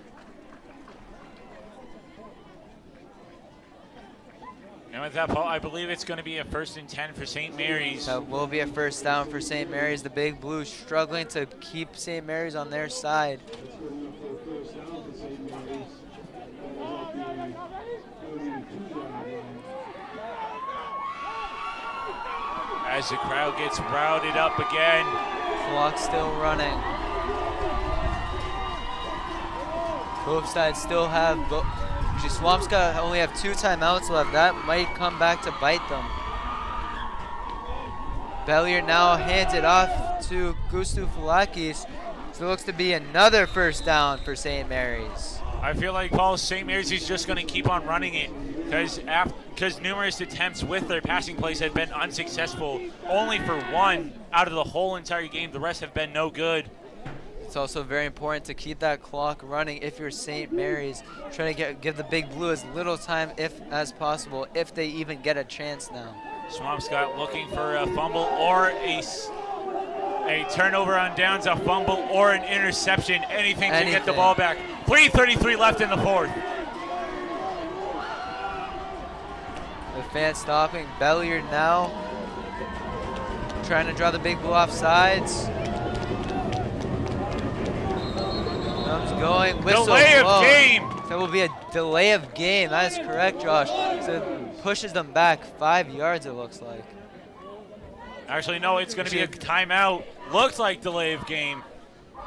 And with that, Paul, I believe it's going to be a 1st and 10 for St. Mary's. That will be a first down for St. Mary's. The Big Blues struggling to keep St. Mary's on their side. As the crowd gets routed up again. Clock still running. Both sides still have, Swampscott only have 2 timeouts left. That might come back to bite them. Bellier now hands it off to Gustafulakis. So it looks to be another first down for St. Mary's. I feel like, Paul, St. Mary's is just going to keep on running it because numerous attempts with their passing plays have been unsuccessful. Only for 1 out of the whole entire game. The rest have been no good. It's also very important to keep that clock running if you're St. Mary's. Try to give the Big Blue as little time as possible, if they even get a chance now. Swampscott looking for a fumble or a turnover on downs, a fumble or an interception, anything to get the ball back. 3:33 left in the fourth. The fan stopping. Bellier now trying to draw the Big Blue off sides. Comes going, whistle. Delay of game. That will be a delay of game. That is correct, Josh. So it pushes them back 5 yards, it looks like. Actually, no, it's going to be a timeout. Looks like delay of game.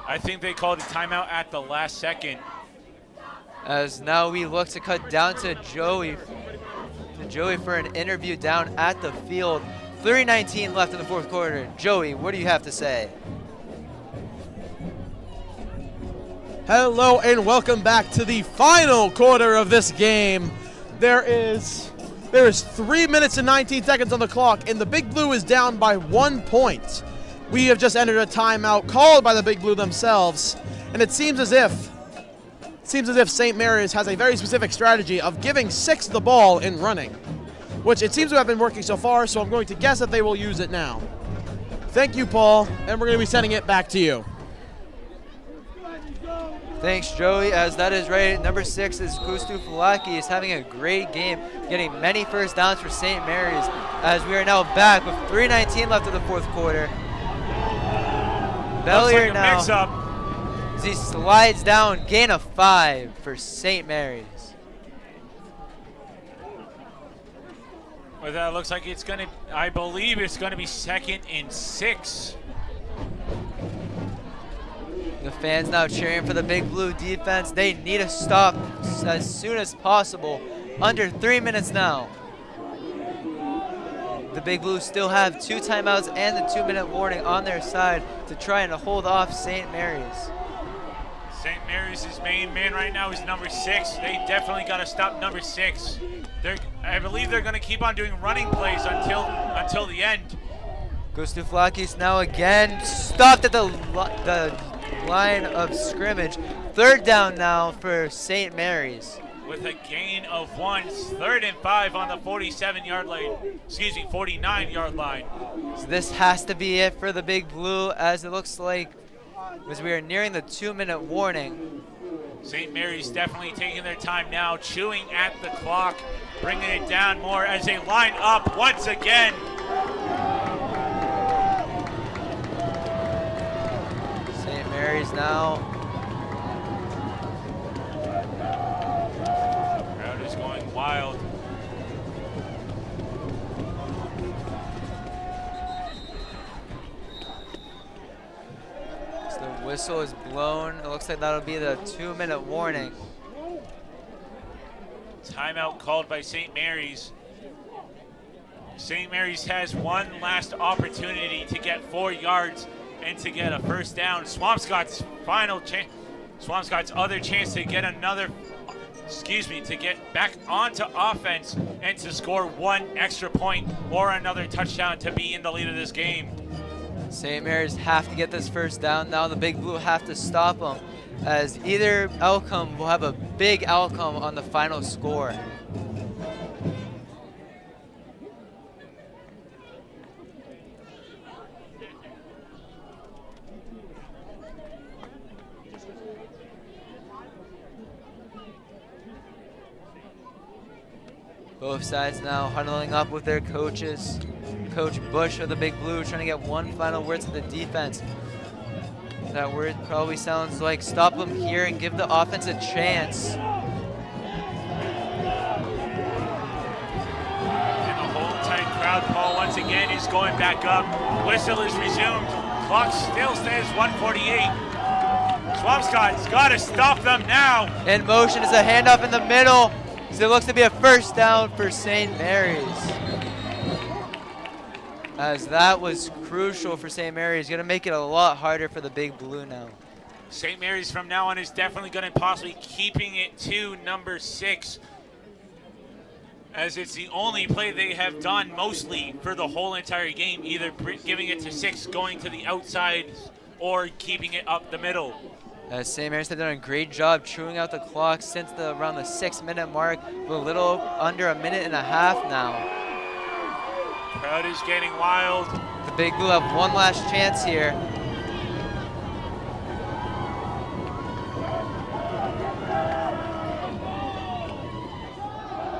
I think they called a timeout at the last second. As now we look to cut down to Joey for an interview down at the field. 3:19 left in the fourth quarter. Joey, what do you have to say? Hello and welcome back to the final quarter of this game. There is 3 minutes and 19 seconds on the clock, and the Big Blue is down by 1 point. We have just entered a timeout called by the Big Blue themselves, and it seems as if St. Mary's has a very specific strategy of giving 6 the ball and running, which it seems to have been working so far, so I'm going to guess that they will use it now. Thank you, Paul, and we're going to be sending it back to you. Thanks, Joey, as that is right. Number 6 is Gustafulakis is having a great game, getting many first downs for St. Mary's, as we are now back with 3:19 left in the fourth quarter. Bellier now, mix-up. as he slides down, gain of 5 for St. Mary's. Well, that looks like it's going to, I believe it's going to be 2nd and 6. The fans now cheering for the Big Blue defense. They need a stop as soon as possible. Under 3 minutes now. The Big Blues still have 2 timeouts and the 2-minute warning on their side to try and hold off St. Mary's. St. Mary's' main man right now is number 6. They definitely got to stop number 6. I believe they're going to keep on doing running plays until the end. Gustaflakis now again stopped at the line of scrimmage. 3rd down now for St. Mary's. With a gain of 1, 3rd and 5 on the 49-yard line. So this has to be it for the Big Blue, as it looks like as we are nearing the 2-minute warning. St. Mary's definitely taking their time now, chewing at the clock, bringing it down more as they line up once again. St. Mary's now. Crowd is going wild. So the whistle is blown. It looks like that'll be the 2-minute warning. Timeout called by St. Mary's. St. Mary's has one last opportunity to get 4 yards and to get a 1st down. Swampscott's other chance to get to get back onto offense and to score 1 extra point or another touchdown to be in the lead of this game. St. Mary's have to get this 1st down. Now the Big Blue have to stop them, as either outcome will have a big outcome on the final score. Both sides now huddling up with their coaches. Coach Bush of the Big Blue trying to get one final word to the defense. That word probably sounds like stop them here and give the offense a chance. And the whole tight crowd, Paul, once again is going back up. Whistle is resumed. Clock still stands 1:48. Swampscott's got to stop them now. In motion is a handoff in the middle. So it looks to be a 1st down for St. Mary's. As that was crucial for St. Mary's, going to make it a lot harder for the Big Blue now. St. Mary's from now on is definitely going to possibly keeping it to number 6, as it's the only play they have done mostly for the whole entire game, either giving it to 6, going to the outside, or keeping it up the middle. St. Mary's have done a great job chewing out the clock since around the 6-minute mark, with a little under a minute and a half now. Crowd is getting wild. The Big Blue have one last chance here.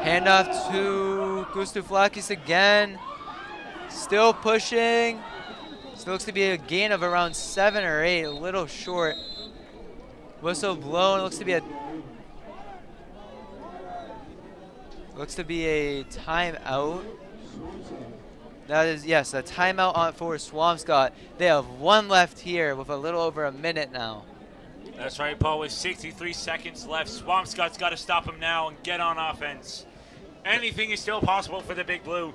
Handoff to Gustaflakis again. Still pushing. Still looks to be a gain of around 7 or 8, a little short. Whistle blown. Looks to be a timeout. That is, yes, a timeout for Swampscott. They have one left here with a little over a minute now. That's right, Paul, with 63 seconds left. Swampscott's got to stop him now and get on offense. Anything is still possible for the Big Blue,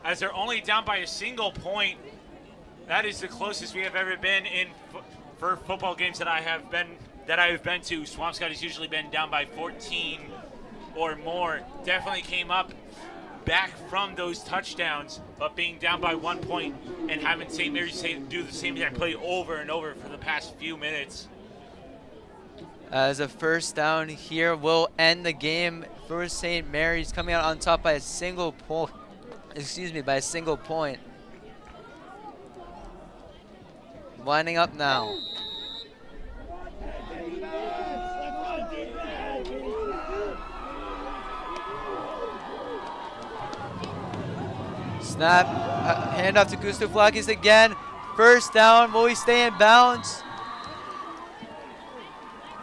as they're only down by a single point. That is the closest we have ever been for football games that I have been to. Swampscott has usually been down by 14 or more. Definitely came up back from those touchdowns, but being down by 1 point and having St. Mary's do the same exact play over and over for the past few minutes. As a 1st down here will end the game for St. Mary's, coming out on top by a single point. By a single point. Lining up now. Snap, handoff to Gustaflakis again. 1st down, will he stay in bounds?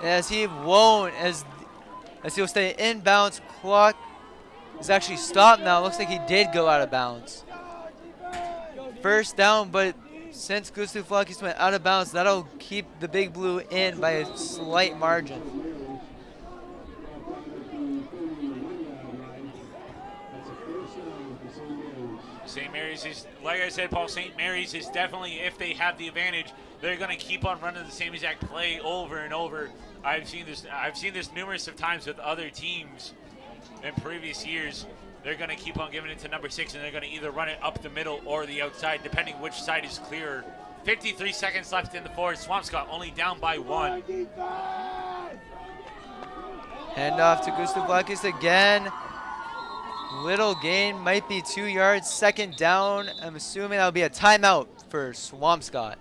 As he won't, as he'll stay in bounds. Clock is actually stopped now. Looks like he did go out of bounds. 1st down, but since Gustav Flakis went out of bounds, that'll keep the Big Blue in by a slight margin. St. Mary's is, like I said, Paul, St. Mary's is definitely, if they have the advantage, they're going to keep on running the same exact play over and over. I've seen this numerous of times with other teams in previous years. They're going to keep on giving it to number 6, and they're going to either run it up the middle or the outside, depending which side is clearer. 53 seconds left in the fourth. Swampscott only down by 1. Hand off to Gustav Flakis again. Little gain, might be 2 yards. Second down. I'm assuming that'll be a timeout for Swampscott.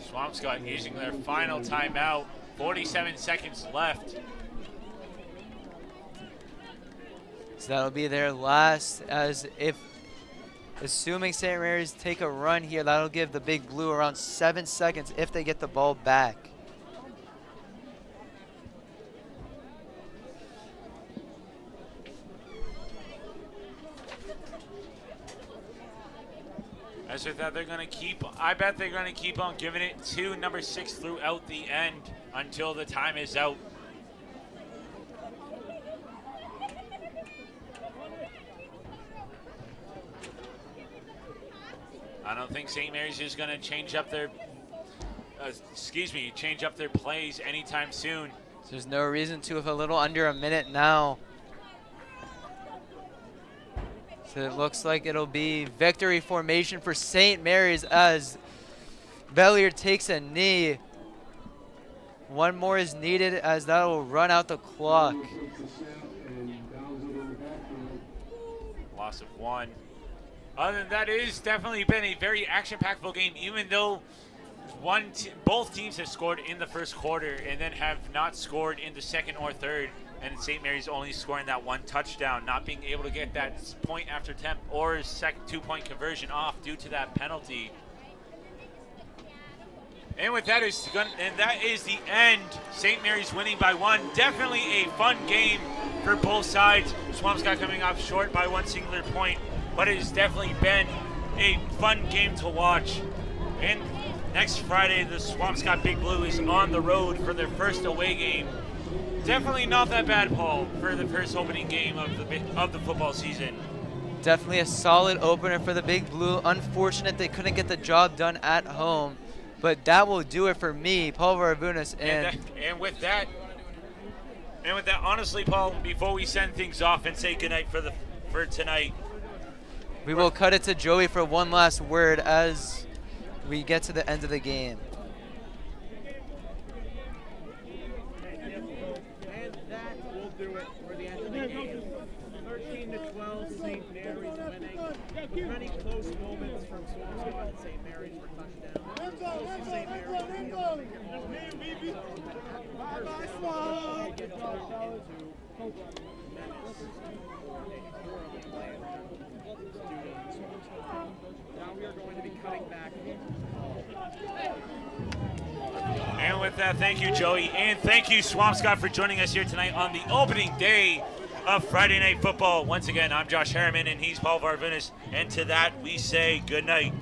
Swampscott using their final timeout. 47 seconds left. So that'll be their last, as if, assuming St. Mary's take a run here, that'll give the Big Blue around 7 seconds if they get the ball back. As with that, they're going to keep, I bet they're going to keep on giving it to number 6 throughout the end until the time is out. I don't think St. Mary's is going to change up their, change up their plays anytime soon. So there's no reason to with a little under a minute now. So it looks like it'll be victory formation for St. Mary's as Bellier takes a knee. One more is needed as that will run out the clock. Loss of 1. Other than that, it has definitely been a very action-packed game, even though both teams have scored in the first quarter and then have not scored in the second or third. And St. Mary's only scoring that 1 touchdown, not being able to get that point after attempt or 2-point conversion off due to that penalty. And with that is the end. St. Mary's winning by 1. Definitely a fun game for both sides. Swampscott coming off short by 1 singular point, but it has definitely been a fun game to watch. And next Friday, the Swampscott Big Blue is on the road for their first away game. Definitely not that bad, Paul, for the first opening game of the football season. Definitely a solid opener for the Big Blue. Unfortunate they couldn't get the job done at home, but that will do it for me, Paul Varvunas. And with that, honestly, Paul, before we send things off and say goodnight for tonight, we will cut it to Joey for one last word as we get to the end of the game. Many close moments from Swampscott and St. Mary's for touchdowns. St. Mary's now we are going to be cutting back. And with that, thank you, Joey, and thank you, Swampscott, for joining us here tonight on the opening day of Friday Night Football. Once again, I'm Josh Harriman, and he's Paul Varvunas, and to that we say good night.